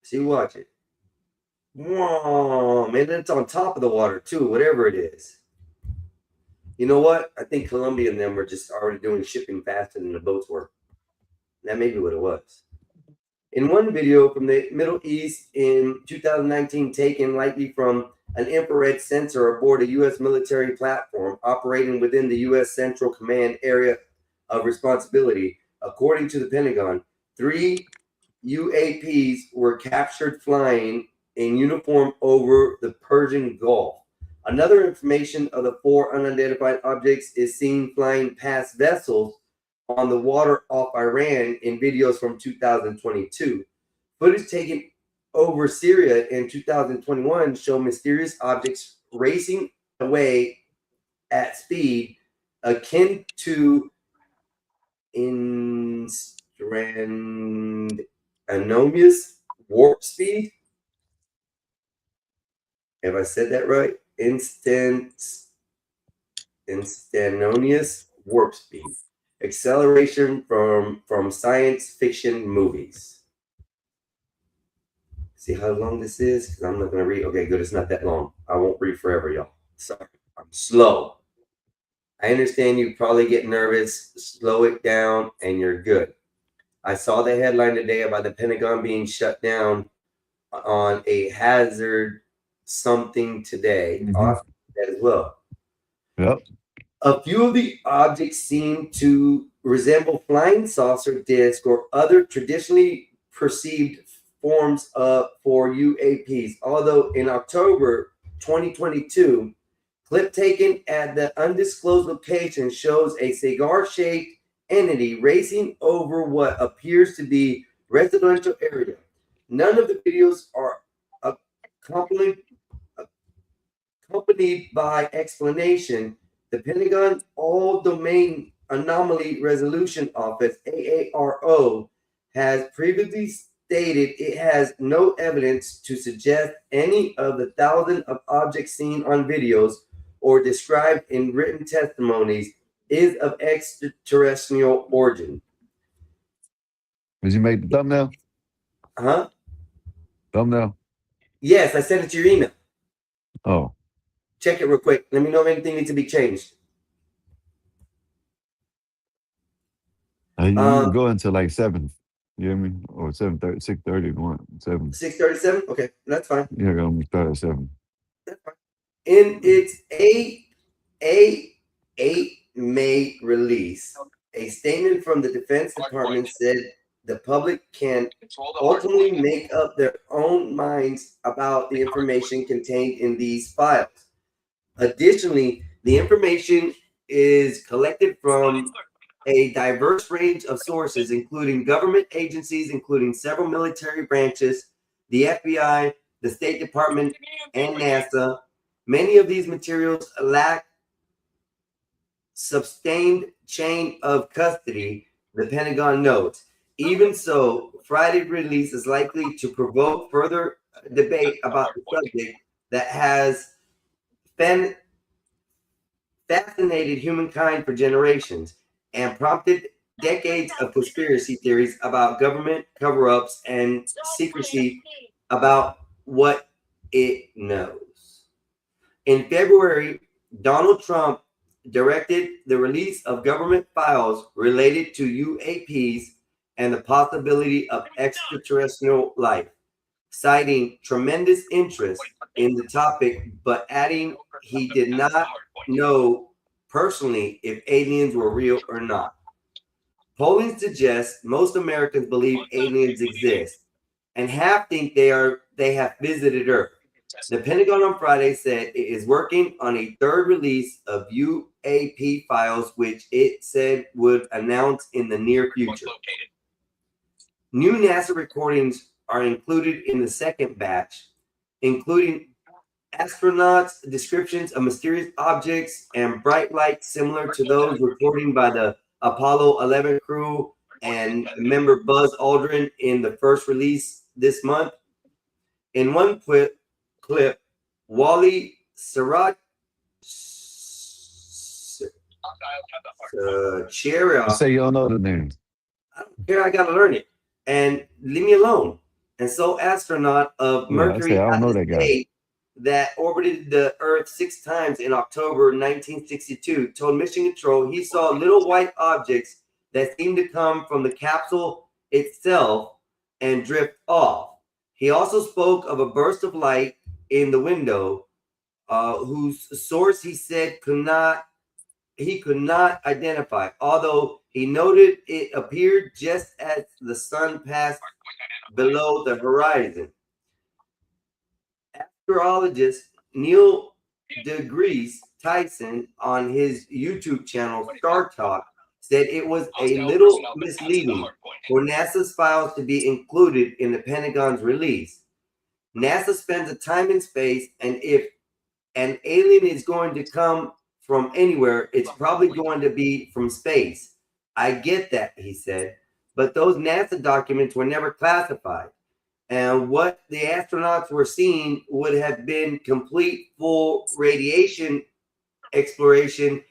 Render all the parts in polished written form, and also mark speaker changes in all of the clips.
Speaker 1: See, watch it. Whoa, man, it's on top of the water too, whatever it is. You know what? I think Colombia and them were just already doing shipping faster than the boats were. That may be what it was. In one video from the Middle East in 2019, taken likely from an infrared sensor aboard a U.S. military platform operating within the U.S. Central Command area of responsibility, according to the Pentagon, 3 UAPs were captured flying in uniform over the Persian Gulf. Another information of the 4 unidentified objects is seen flying past vessels on the water off Iran in videos from 2022. Footage taken over Syria in 2021 show mysterious objects racing away at speed akin to instantaneous warp speed. Have I said that right? Instantaneous warp speed. Acceleration from science fiction movies. See how long this is? Because I'm not going to read. Okay, good. It's not that long. I won't read forever, y'all. Sorry. I'm slow. I understand you probably get nervous. Slow it down and you're good. I saw the headline today about the Pentagon being shut down on a hazard something today. I'll that as well.
Speaker 2: Yep.
Speaker 1: A few of the objects seem to resemble flying saucer disc or other traditionally perceived forms for UAPs. Although in October 2022, clip taken at the undisclosed location shows a cigar-shaped entity racing over what appears to be residential area. None of the videos are accompanied by explanation. The Pentagon All Domain Anomaly Resolution Office, AARO, has previously stated it has no evidence to suggest any of the thousands of objects seen on videos or described in written testimonies is of extraterrestrial origin.
Speaker 2: Did you make the thumbnail?
Speaker 1: Huh?
Speaker 2: Thumbnail?
Speaker 1: Yes, I sent it to your email.
Speaker 2: Oh.
Speaker 1: Check it real quick. Let me know if anything needs to be changed.
Speaker 2: You can go until like 7. You hear me? Or 7:30, 6:30, 7.
Speaker 1: 6:37? Okay, that's fine.
Speaker 2: Yeah, I'm gonna start at 7.
Speaker 1: That's fine. In its eight May release, a statement from the Defense Department said the public can ultimately make up their own minds about the information contained in these files. Additionally, the information is collected from a diverse range of sources, including government agencies, including several military branches, the FBI, the State Department, and NASA. Many of these materials lack sustained chain of custody, the Pentagon notes. Even so, Friday's release is likely to provoke further debate about the subject that has fascinated humankind for generations and prompted decades of conspiracy theories about government cover-ups and secrecy about what it knows. In February, Donald Trump directed the release of government files related to UAPs and the possibility of extraterrestrial life, citing tremendous interest in the topic, but adding he did not know personally if aliens were real or not. Polling suggests most Americans believe aliens exist, and half think they have visited Earth. The Pentagon on Friday said it is working on a third release of UAP files, which it said would announce in the near future. New NASA recordings are included in the second batch, including astronauts' descriptions of mysterious objects and bright lights similar to those reported by the Apollo 11 crew and member Buzz Aldrin in the first release this month. In one clip, Wally Sriracha
Speaker 2: Say you don't know the names.
Speaker 1: I don't care. I gotta learn it, and leave me alone. and sole astronaut of
Speaker 2: Yeah, I say
Speaker 1: Mercury
Speaker 2: I don't know
Speaker 1: Atlas
Speaker 2: that guy.
Speaker 1: A that orbited the Earth 6 times in October 1962, told Mission Control he saw little white objects that seemed to come from the capsule itself and drift off. He also spoke of a burst of light in the window, whose source he said could not identify, although he noted it appeared just as the sun passed below the horizon. Astrologist Neil deGrasse Tyson on his YouTube channel Star Talk said it was a little misleading for NASA's files to be included in the Pentagon's release. NASA spends a time in space, and if an alien is going to come from anywhere, it's probably going to be from space. I get that, he said, but those NASA documents were never classified. And what the astronauts were seeing would have been complete full radiation exploration.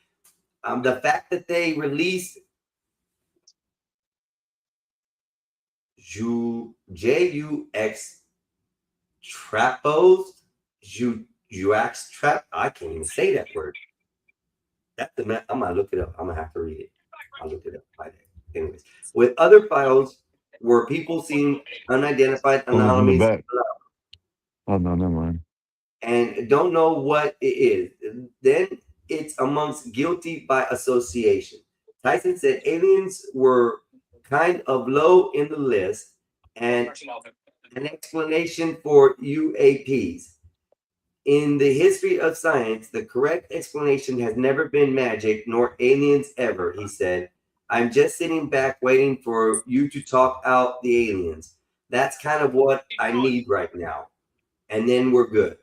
Speaker 1: The fact that they released JUX Trapos, JUX Trap, I can't even say that word. I'm gonna look it up. I'm gonna have to read it. I'll look it up by day. Anyways, with other files where people seeing unidentified
Speaker 2: Oh, look in the
Speaker 1: anomalies
Speaker 2: back. Oh no, never mind.
Speaker 1: and don't know what it is, then it's amongst guilty by association. Tyson said aliens were kind of low in the list and an explanation for UAPs. In the history of science, the correct explanation has never been magic nor aliens ever, he said. I'm just sitting back waiting for you to talk out the aliens. That's kind of what I need right now. And then we're good.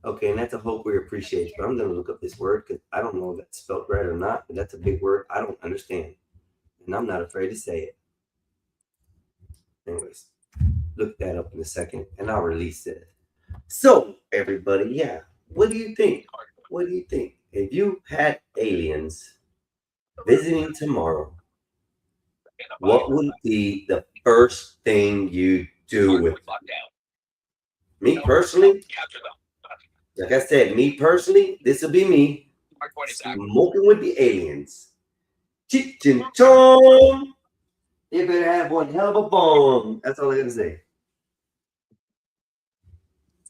Speaker 1: Okay, and that's a hope we appreciate. But I'm going to look up this word because I don't know if that's spelled right or not, but that's a big word I don't understand. And I'm not afraid to say it. Anyways, look that up in a second and I'll release it. So, everybody, yeah, what do you think? What do you think? If you had aliens visiting tomorrow, what would be the first thing you do with them? Me personally, like I said, me personally, this will be me smoking with the aliens. Cheech and Chong. You better have one hell of a bomb. That's all I gotta say.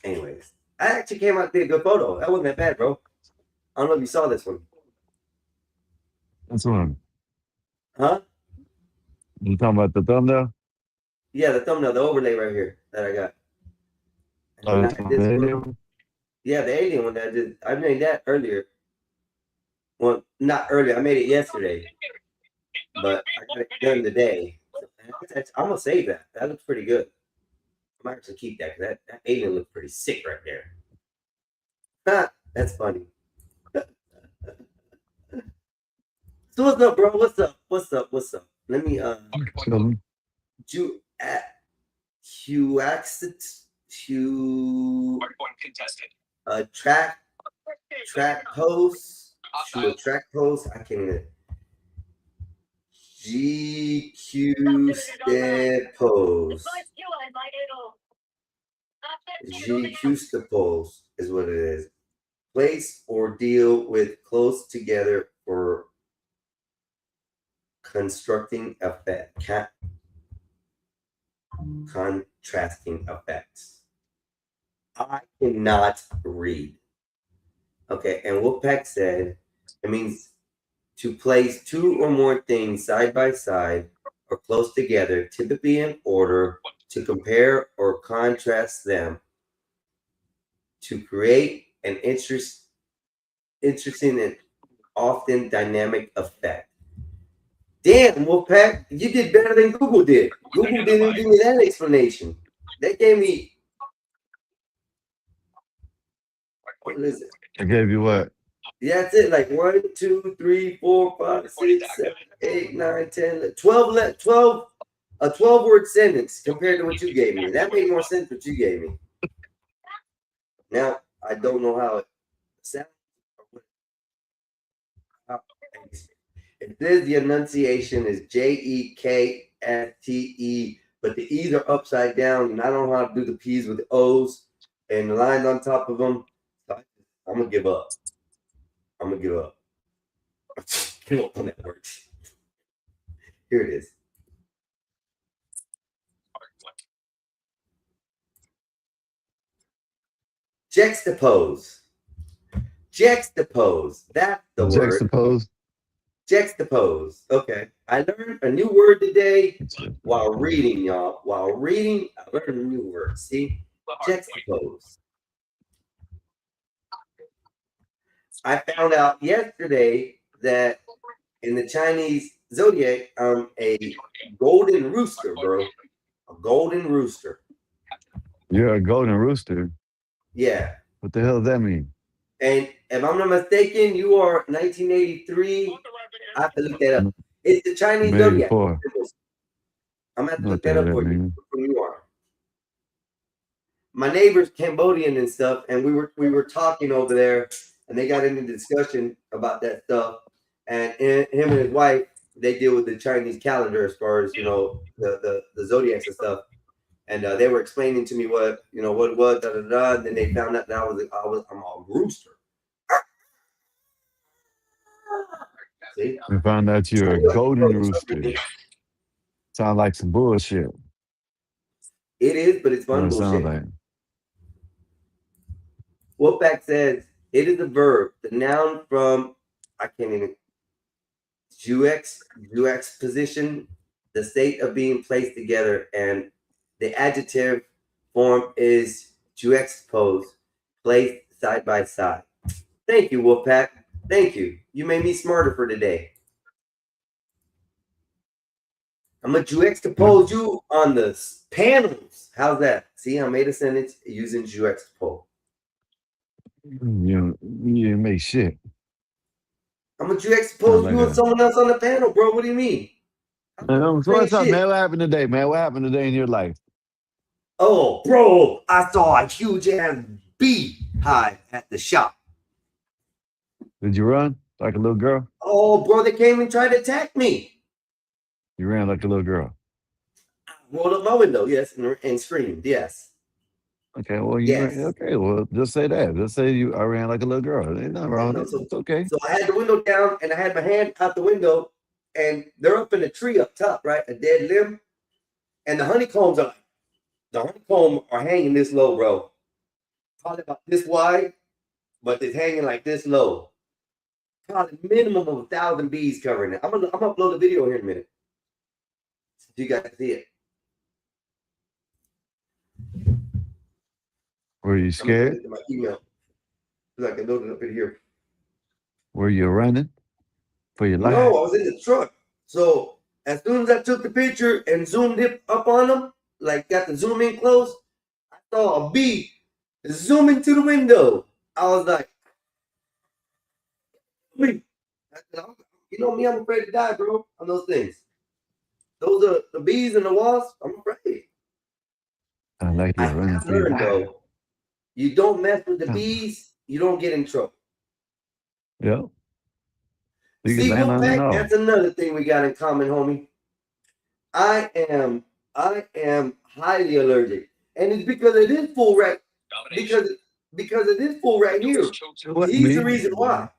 Speaker 1: Anyways, I actually came out to be a good photo. That wasn't that bad, bro. I don't know if you saw this one.
Speaker 2: That's one.
Speaker 1: Huh?
Speaker 2: You talking about the thumbnail?
Speaker 1: Yeah, the thumbnail, the overlay right here that I got. And then
Speaker 2: Oh,
Speaker 1: I
Speaker 2: it's
Speaker 1: had
Speaker 2: on
Speaker 1: this
Speaker 2: the
Speaker 1: one.
Speaker 2: alien?
Speaker 1: Yeah, the alien one that I did. I made that earlier. Well, not earlier. I made it yesterday, but I got it done today. So, I'm gonna save that. That looks pretty good. I might actually keep that because that alien looks pretty sick right there. That's funny. So what's up, bro? What's up? What's up? What's up? Let me
Speaker 2: Chillin.
Speaker 1: do at Huaxit to track post to a track post. I can't even GQ step pose. GQ step pose is what it is. Place or deal with close together for constructing effect, contrasting effects. I cannot read. Okay, and what Peck said, it means to place two or more things side by side or close together, typically in order, to compare or contrast them, to create an interesting and often dynamic effect. Damn, Wolfpack, you did better than Google did. Google didn't give me that explanation. They gave me, what is it?
Speaker 2: I gave you what?
Speaker 1: Yeah, that's it. Like 1, 2, 3, 4, 5, 6, 7, 8, 9, 10, 12, 12, a 12-word sentence compared to what you gave me. That made more sense what you gave me. Now, I don't know how it sounds. It says the enunciation is Jekste, but the E's are upside down, and I don't know how to do the P's with the O's and the lines on top of them. So I'm gonna give up. I'm gonna give up. You know how that works. Here it is. Juxtapose. Juxtapose. That's the word.
Speaker 2: Juxtapose.
Speaker 1: Juxtapose. Okay. I learned a new word today while
Speaker 2: Juxtapose.
Speaker 1: reading, y'all. While reading, I learned a new word. See? Juxtapose. I found out yesterday that in the Chinese zodiac, I'm a golden rooster, bro. A golden rooster.
Speaker 2: You're a golden rooster.
Speaker 1: Yeah.
Speaker 2: What the hell does that mean?
Speaker 1: And if I'm not mistaken, you are 1983. I have to look that up. It's the Chinese
Speaker 2: Maybe
Speaker 1: zodiac.
Speaker 2: four.
Speaker 1: I'm gonna have to
Speaker 2: What
Speaker 1: look
Speaker 2: the
Speaker 1: that
Speaker 2: hell
Speaker 1: up
Speaker 2: that
Speaker 1: for you.
Speaker 2: mean?
Speaker 1: Who you are? My neighbor's Cambodian and stuff, and we were talking over there, and they got into discussion about that stuff. And him and his wife, they deal with the Chinese calendar as far as the zodiacs and stuff. And they were explaining to me what it was, da da da. And then they found out that I'm a rooster. See,
Speaker 2: We found out
Speaker 1: I
Speaker 2: you're a
Speaker 1: knew I could grow
Speaker 2: golden
Speaker 1: this
Speaker 2: rooster.
Speaker 1: up.
Speaker 2: Sound like some bullshit.
Speaker 1: It is, but it's
Speaker 2: What
Speaker 1: fun
Speaker 2: it sounds
Speaker 1: bullshit.
Speaker 2: like.
Speaker 1: Wolfpack says it is a verb. The noun from I can't even Juex position, the state of being placed together, and the adjective form is juxtapose, placed side by side. Thank you, Wolfpack. Thank you. You made me smarter for today. I'm gonna
Speaker 2: Yep.
Speaker 1: juxtapose you on the panels. How's that? See, I made a sentence using juxtapose.
Speaker 2: You didn't make shit.
Speaker 1: I'm gonna
Speaker 2: Sound
Speaker 1: juxtapose
Speaker 2: like
Speaker 1: you and
Speaker 2: a.
Speaker 1: someone else on the panel, bro. What do you mean?
Speaker 2: So
Speaker 1: Same
Speaker 2: what's up,
Speaker 1: shit.
Speaker 2: man? What happened today, man? What happened today in your life?
Speaker 1: Oh, bro, I saw a huge ass beehive at the shop.
Speaker 2: Did you run like a little girl?
Speaker 1: Oh, bro, they came and tried to attack me.
Speaker 2: You ran like a little girl.
Speaker 1: I rolled up my window, yes, and screamed, yes,
Speaker 2: Okay, well you ran.
Speaker 1: yes.
Speaker 2: Okay, well just say that. Just say you. I ran like a little girl. Ain't nothing
Speaker 1: Yeah,
Speaker 2: wrong
Speaker 1: no,
Speaker 2: with it.
Speaker 1: so
Speaker 2: It's okay.
Speaker 1: so I had the window down and I had my hand out the window, and they're up in a tree up top, right? A dead limb, and the honeycomb are hanging this low, bro. Probably about this wide, but it's hanging like this low. Probably minimum of 1,000 bees covering it. I'm gonna upload the video here in a minute so you guys see it.
Speaker 2: Were you
Speaker 1: I'm gonna send
Speaker 2: scared?
Speaker 1: it to my email so I can load it up in here.
Speaker 2: Were you running for your
Speaker 1: No,
Speaker 2: life?
Speaker 1: I was in the truck. So as soon as I took the picture and zoomed it up on them, like got the zoom in close, I saw a bee zooming to the window. I was like, "Wait." You know me, I'm afraid to die, bro, on those things. Those are the bees and the wasps. I'm afraid.
Speaker 2: Sound like
Speaker 1: I
Speaker 2: you're running
Speaker 1: have
Speaker 2: for your
Speaker 1: learned
Speaker 2: life.
Speaker 1: though, you don't mess with the
Speaker 2: Um,
Speaker 1: bees, you don't get in trouble.
Speaker 2: yeah, you can
Speaker 1: See,
Speaker 2: land on it
Speaker 1: Wolfpack,
Speaker 2: all.
Speaker 1: that's another thing we got in common, homie. I am I am highly allergic, and it's because of this fool right because because of this fool right here.
Speaker 2: It wasn't
Speaker 1: He's the
Speaker 2: me.
Speaker 1: reason why.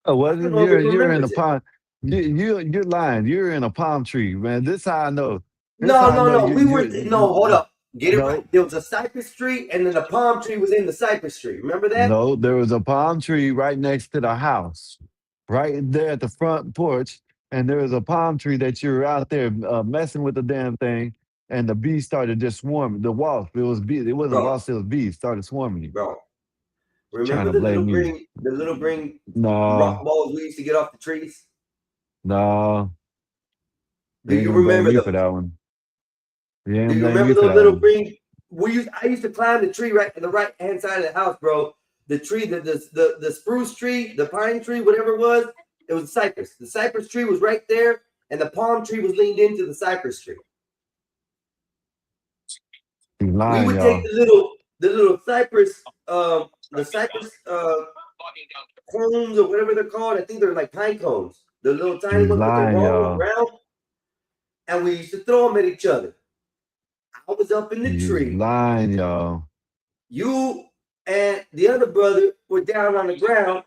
Speaker 2: Oh,
Speaker 1: I don't
Speaker 2: wasn't
Speaker 1: know if he
Speaker 2: you're in a
Speaker 1: remembers it.
Speaker 2: palm. You're lying. You're in a palm tree, man. This how I know. This
Speaker 1: No,
Speaker 2: how I
Speaker 1: no,
Speaker 2: know
Speaker 1: no.
Speaker 2: you
Speaker 1: We were no. Hold
Speaker 2: you
Speaker 1: up. Get it right.
Speaker 2: no
Speaker 1: There was a cypress tree, and then the palm tree was in the cypress tree. Remember that?
Speaker 2: no. There was a palm tree right next to the house, right there at the front porch, and there was a palm tree that you were out there messing with the damn thing, and the bees started just swarming. The wasp. It was bees. It wasn't
Speaker 1: Bro,
Speaker 2: wasps. It was bees. Started swarming you,
Speaker 1: bro.
Speaker 2: trying
Speaker 1: Remember
Speaker 2: to blame me.
Speaker 1: the little green rock
Speaker 2: No,
Speaker 1: balls we used to get off the trees?
Speaker 2: no.
Speaker 1: Do
Speaker 2: You ain't
Speaker 1: you
Speaker 2: gonna blame
Speaker 1: remember
Speaker 2: me for
Speaker 1: those?
Speaker 2: that one. You ain't
Speaker 1: Do
Speaker 2: gonna
Speaker 1: you
Speaker 2: blame
Speaker 1: remember
Speaker 2: me for
Speaker 1: those
Speaker 2: that
Speaker 1: little
Speaker 2: one.
Speaker 1: green? I used to climb the tree right on the right hand side of the house, bro. The tree, the spruce tree, the pine tree, whatever it was, it was cypress. The cypress tree was right there, and the palm tree was leaned into the cypress tree.
Speaker 2: He's
Speaker 1: We
Speaker 2: lying,
Speaker 1: would take
Speaker 2: y'all.
Speaker 1: the little cypress, the cypress cones or whatever they're called. I think they're like pine cones. the little tiny
Speaker 2: He's
Speaker 1: ones, but they're
Speaker 2: lying,
Speaker 1: long,
Speaker 2: y'all.
Speaker 1: round, and we used to throw them at each other. I was up in the
Speaker 2: He's
Speaker 1: tree.
Speaker 2: lying, y'all.
Speaker 1: You and the other brother were down on the ground.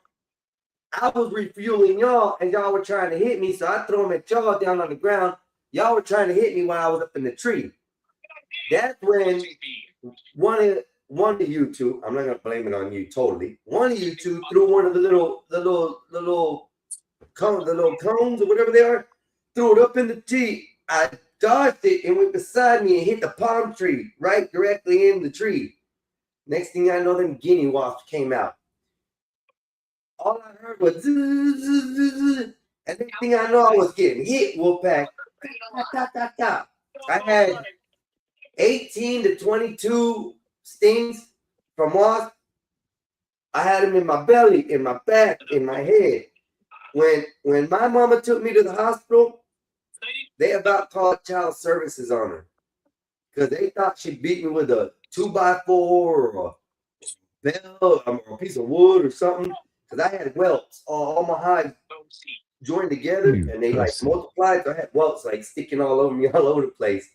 Speaker 1: I was refueling y'all, and y'all were trying to hit me, so I throw them at y'all down on the ground. Y'all were trying to hit me while I was up in the tree. That's when one of you two, I'm not gonna blame it on you totally. One of you two threw one of the little cones or whatever they are, threw it up in the tree. I dodged it and went beside me and hit the palm tree right directly in the tree. Next thing I know, them guinea wasps came out. All I heard was zzz, zzz, zzz, zzz. And next thing I know, I was getting hit, Wolfpack. I had 18 to 22 stings from wasps. I had them in my belly, in my back, in my head. When my mama took me to the hospital, they about called child services on her because they thought she beat me with a 2x4 or a bell or a piece of wood or something. Because I had welts, all my hides joined together,
Speaker 2: You
Speaker 1: and they like
Speaker 2: pussy.
Speaker 1: multiplied. So I had welts like sticking all over me, all over the place.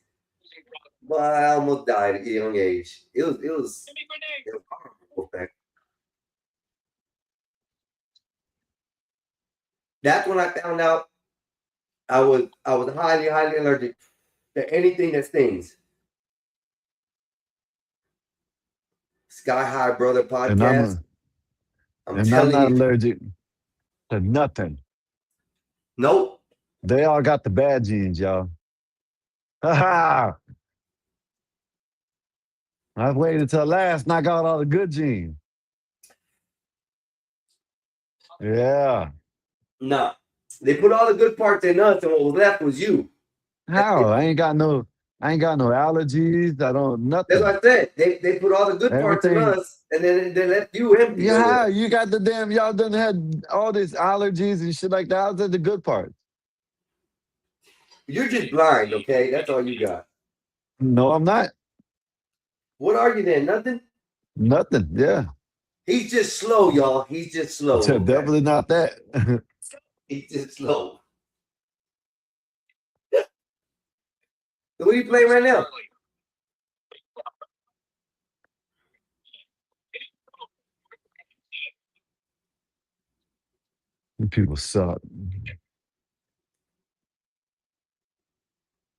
Speaker 1: But I almost died at a young age. It was horrible. Back. That's when I found out I was highly allergic to anything that stings. Sky High Brother
Speaker 2: And
Speaker 1: podcast.
Speaker 2: I'm
Speaker 1: I'm
Speaker 2: and I'm
Speaker 1: telling
Speaker 2: not
Speaker 1: you,
Speaker 2: allergic to nothing.
Speaker 1: nope.
Speaker 2: They all got the bad genes, y'all. Ha ha! I waited until last and I got all the good genes. Yeah.
Speaker 1: Nah. They put all the good parts in us, and what was left was you. That's
Speaker 2: How? I ain't got no allergies. I don't nothing.
Speaker 1: what I said. They put all the good parts in
Speaker 2: Everything.
Speaker 1: us, and then they left you empty
Speaker 2: Yeah,
Speaker 1: over
Speaker 2: how?
Speaker 1: there.
Speaker 2: You got the damn y'all done had all these allergies and shit like that. How's that the good part?
Speaker 1: You're just blind, okay? That's all you got.
Speaker 2: No, I'm not.
Speaker 1: What are you then? Nothing?
Speaker 2: Nothing. Yeah.
Speaker 1: He's just slow, y'all. He's just slow, okay?
Speaker 2: Definitely not that.
Speaker 1: He's just slow. So what are you playing right now?
Speaker 2: People suck.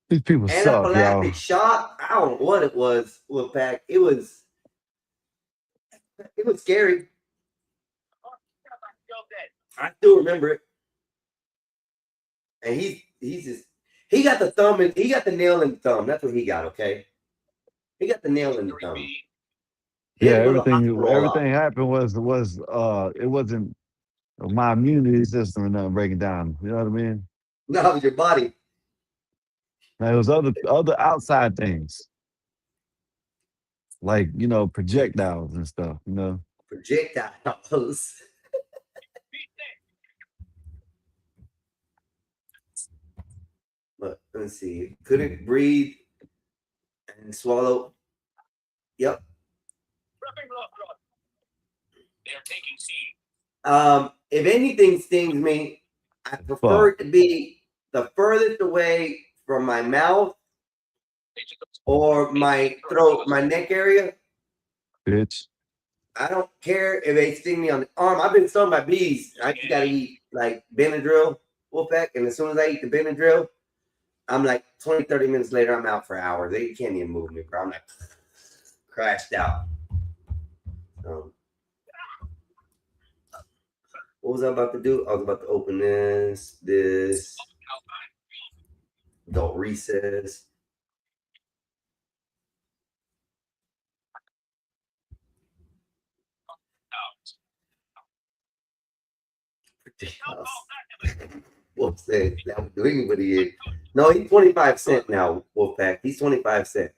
Speaker 2: These people suck, y'all.
Speaker 1: Anaphylactic shock. I don't know what it was, Wolfpack. It was scary. I still remember it. And he's just he got the thumb and he got the nail in the thumb. That's what he got, okay? He got the nail in the thumb. He
Speaker 2: Yeah,
Speaker 1: had to go to the hospital all out.
Speaker 2: everything happened was it wasn't my immunity system or nothing breaking down. You know what I mean?
Speaker 1: No, it was your body.
Speaker 2: Now, it was other outside things like projectiles and stuff.
Speaker 1: Projectiles. But let's see. Couldn't breathe and swallow. Yep. If anything stings me, I prefer
Speaker 2: Fuck,
Speaker 1: it to be the furthest away from my mouth or my throat, my neck area.
Speaker 2: bitch.
Speaker 1: I don't care if they sting me on the arm. I've been stung by bees. I just gotta eat like Benadryl, Wolfpack, and as soon as I eat the Benadryl, I'm like 20, 30 minutes later, I'm out for hours. They can't even move me, bro. I'm like crashed out. What was I about to do? I was about to open this adult recess. Wolf said that would do anybody in. No, he's 25 cents now, Wolfpack. He's 25 cents.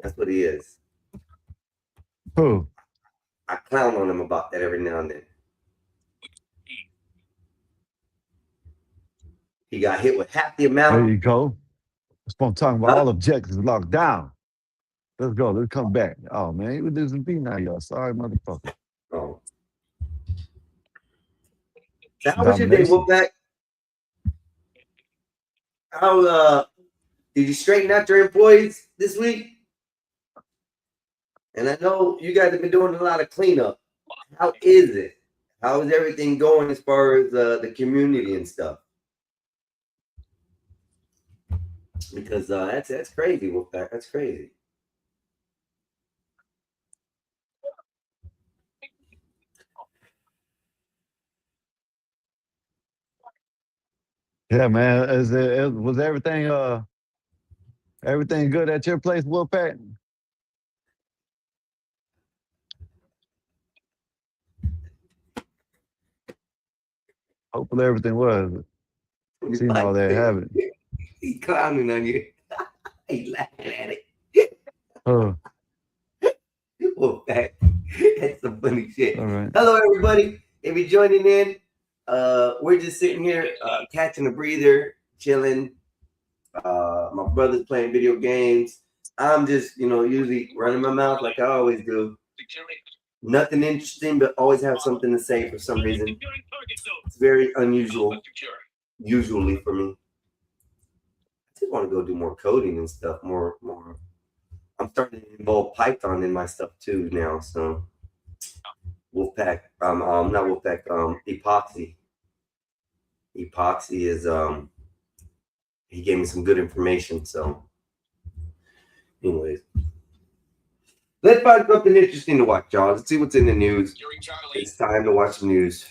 Speaker 1: That's what he is.
Speaker 2: Who?
Speaker 1: I clown on him about that every now and then. He got hit with half the
Speaker 2: There
Speaker 1: amount.
Speaker 2: you go. That's what I'm talking about.
Speaker 1: Huh?
Speaker 2: All objectives locked down. Let's go. Let's come back. Oh man, you do some beat now, y'all. Sorry, motherfucker.
Speaker 1: Oh. So how was your day,
Speaker 2: Domination.
Speaker 1: Wolfpack? How did you straighten out your employees this week? And I know you guys have been doing a lot of cleanup. How is it? How is everything going as far as the community and stuff? Because that's crazy, Wolfpack. That's crazy.
Speaker 2: Yeah, man. Was everything good at your place, Wolfpack? Hopefully everything was.
Speaker 1: It's
Speaker 2: Seen all
Speaker 1: like
Speaker 2: that habit.
Speaker 1: he clowning on you. He laughing at it.
Speaker 2: Oh,
Speaker 1: Wolfpack. That's some funny shit.
Speaker 2: all right.
Speaker 1: Hello, everybody. If you're joining in, we're just sitting here catching a breather, chilling. My brother's playing video games. I'm just, usually running my mouth like I always do. Nothing interesting, but always have something to say for some reason. It's very unusual, usually for me. I just want to go do more coding and stuff. More. I'm starting to involve Python in my stuff too now. So Wolfpack, not Wolfpack, Epoxy. Epoxy is he gave me some good information. So, anyways, let's find something interesting to watch, y'all. Let's see what's in the news. It's time to watch the news.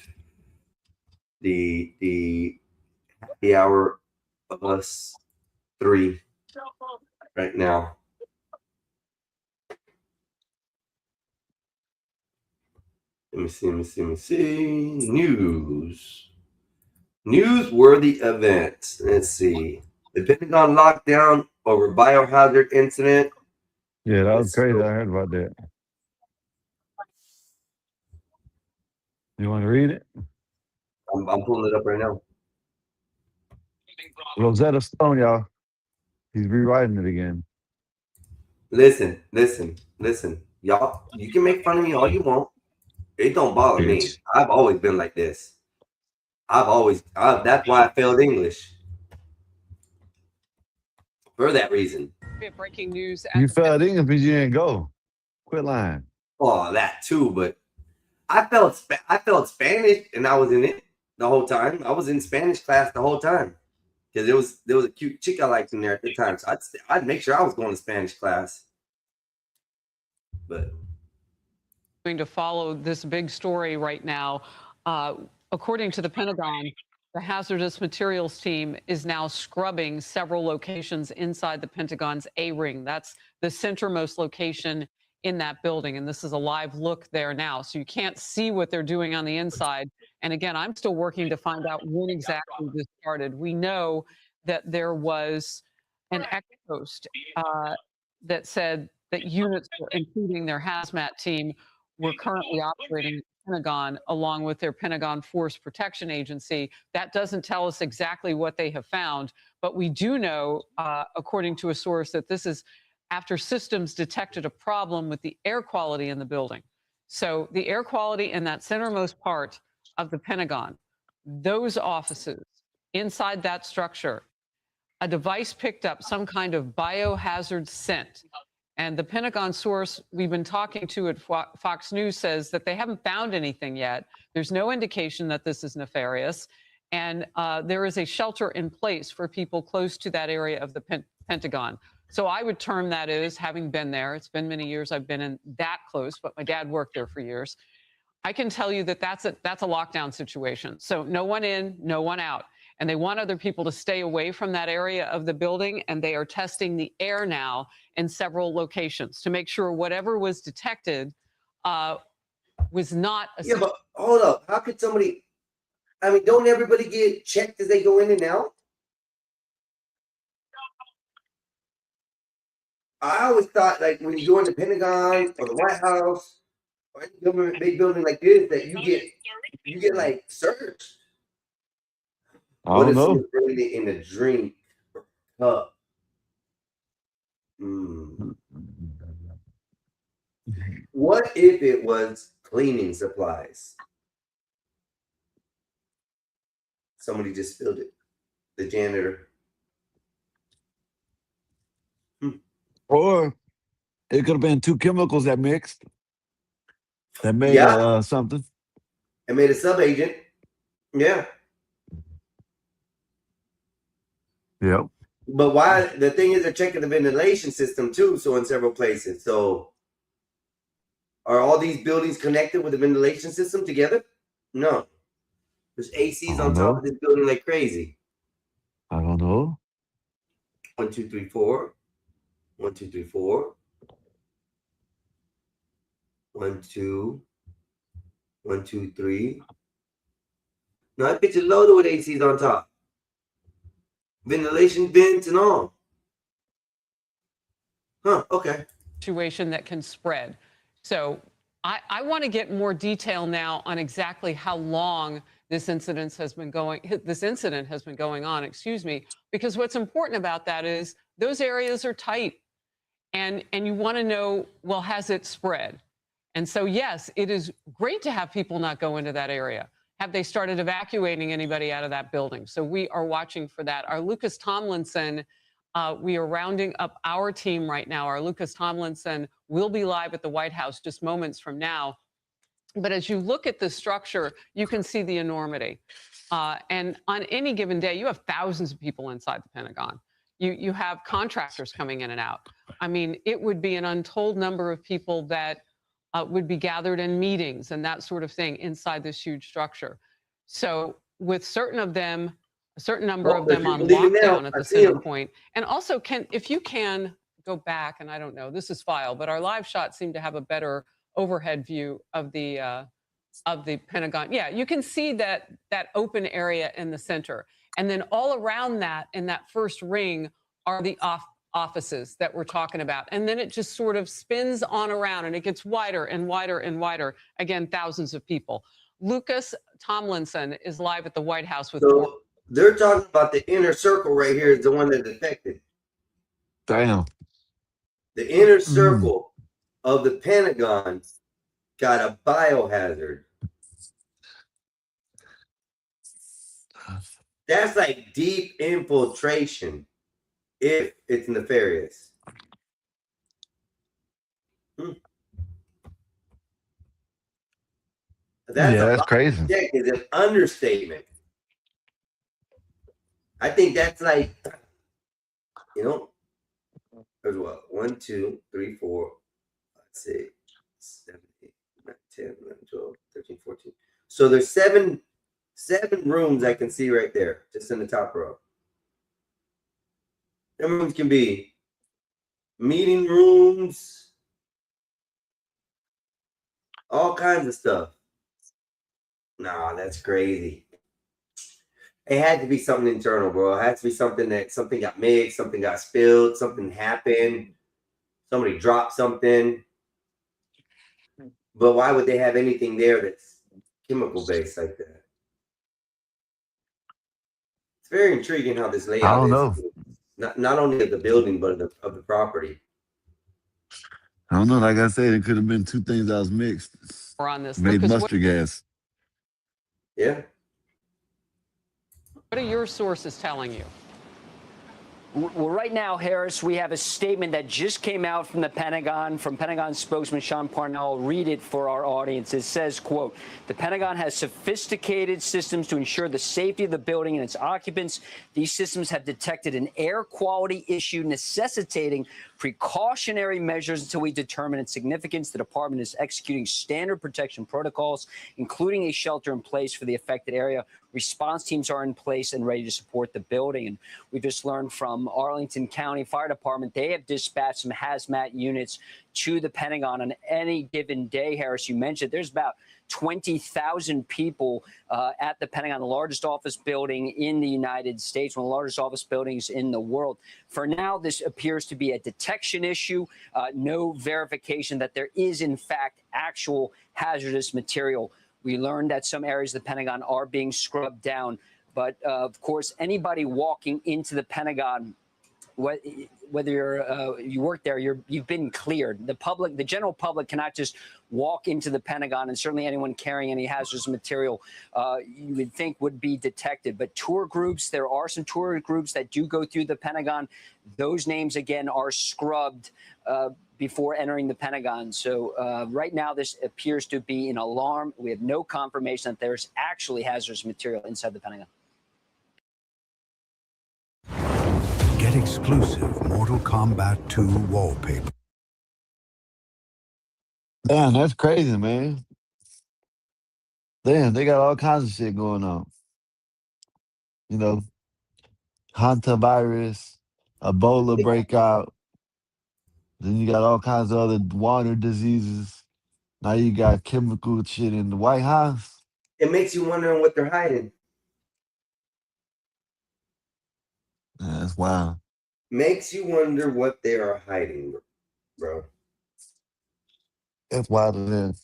Speaker 1: The hour of us three right now. Let me see. Newsworthy events. Let's see. The Pentagon lockdown over biohazard incident.
Speaker 2: Yeah, that was
Speaker 1: Let's
Speaker 2: crazy.
Speaker 1: go.
Speaker 2: I heard about that. You want to read it?
Speaker 1: I'm pulling it up right now.
Speaker 2: Rosetta Stone, y'all. He's rewriting it again.
Speaker 1: Listen. Y'all, you can make fun of me all you want. It don't bother me.
Speaker 2: Bitch.
Speaker 1: I've always been like this. That's why I failed English. For that reason.
Speaker 3: Breaking news.
Speaker 2: You failed English because you didn't go. Quit lying.
Speaker 1: Oh, that too, but I felt Spanish and I was in it the whole time. I was in Spanish class the whole time. Because there was a cute chick I liked in there at the time. So I'd make sure I was going to Spanish class. But
Speaker 3: Going to follow this big story right now. According to the Pentagon, the hazardous materials team is now scrubbing several locations inside the Pentagon's A ring. That's the centermost location in that building. And this is a live look there now. So you can't see what they're doing on the inside. And again, I'm still working to find out when exactly this started. We know that there was an ex post that said that units, including their hazmat team, were currently operating in the Pentagon along with their Pentagon Force Protection Agency. That doesn't tell us exactly what they have found, but we do know, according to a source, that this is after systems detected a problem with the air quality in the building. So the air quality in that centermost part of the Pentagon, those offices inside that structure, a device picked up some kind of biohazard scent. And the Pentagon source we've been talking to at Fox News says that they haven't found anything yet. There's no indication that this is nefarious. And there is a shelter in place for people close to that area of the Pentagon. So I would term that as, having been there, it's been many years I've been in that close, but my dad worked there for years. I can tell you that that's a lockdown situation. So no one in, no one out. And they want other people to stay away from that area of the building. And they are testing the air now in several locations to make sure whatever was detected was not a.
Speaker 1: yeah, but hold up. How could somebody? I mean, don't everybody get checked as they go in and out? I always thought like when you go in the Pentagon or the White House or any government big building like this that you get like searched.
Speaker 2: I
Speaker 1: What
Speaker 2: don't
Speaker 1: if
Speaker 2: know.
Speaker 1: someone bring it in a drink cup? Mm. What if it was cleaning supplies? Somebody just spilled it. The janitor.
Speaker 2: Or it could have been two chemicals that mixed that made
Speaker 1: Yeah,
Speaker 2: something.
Speaker 1: it made a subagent. Yeah.
Speaker 2: Yep.
Speaker 1: But why? The thing is, they're checking the ventilation system too. So in several places. So are all these buildings connected with the ventilation system together? No. There's
Speaker 2: I
Speaker 1: ACs on
Speaker 2: don't
Speaker 1: top
Speaker 2: know.
Speaker 1: of this building like crazy.
Speaker 2: I don't know.
Speaker 1: 1, 2, 3, 4. 1, 2, 3, 4. 1, 2. 1, 2, 3. No, that bitch is loaded with ACs on top. Ventilation vents and all. Huh, okay.
Speaker 3: Situation that can spread. So I want to get more detail now on exactly how long this incident has been going on, excuse me, because what's important about that is those areas are tight and you want to know, well, has it spread? And so, yes, it is great to have people not go into that area. Have they started evacuating anybody out of that building? So we are watching for that. Our Lucas Tomlinson, we are rounding up our team right now. Our Lucas Tomlinson will be live at the White House just moments from now. But as you look at the structure, you can see the enormity. And on any given day, you have thousands of people inside the Pentagon. You have contractors coming in and out. I mean, it would be an untold number of people that would be gathered in meetings and that sort of thing inside this huge structure. So with certain of them, a certain number
Speaker 1: Oh,
Speaker 3: of
Speaker 1: there's
Speaker 3: them on
Speaker 1: people leaving now.
Speaker 3: lockdown at
Speaker 1: I
Speaker 3: the
Speaker 1: see
Speaker 3: center
Speaker 1: them.
Speaker 3: point. And also, if you can go back, and I don't know, this is file, but our live shots seem to have a better overhead view of the Pentagon. Yeah, you can see that open area in the center, and then all around that, in that first ring, are the offices that we're talking about, and then it just sort of spins on around, and it gets wider and wider and wider. Again, thousands of people. Lucas Tomlinson is live at the White House with more.
Speaker 1: So they're talking about the inner circle right here is the one that's affected.
Speaker 2: Damn.
Speaker 1: The inner
Speaker 2: Mm.
Speaker 1: circle of the Pentagon got a biohazard. That's like deep infiltration if it's nefarious. That's
Speaker 2: Yeah,
Speaker 1: a
Speaker 2: that's
Speaker 1: lot
Speaker 2: crazy.
Speaker 1: to check is an understatement. I think that's like, there's what? 1, 2, 3, 4, 5, 6, 7, 8, 9, 10, 11, 12, 13, 14. So there's seven rooms I can see right there, just in the top row. Them rooms can be meeting rooms, all kinds of stuff. Nah, that's crazy. It had to be something internal, bro. It had to be something got mixed, something got spilled, something happened, somebody dropped something. But why would they have anything there that's chemical based like that? It's very intriguing how this
Speaker 2: I
Speaker 1: layout
Speaker 2: don't
Speaker 1: is.
Speaker 2: know.
Speaker 1: Not only of the building, but of the property.
Speaker 2: I don't know. Like I said, it could have been two things that was mixed.
Speaker 3: On this.
Speaker 2: Made
Speaker 3: Lucas,
Speaker 2: mustard gas.
Speaker 1: Yeah.
Speaker 3: what are your sources telling you?
Speaker 4: Well, right now, Harris, we have a statement that just came out from the Pentagon, from Pentagon spokesman Sean Parnell. I'll read it for our audience. It says, quote, the Pentagon has sophisticated systems to ensure the safety of the building and its occupants. These systems have detected an air quality issue necessitating precautionary measures until we determine its significance. The department is executing standard protection protocols, including a shelter in place for the affected area. Response teams are in place and ready to support the building. And we just learned from Arlington County Fire Department, they have dispatched some hazmat units to the Pentagon on any given day. Harris, you mentioned there's about 20,000 people at the Pentagon, the largest office building in the United States, one of the largest office buildings in the world. For now, this appears to be a detection issue, no verification that there is, in fact, actual hazardous material. We learned that some areas of the Pentagon are being scrubbed down. But, of course, anybody walking into the Pentagon whether you work there, you've been cleared. The general public cannot just walk into the Pentagon, and certainly anyone carrying any hazardous material, you would think would be detected. But tour groups, there are some tour groups that do go through the Pentagon. Those names again are scrubbed before entering the Pentagon. So right now, this appears to be an alarm. We have no confirmation that there's actually hazardous material inside the Pentagon.
Speaker 5: Get exclusive Mortal Kombat 2 wallpaper.
Speaker 2: Damn, that's crazy, man. Damn, they got all kinds of shit going on. You know, hantavirus, Ebola breakout. Then you got all kinds of other water diseases. Now you got chemical shit in the White House.
Speaker 1: It makes you wondering what they're hiding.
Speaker 2: Yeah, that's wild.
Speaker 1: Makes you wonder what they are hiding, bro.
Speaker 2: That's wild as hell.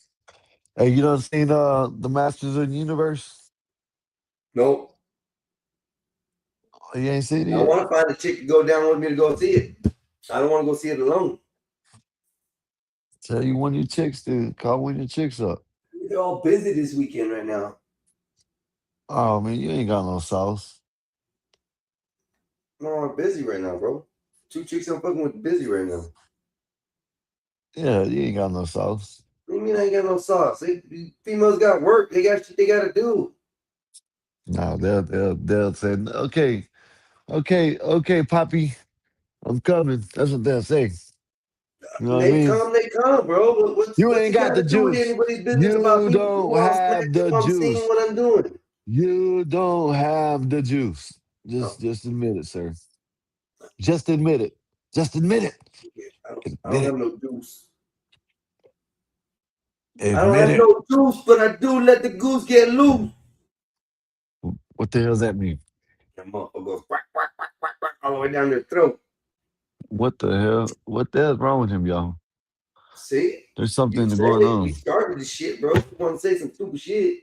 Speaker 2: Hey, you done seen the Masters of the Universe?
Speaker 1: Nope.
Speaker 2: Oh, you ain't seen it
Speaker 1: I
Speaker 2: yet?
Speaker 1: want to find a chick to go down with me to go see it. I don't want to go see it alone.
Speaker 2: Tell you one of your chicks to call one of your chicks up.
Speaker 1: They're all busy this weekend right now.
Speaker 2: Oh man, you ain't got no sauce.
Speaker 1: No, I'm busy right now, bro. 2 chicks I'm fucking with busy right now.
Speaker 2: Yeah, you ain't got no sauce.
Speaker 1: What do you mean I ain't got no sauce? Females got work. They got shit they got to do.
Speaker 2: No, they'll say, okay, Poppy, I'm coming. That's what they'll say. You know what I
Speaker 1: They
Speaker 2: mean?
Speaker 1: come, bro. What's
Speaker 2: You ain't
Speaker 1: it
Speaker 2: got
Speaker 1: got
Speaker 2: the
Speaker 1: to do with
Speaker 2: juice.
Speaker 1: anybody's business about
Speaker 2: You
Speaker 1: me?
Speaker 2: don't
Speaker 1: Well, I'm
Speaker 2: have
Speaker 1: smacked
Speaker 2: the
Speaker 1: if I'm seeing
Speaker 2: juice.
Speaker 1: what I'm doing.
Speaker 2: You don't have the juice.
Speaker 1: No,
Speaker 2: Just admit it, sir. Just admit it. Just admit it.
Speaker 1: I don't
Speaker 2: Admit
Speaker 1: have
Speaker 2: it.
Speaker 1: no juice. I don't
Speaker 2: Admit
Speaker 1: have
Speaker 2: it.
Speaker 1: no juice, but I do let the goose get loose.
Speaker 2: What the hell does that mean?
Speaker 1: That motherfucker goes quack, quack, quack, quack, quack, all the way down their throat.
Speaker 2: What the hell? What the hell's wrong with him, y'all?
Speaker 1: See?
Speaker 2: There's
Speaker 1: You
Speaker 2: something
Speaker 1: said
Speaker 2: going
Speaker 1: it.
Speaker 2: on.
Speaker 1: You started the shit, bro. You want to say some stupid shit.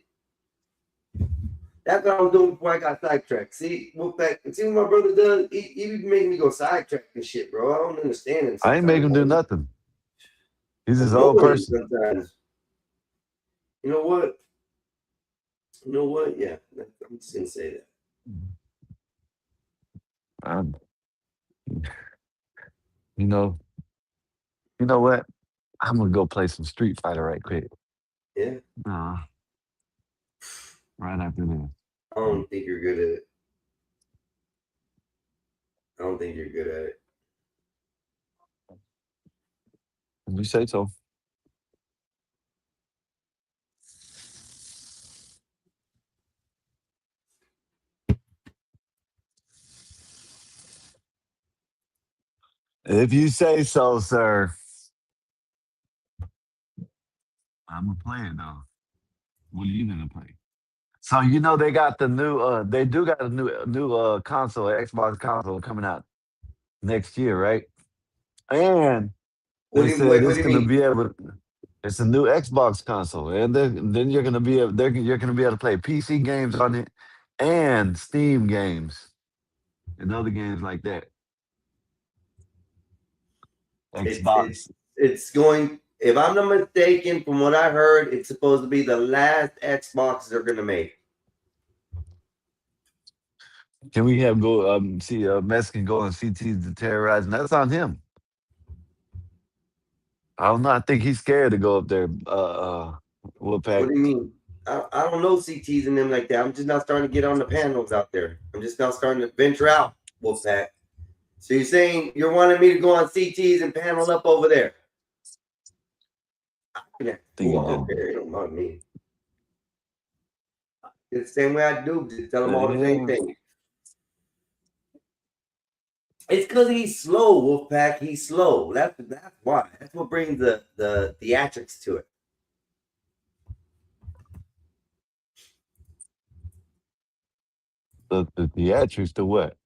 Speaker 1: That's what I was doing before I got sidetracked. See? See what my brother does? He be making me go sidetrack and shit, bro. I don't understand him
Speaker 2: I ain't make
Speaker 1: sometimes.
Speaker 2: him do nothing. He's
Speaker 1: I'm
Speaker 2: his own
Speaker 1: knowing him
Speaker 2: person.
Speaker 1: sometimes. You know what? You know what? Yeah. I'm just going to say that.
Speaker 2: Um, you know, you know what? I'm gonna go play some Street Fighter right quick.
Speaker 1: Yeah.
Speaker 2: Right after this.
Speaker 1: I don't think you're good at it. I don't think you're good at it.
Speaker 2: You say so. If you say so, sir. I'm gonna play it though. What are you gonna play? So you know they got the new they do got a new console, Xbox console coming out next year, right? And they said
Speaker 1: What
Speaker 2: it's
Speaker 1: do you
Speaker 2: gonna
Speaker 1: mean?
Speaker 2: be able it's a new Xbox console. And then you're gonna be able you're gonna be able to play PC games on it and Steam games and other games like that.
Speaker 1: It's
Speaker 2: Xbox.
Speaker 1: it's going. If I'm not mistaken, from what I heard, it's supposed to be the last Xbox they're gonna make.
Speaker 2: Can we have go see Mexican go on CT to terrorize? And that's on him. I don't know. I think he's scared to go up there.
Speaker 1: What
Speaker 2: Wolfpack.
Speaker 1: do you mean? I don't know CTs and them like that. I'm just now starting to get on the panels out there. I'm just now starting to venture out, Wolfpack. So you're saying you're wanting me to go on CTs and panel up over there? Yeah,
Speaker 2: Think he
Speaker 1: I don't
Speaker 2: just
Speaker 1: care. It don't bother me. It's the same way I do. Just tell them all the same
Speaker 2: yeah.
Speaker 1: thing. It's because he's slow, Wolfpack. He's slow. That's why. That's what brings the theatrics to it.
Speaker 2: The theatrics to what?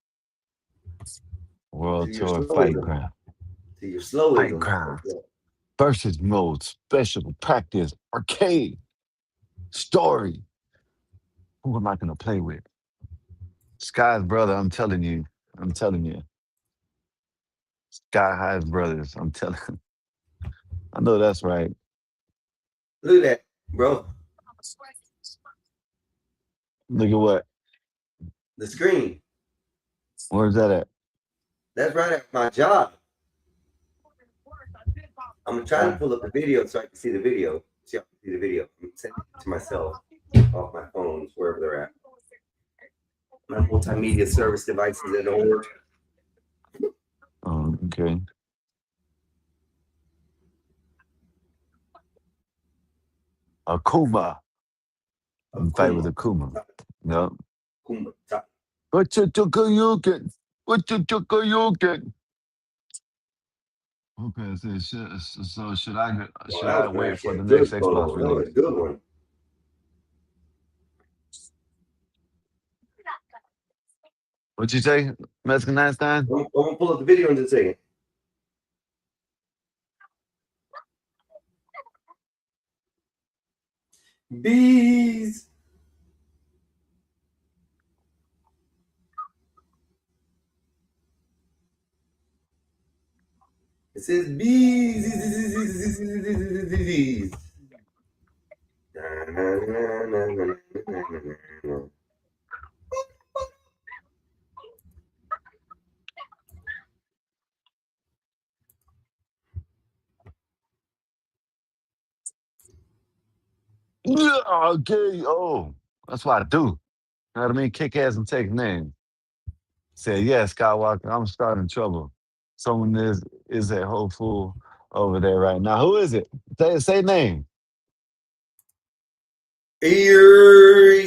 Speaker 2: World
Speaker 1: To your
Speaker 2: Tour Fight
Speaker 1: slowism.
Speaker 2: Ground.
Speaker 1: To your
Speaker 2: Fight
Speaker 1: slowism.
Speaker 2: Ground. Versus mode, special practice, arcade, story. Who am I gonna play with? Sky's brother, I'm telling you. I'm telling you. Sky High Brothers. I'm telling you. I know that's right.
Speaker 1: Look at that, bro.
Speaker 2: Look at what?
Speaker 1: The screen.
Speaker 2: Where's that at?
Speaker 1: That's right at my job. I'm trying to pull up the video so I can see the video. See, I can see the video. I'm sending it to myself off my phones, wherever they're at. My multimedia service devices that don't work.
Speaker 2: Oh, okay. Akuma. You fight with Akuma. Yep.
Speaker 1: Akuma.
Speaker 2: What you took you get? What you took you get? Okay, so should I
Speaker 1: Well,
Speaker 2: should
Speaker 1: that
Speaker 2: I
Speaker 1: was
Speaker 2: wait for
Speaker 1: actually a
Speaker 2: the next
Speaker 1: good
Speaker 2: Xbox
Speaker 1: photo. That was
Speaker 2: release?
Speaker 1: a good one.
Speaker 2: What'd you say, Mexican Einstein?
Speaker 1: I'm gonna pull up the video in just a second. Bees. It says bees.
Speaker 2: Yeah, okay. Oh, that's what I do. You know what I mean? Kick ass and take names. Say, yeah, Skywalker, I'm starting trouble. Someone is a hopeful over there right now. Who is it? Say name.
Speaker 1: Ear.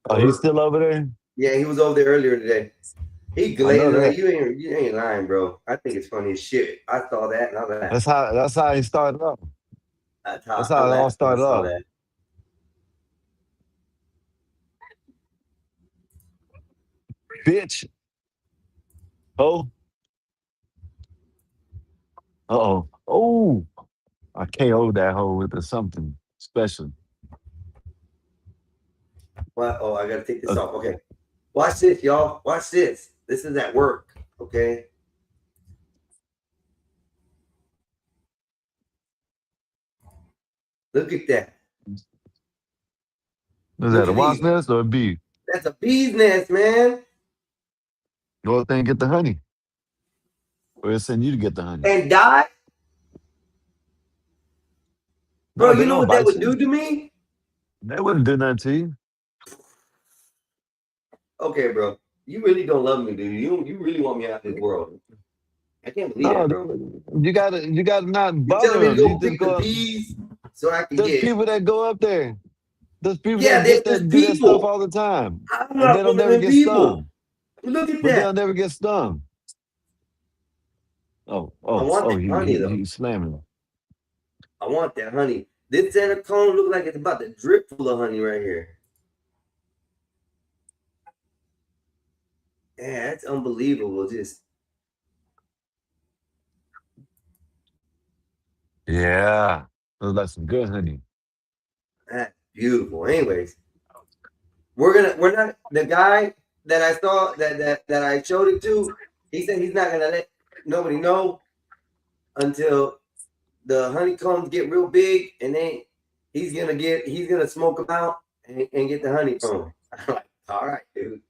Speaker 2: Oh, he's still over there?
Speaker 1: Yeah, he was over there earlier today. He
Speaker 2: I know
Speaker 1: glazing like
Speaker 2: that.
Speaker 1: you ain't lying, bro. I think it's funny as shit. I saw that and I laughed.
Speaker 2: That's how he started off. That's
Speaker 1: I
Speaker 2: how it all
Speaker 1: laughed when I
Speaker 2: started
Speaker 1: saw
Speaker 2: off.
Speaker 1: that.
Speaker 2: Bitch. Oh. Uh-oh. Oh. I KO'd that hoe with something special.
Speaker 1: What? Oh, I gotta take this off. Okay. Watch this, y'all. Watch this. This is at work. Okay. Look at that.
Speaker 2: Is
Speaker 1: Look
Speaker 2: that a
Speaker 1: at
Speaker 2: wasp
Speaker 1: these.
Speaker 2: nest or a bee?
Speaker 1: That's a bee's nest, man.
Speaker 2: Go up there and get the honey. Or it's send you to get the honey.
Speaker 1: And die? Bro,
Speaker 2: No, they
Speaker 1: you know
Speaker 2: don't
Speaker 1: what that
Speaker 2: bite
Speaker 1: would
Speaker 2: you.
Speaker 1: do to me?
Speaker 2: They wouldn't do nothing to you.
Speaker 1: Okay, bro. You really don't love me, dude. You really want me out of this world. I can't believe
Speaker 2: No,
Speaker 1: that, bro.
Speaker 2: you gotta not
Speaker 1: You telling
Speaker 2: bother
Speaker 1: me to
Speaker 2: them. You
Speaker 1: go
Speaker 2: just
Speaker 1: pick the
Speaker 2: go up.
Speaker 1: bees so I can
Speaker 2: There's
Speaker 1: get.
Speaker 2: people that go up there. There's people
Speaker 1: Yeah,
Speaker 2: that get
Speaker 1: there's
Speaker 2: that do that stuff
Speaker 1: people.
Speaker 2: all the time.
Speaker 1: I'm
Speaker 2: And they
Speaker 1: not
Speaker 2: don't
Speaker 1: one of
Speaker 2: never
Speaker 1: them
Speaker 2: get
Speaker 1: people.
Speaker 2: stung.
Speaker 1: Look at
Speaker 2: But they'll
Speaker 1: that.
Speaker 2: never get stung.
Speaker 1: I want that honey though.
Speaker 2: He's slamming.
Speaker 1: I want that honey. This Santa cone look like it's about to drip full of honey right here. Yeah, that's unbelievable. Just
Speaker 2: Yeah. Those like some good honey.
Speaker 1: that's beautiful. Anyways, we're not the guy that I saw that I showed it to. He said he's not gonna let nobody know until the honeycombs get real big, and then he's gonna smoke them out and get the honey from them. I'm like, all right, dude.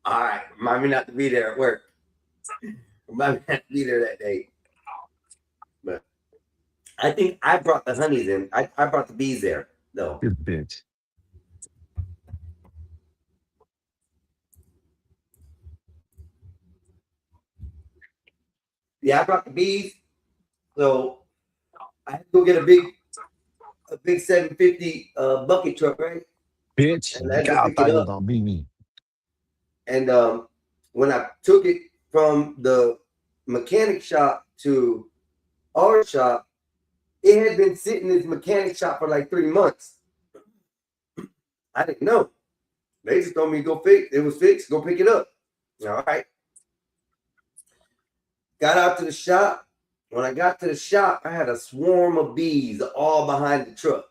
Speaker 1: All right, remind me not to be there at work. Remind me not to be there that day. But I think I brought the honeys in. I brought the bees there, though.
Speaker 2: Good bitch.
Speaker 1: Yeah, I brought the bees. So I had to go get a big 750 bucket truck, right?
Speaker 2: Bitch.
Speaker 1: And I had to go
Speaker 2: God, I
Speaker 1: pick it
Speaker 2: thought you was
Speaker 1: up.
Speaker 2: gonna beat me.
Speaker 1: And when I took it from the mechanic shop to our shop, it had been sitting in this mechanic shop for like 3 months. I didn't know. They just told me go fix. It was fixed. Go pick it up. All right. Got out to the shop. When I got to the shop, I had a swarm of bees all behind the truck.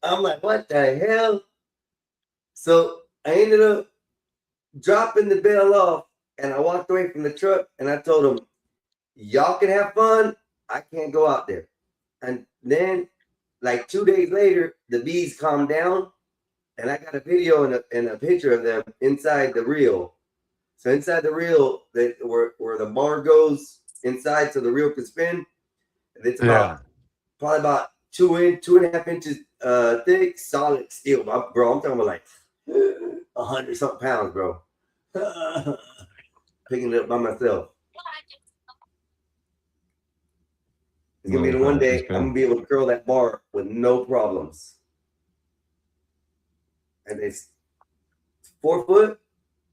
Speaker 1: I'm like, what the hell? So I ended up dropping the bell off, and I walked away from the truck, and I told them, "Y'all can have fun. I can't go out there." And then, like 2 days later, the bees calmed down, and I got a video and a picture of them inside the reel. So inside the reel, where the bar goes inside, so the reel can spin. It's
Speaker 2: Yeah.
Speaker 1: probably about 2.5 inches thick, solid steel, bro. I'm talking about like 100 something pounds, bro. Picking it up by myself. It's gonna be the one day I'm gonna be able to curl that bar with no problems. And it's 4 foot.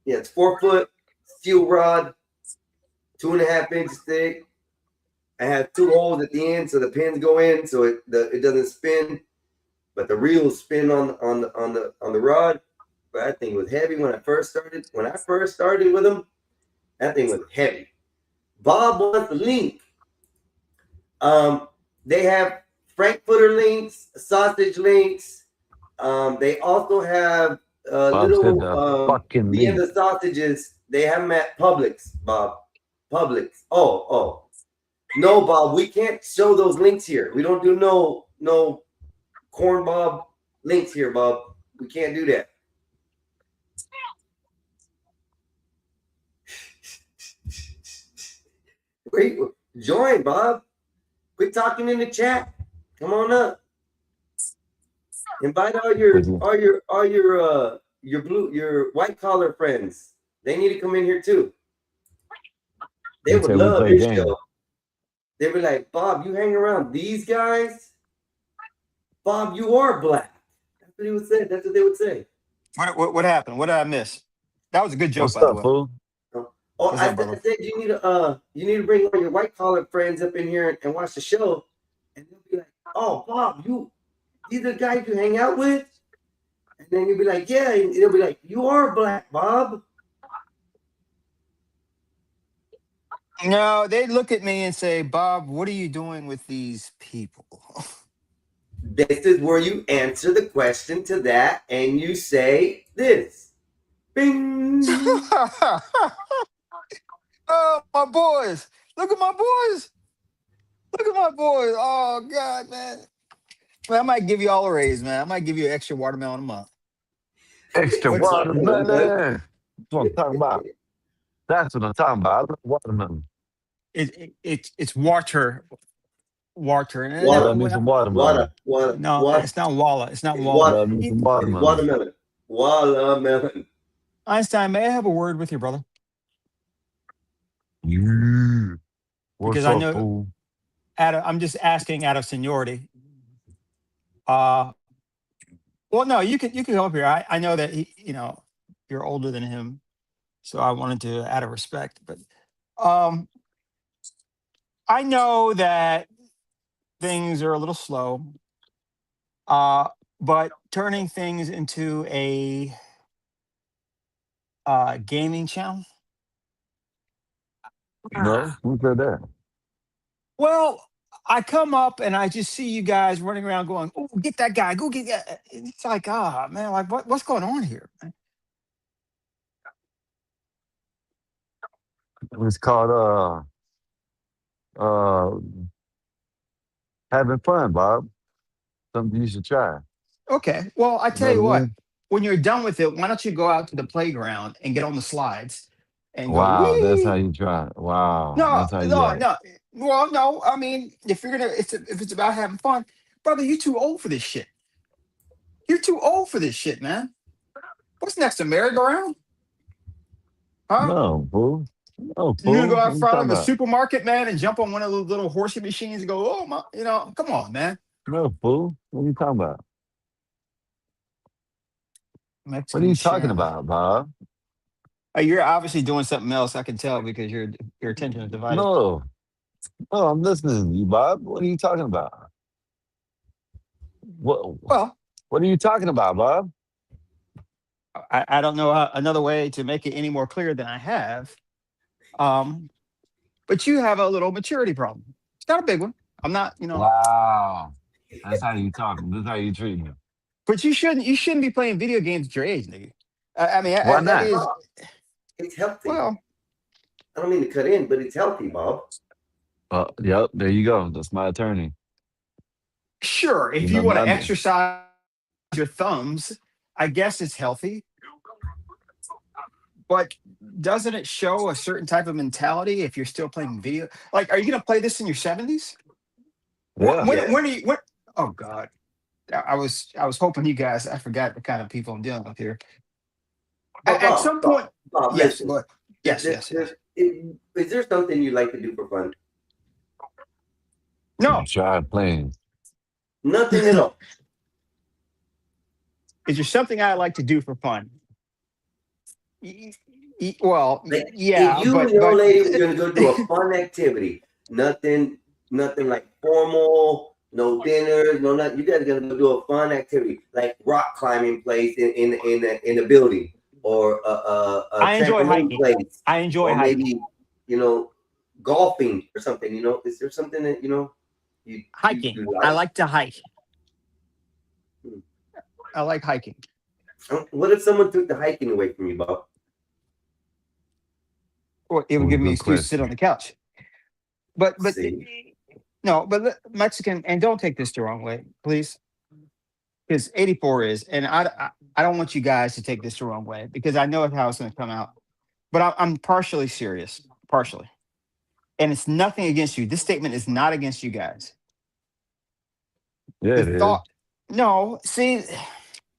Speaker 1: Yeah, it's 4 foot steel rod, 2.5 inches thick. I have 2 holes at the end so the pins go in so it doesn't spin, but the reels spin on the rod. But that thing was heavy when I first started. When I first started with them, that thing was heavy. Bob wants the link. They have Frankfurter links, sausage links. They also have little
Speaker 2: fucking
Speaker 1: the end
Speaker 2: link.
Speaker 1: of sausages. They have them at Publix, Bob. Publix. Oh. No, Bob, we can't show those links here. We don't do no corn Bob links here, Bob. We can't do that. Wait, join, Bob. Quit talking in the chat. Come on up. Invite all your white collar friends. They need to come in here too. They would love this show. They were like, Bob, you hang around these guys? Bob, you are black. That's what he would say. That's what they would say.
Speaker 6: What happened? What did I miss? That was a good joke,
Speaker 2: What's
Speaker 6: by the
Speaker 2: up,
Speaker 6: way.
Speaker 2: fool?
Speaker 1: Oh, I said you need to bring all your white collar friends up in here and watch the show, and they'll be like, "Oh, Bob, these are the guys you hang out with," and then you'll be like, "Yeah," and they'll be like, "You are black, Bob."
Speaker 6: No, they look at me and say, Bob, what are you doing with these people?
Speaker 1: This is where you answer the question to that, and you say this. Bing.
Speaker 6: Oh, my boys. Look at my boys. Look at my boys. Oh, God, man. Well, I might give you all a raise, man. I might give you an extra watermelon a month.
Speaker 2: Extra
Speaker 6: What's-
Speaker 2: watermelon. That's what I'm talking about. That's what I'm talking about. I love watermelon.
Speaker 6: It's water. And
Speaker 2: Love me some watermelon.
Speaker 6: no, it's not Walla. It's not Walla.
Speaker 2: Love me some
Speaker 1: Watermelon. Watermelon.
Speaker 6: Einstein, may I have a word with you, brother?
Speaker 2: Yeah. What's
Speaker 6: Because
Speaker 2: up,
Speaker 6: I know
Speaker 2: fool?
Speaker 6: I'm just asking out of seniority. Well, no, you can come up here. I know that you're older than him, so I wanted to, out of respect. But I know that things are a little slow, but turning things into a gaming channel.
Speaker 2: No, who said that?
Speaker 6: Well, I come up and I just see you guys running around going, "Oh, get that guy! Go get that!" It's like, man, like what's going on here?
Speaker 2: It's called uh having fun, Bob. Something you should try.
Speaker 6: Okay, well, I tell
Speaker 2: Know
Speaker 6: you
Speaker 2: what I
Speaker 6: what.
Speaker 2: mean?
Speaker 6: When you're done with it, why don't you go out to the playground and get on the slides and go,
Speaker 2: Wow, that's how
Speaker 6: wee?
Speaker 2: you try it. Wow,
Speaker 6: No,
Speaker 2: that's how you
Speaker 6: no,
Speaker 2: act.
Speaker 6: no. Well, no. I mean, if it's about having fun, brother, you're too old for this shit. You're too old for this shit, man. What's next, a merry-go-round? Huh?
Speaker 2: No, fool. No,
Speaker 6: You gonna
Speaker 2: fool.
Speaker 6: go
Speaker 2: What
Speaker 6: out
Speaker 2: you
Speaker 6: front
Speaker 2: talking
Speaker 6: of a
Speaker 2: about?
Speaker 6: supermarket, man, and jump on one of those little horsey machines and go, oh my, come on, man.
Speaker 2: No, fool. What are you talking about? What are
Speaker 6: Mexican
Speaker 2: you talking
Speaker 6: channel.
Speaker 2: about, Bob?
Speaker 6: You're obviously doing something else. I can tell because your attention is divided.
Speaker 2: No, I'm listening to you, Bob. What are you talking about? What
Speaker 6: Well,
Speaker 2: What are you talking about, Bob?
Speaker 6: I don't know another way to make it any more clear than I have. But you have a little maturity problem. It's not a big one. I'm not,
Speaker 2: Wow, that's how you talking. This is how you treat me.
Speaker 6: but you shouldn't be playing video games at your age, nigga. I mean,
Speaker 2: Why
Speaker 6: that
Speaker 2: not?
Speaker 6: is,
Speaker 1: It's healthy.
Speaker 6: well,
Speaker 1: I don't mean to cut in, but it's healthy, Bob.
Speaker 2: Yep, there you go. That's my attorney.
Speaker 6: sure.
Speaker 2: You
Speaker 6: If you
Speaker 2: know,
Speaker 6: want to
Speaker 2: nothing.
Speaker 6: exercise your thumbs, I guess it's healthy. But doesn't it show a certain type of mentality if you're still playing video? Like, are you going to play this in your 70s?
Speaker 2: Yeah.
Speaker 6: When are you? When? Oh God, I was hoping you guys. I forgot the kind of people I'm dealing with here.
Speaker 1: But
Speaker 6: At some point,
Speaker 1: Bob,
Speaker 6: yes,
Speaker 1: listen.
Speaker 6: go ahead. Yes, yes, yes.
Speaker 1: Is there something you like to do for fun?
Speaker 6: No,
Speaker 2: Try playing.
Speaker 1: Nothing at all.
Speaker 6: is there something I like to do for fun? Well,
Speaker 1: Like if
Speaker 6: yeah,
Speaker 1: you and
Speaker 6: but
Speaker 1: your old lady were gonna go do a fun activity, nothing like formal, no dinners, no nothing. You guys are gonna go do a fun activity like rock climbing place in a building, or a
Speaker 6: I enjoy
Speaker 1: trampoline
Speaker 6: hiking.
Speaker 1: place,
Speaker 6: I enjoy
Speaker 1: or
Speaker 6: hiking.
Speaker 1: maybe golfing or something. Is there something that
Speaker 6: Hiking.
Speaker 1: you
Speaker 6: I
Speaker 1: like?
Speaker 6: like to hike.
Speaker 1: Hmm.
Speaker 6: I like hiking.
Speaker 1: What if someone took the hiking away from you, Bob?
Speaker 6: Well, it would give me an
Speaker 2: Good
Speaker 6: excuse to sit
Speaker 2: question.
Speaker 6: on the couch. But
Speaker 1: See,
Speaker 6: no, but Mexican, and don't take this the wrong way, please, because 84 is, and I don't want you guys to take this the wrong way because I know how it's going to come out. But I'm partially serious, partially, and it's nothing against you. This statement is not against you guys.
Speaker 2: Yeah,
Speaker 6: The
Speaker 2: it is.
Speaker 6: thought, no, see,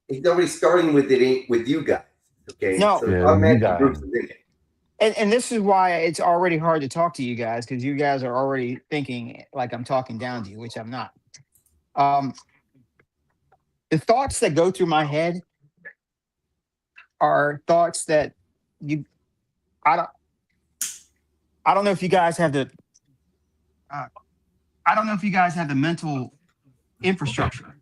Speaker 1: he's already starting with it with you guys. Okay,
Speaker 6: no,
Speaker 1: so
Speaker 2: Yeah, you
Speaker 1: automatically
Speaker 2: got
Speaker 1: Bruce
Speaker 2: him.
Speaker 1: is in it.
Speaker 6: and this is why it's already hard to talk to you guys because you guys are already thinking like I'm talking down to you, which I'm not. Um, the thoughts that go through my head are thoughts that you I don't I don't know if you guys have the uh, I don't know if you guys have the mental infrastructure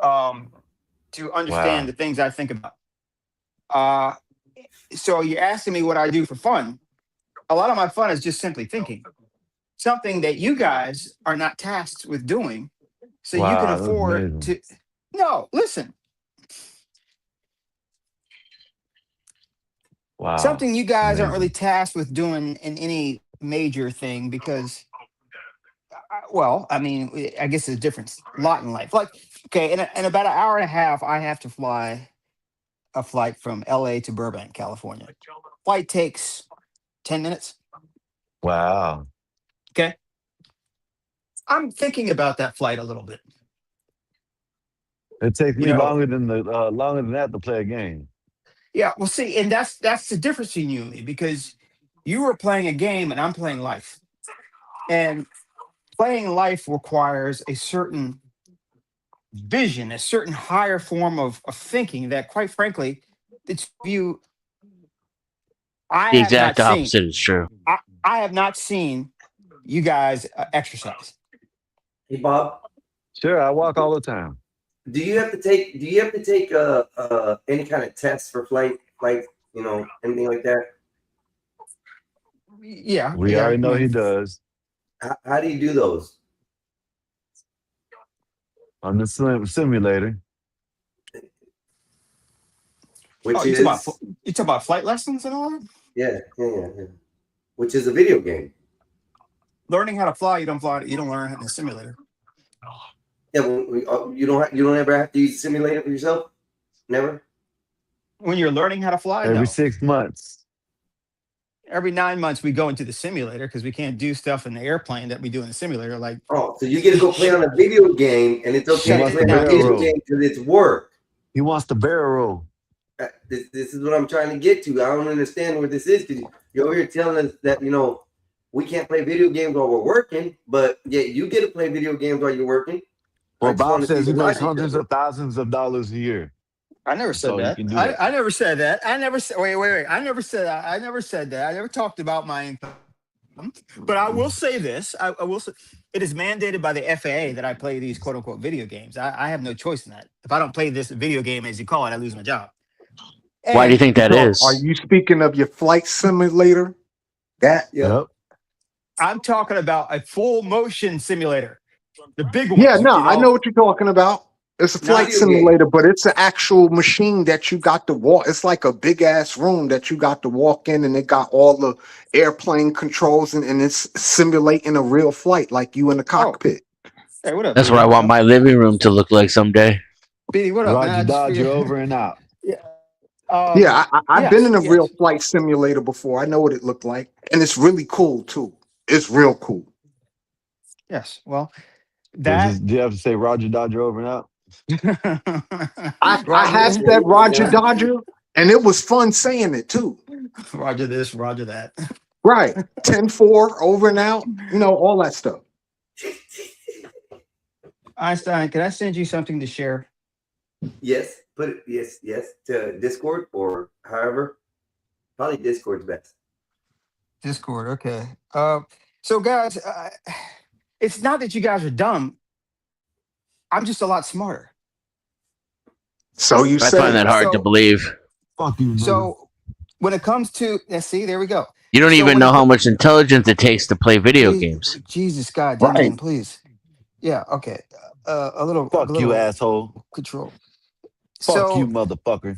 Speaker 6: to understand
Speaker 2: Wow.
Speaker 6: the things I think about. Uh, so you're asking me what I do for fun. A lot of my fun is just simply thinking. Something that you guys are not tasked with doing. So you can
Speaker 2: Wow, that's
Speaker 6: afford
Speaker 2: amazing.
Speaker 6: to no, listen.
Speaker 2: Wow.
Speaker 6: Something you guys aren't really
Speaker 2: Amazing.
Speaker 6: tasked with doing in any major thing because well, I mean, I guess it's a different lot in life. Like, okay, in about an hour and a half, I have to fly a flight from LA to Burbank, California. Flight takes 10 minutes.
Speaker 2: Wow.
Speaker 6: Okay. I'm thinking about that flight a little bit.
Speaker 2: It takes
Speaker 6: You
Speaker 2: me
Speaker 6: know,
Speaker 2: longer than that to play a game.
Speaker 6: yeah, well, see, and that's the difference between you and me because you were playing a game and I'm playing life. And playing life requires a certain vision, a certain higher form of thinking that, quite frankly, it's you. I
Speaker 7: The
Speaker 6: have not
Speaker 7: exact
Speaker 6: seen.
Speaker 7: opposite is true.
Speaker 6: I have not seen you guys exercise.
Speaker 1: Hey Bob,
Speaker 2: Sure, I walk all the time.
Speaker 1: do you have to take any kind of test for flights, anything like that?
Speaker 6: Yeah,
Speaker 2: We
Speaker 6: yeah.
Speaker 2: already
Speaker 6: I
Speaker 2: know he
Speaker 6: mean,
Speaker 2: does
Speaker 1: How do you do those?
Speaker 2: on the simulator.
Speaker 6: oh,
Speaker 1: Which
Speaker 6: you talk about
Speaker 1: is
Speaker 6: you talk about flight lessons and all that.
Speaker 1: yeah. Which is a video game.
Speaker 6: Learning how to fly, you don't fly. You don't learn in a simulator.
Speaker 1: Yeah, you don't ever have to use a simulator for yourself. Never.
Speaker 6: When you're learning how to fly,
Speaker 2: Every
Speaker 6: no.
Speaker 2: 6 months.
Speaker 6: Every 9 months, we go into the simulator because we can't do stuff in the airplane that we do in the simulator. Like,
Speaker 1: Oh, so you get to go play on a video game, and it's
Speaker 2: He
Speaker 1: okay to
Speaker 6: shut
Speaker 2: wants
Speaker 1: play
Speaker 2: the
Speaker 6: it
Speaker 1: on a
Speaker 6: down,
Speaker 2: barrel
Speaker 1: video
Speaker 6: Agent.
Speaker 2: roll.
Speaker 1: game because it's work.
Speaker 2: He wants the barrel roll.
Speaker 1: This is what I'm trying to get to. I don't understand where this is because you're over here telling us that we can't play video games while we're working, but yet you get to play video games while you're working. I
Speaker 2: Well,
Speaker 1: just want
Speaker 2: Bob
Speaker 1: to see
Speaker 2: says
Speaker 1: the
Speaker 2: he makes
Speaker 1: logic
Speaker 2: hundreds
Speaker 1: of it.
Speaker 2: of thousands of dollars a year.
Speaker 6: I never said
Speaker 2: So he
Speaker 6: that.
Speaker 2: can do that.
Speaker 6: I never said that. I never said. Wait. I never said that. I never said that. I never talked about my income. But I will say this. I will say it is mandated by the FAA that I play these quote unquote video games. I have no choice in that. If I don't play this video game, as you call it, I lose my job.
Speaker 7: Why do you
Speaker 6: And
Speaker 7: think that
Speaker 8: So are
Speaker 7: is?
Speaker 8: you speaking of your flight simulator? That
Speaker 1: Yeah.
Speaker 2: Yep.
Speaker 6: I'm talking about a full motion simulator, the big
Speaker 8: yeah,
Speaker 6: ones.
Speaker 8: no, I know what you're talking about. It's a
Speaker 6: No,
Speaker 8: flight
Speaker 1: Video game.
Speaker 8: simulator, but it's an actual machine that you got to walk. It's like a big ass room that you got to walk in, and it got all the airplane controls, and it's simulating a real flight, like you in the
Speaker 6: Oh,
Speaker 8: cockpit.
Speaker 6: hey, what up,
Speaker 7: That's what I
Speaker 6: BD?
Speaker 7: want my living room to look like someday.
Speaker 6: BD, what up, man?
Speaker 2: Roger
Speaker 6: I just
Speaker 2: Dodger
Speaker 6: figured.
Speaker 2: over and out.
Speaker 6: Yeah.
Speaker 8: Yeah, I've been
Speaker 6: Yes,
Speaker 8: in a real
Speaker 6: yes.
Speaker 8: flight simulator before. I know what it looked like, and it's really cool too. It's real cool.
Speaker 6: Yes. Well,
Speaker 2: Do
Speaker 6: that
Speaker 2: you have to say Roger Dodger over and out?
Speaker 8: I
Speaker 6: Roger
Speaker 8: have
Speaker 6: this,
Speaker 8: said Roger
Speaker 2: Yeah.
Speaker 8: Dodger, and it was fun saying it too.
Speaker 6: Roger this, Roger that.
Speaker 8: Right. 10-4, over and out, all that stuff.
Speaker 6: Einstein, can I send you something to share?
Speaker 1: Yes, put it. Yes to Discord or however. Probably Discord's best.
Speaker 6: Discord, okay. So guys, it's not that you guys are dumb. I'm just a lot smarter.
Speaker 8: So you
Speaker 7: I
Speaker 8: say.
Speaker 7: find that hard to
Speaker 6: So,
Speaker 7: believe.
Speaker 2: Fuck you, nigga.
Speaker 6: so when it comes to, let's see, there we go.
Speaker 7: You don't
Speaker 6: So
Speaker 7: even
Speaker 6: when
Speaker 7: know
Speaker 6: it
Speaker 7: how
Speaker 6: co-
Speaker 7: much intelligence it takes to play video games.
Speaker 6: Jesus, God,
Speaker 8: Right.
Speaker 6: damn, please. Yeah, okay. A
Speaker 2: Fuck you,
Speaker 6: little
Speaker 2: asshole.
Speaker 6: control.
Speaker 2: Fuck you,
Speaker 6: So
Speaker 2: motherfucker.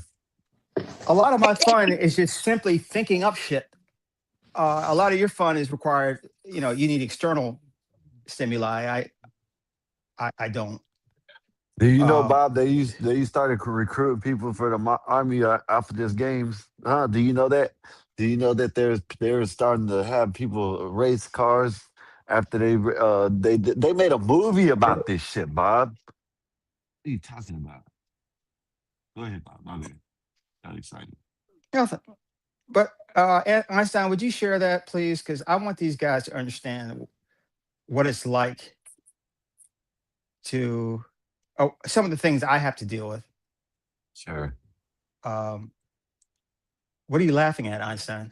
Speaker 6: a lot of my fun is just simply thinking up shit. A lot of your fun is required. You need external stimuli. I don't.
Speaker 2: Do you know,
Speaker 6: Um,
Speaker 2: Bob? They started recruiting people for the army after this games. Huh? Do you know that? Do you know that they're starting to have people race cars after they made a movie about this shit, Bob? What are you talking about? Go ahead, Bob. My bad. Got excited.
Speaker 6: Nothing. But Einstein, would you share that, please? Because I want these guys to understand what it's like to some of the things I have to deal with.
Speaker 2: Sure.
Speaker 6: What are you laughing at, Einstein?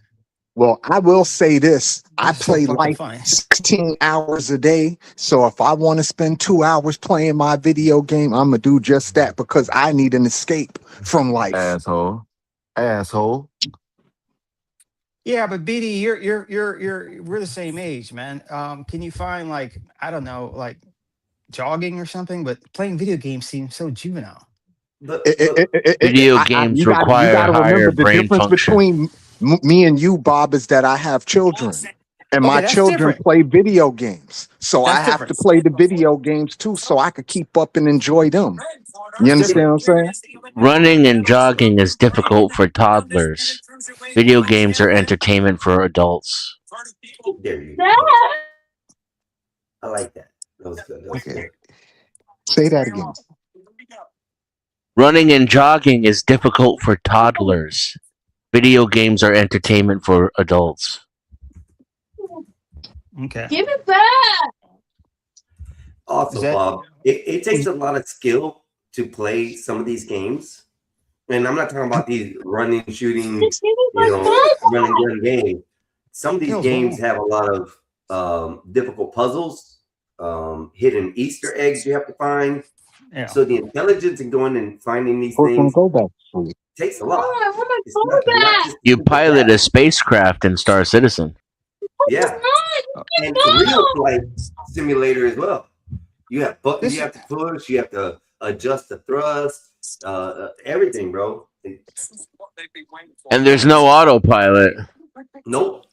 Speaker 8: Well, I will say this. I
Speaker 6: This is so
Speaker 8: play
Speaker 6: fucking
Speaker 8: like
Speaker 6: funny.
Speaker 8: 16 hours a day. So if I want to spend 2 hours playing my video game, I'm going to do just that because I need an escape from life.
Speaker 2: Asshole.
Speaker 6: Yeah, but BD, we're the same age, man. Can you find I don't know, like jogging or something? But playing video games seems so juvenile.
Speaker 1: Look,
Speaker 7: Video games
Speaker 8: You
Speaker 7: require
Speaker 8: got to
Speaker 7: higher
Speaker 8: remember the
Speaker 7: brain
Speaker 8: difference
Speaker 7: function.
Speaker 8: between me and you, Bob, is that I have children. And
Speaker 6: Okay,
Speaker 8: my
Speaker 6: that's
Speaker 8: children
Speaker 6: different.
Speaker 8: play video games. So I
Speaker 6: That's
Speaker 8: have
Speaker 6: different.
Speaker 8: to play the video games too so I could keep up and enjoy them. You understand what I'm saying?
Speaker 7: Running and jogging is difficult for toddlers. Video games are entertainment for adults.
Speaker 1: there you go. I like that. That was good. That was
Speaker 8: Okay.
Speaker 1: good.
Speaker 8: Say that again.
Speaker 7: Running and jogging is difficult for toddlers. Video games are entertainment for adults.
Speaker 6: Okay.
Speaker 9: Give it back.
Speaker 1: Also,
Speaker 6: Is that-
Speaker 1: Bob, it takes a lot of skill to play some of these games. And I'm not talking about these running, shooting,
Speaker 9: Just give me my phone.
Speaker 1: run and gun games. Some of these
Speaker 6: Hell's
Speaker 1: games
Speaker 6: wrong?
Speaker 1: have a lot of difficult puzzles, hidden Easter eggs you have to find.
Speaker 6: Yeah.
Speaker 1: So the intelligence in going and finding these
Speaker 8: We're going
Speaker 1: things
Speaker 8: to go back to sleep.
Speaker 1: takes a
Speaker 9: Oh,
Speaker 1: lot.
Speaker 9: I want my
Speaker 1: It's
Speaker 9: phone
Speaker 1: not
Speaker 9: back.
Speaker 1: just
Speaker 7: You
Speaker 1: simple
Speaker 7: pilot a
Speaker 1: tasks.
Speaker 7: spacecraft in Star Citizen.
Speaker 1: Yeah, and
Speaker 9: No.
Speaker 1: real flight simulator as well. You have buttons
Speaker 6: This-
Speaker 1: you have to push. You have to adjust the thrust. Everything, bro.
Speaker 7: And there's no autopilot.
Speaker 1: Nope.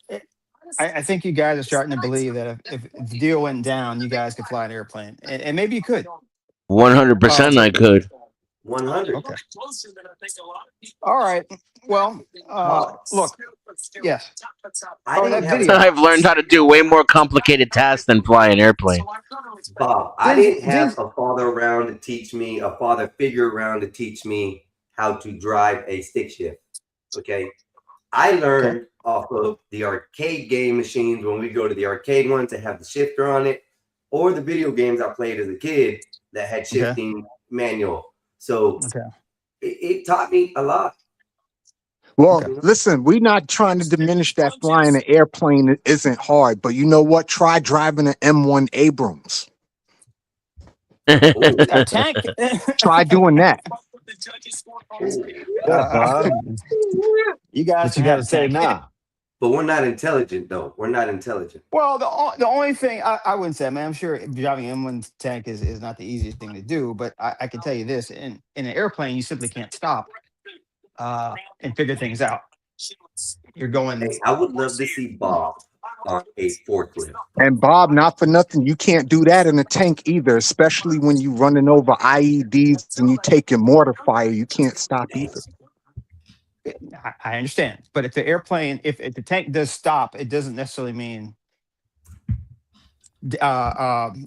Speaker 6: I think you guys are starting to believe that if the deal went down, you guys could fly an airplane, and maybe you could.
Speaker 7: 100% I could.
Speaker 1: 100.
Speaker 6: Okay. All right. Well, look. Yes.
Speaker 1: I
Speaker 6: Oh,
Speaker 1: didn't
Speaker 6: that
Speaker 1: have
Speaker 6: video.
Speaker 7: I've learned how to do way more complicated tasks than fly an airplane.
Speaker 1: Bob. I
Speaker 6: Didn't-
Speaker 1: didn't have
Speaker 6: didn't-
Speaker 1: a father around to teach me, a father figure around to teach me how to drive a stick shift. Okay. I learned off of the arcade game machines when we go to the arcade ones that have the shifter on it, or the video games I played as a kid that had shifting manual. So
Speaker 6: Okay.
Speaker 1: it taught me a lot.
Speaker 8: Well,
Speaker 6: Okay.
Speaker 8: listen, we're not trying to diminish that flying an airplane isn't hard, but you know what? Try driving an M1 Abrams.
Speaker 6: A tank.
Speaker 8: Try doing that.
Speaker 2: Yeah, Bob.
Speaker 6: You guys
Speaker 2: What you
Speaker 6: can
Speaker 2: got
Speaker 6: have
Speaker 2: to
Speaker 6: a
Speaker 2: say
Speaker 6: tank.
Speaker 2: now?
Speaker 1: But we're not intelligent, though. We're not intelligent.
Speaker 6: Well, the only thing I wouldn't say, man, I'm sure driving in one tank is not the easiest thing to do, but I can tell you this: in an airplane, you simply can't stop and figure things out. You're going.
Speaker 1: Hey, I would love to see Bob on a forklift.
Speaker 8: And Bob, not for nothing, you can't do that in a tank either, especially when you running over IEDs and you taking mortar fire. You can't stop either.
Speaker 6: I understand, but if the airplane, if the tank does stop, it doesn't necessarily mean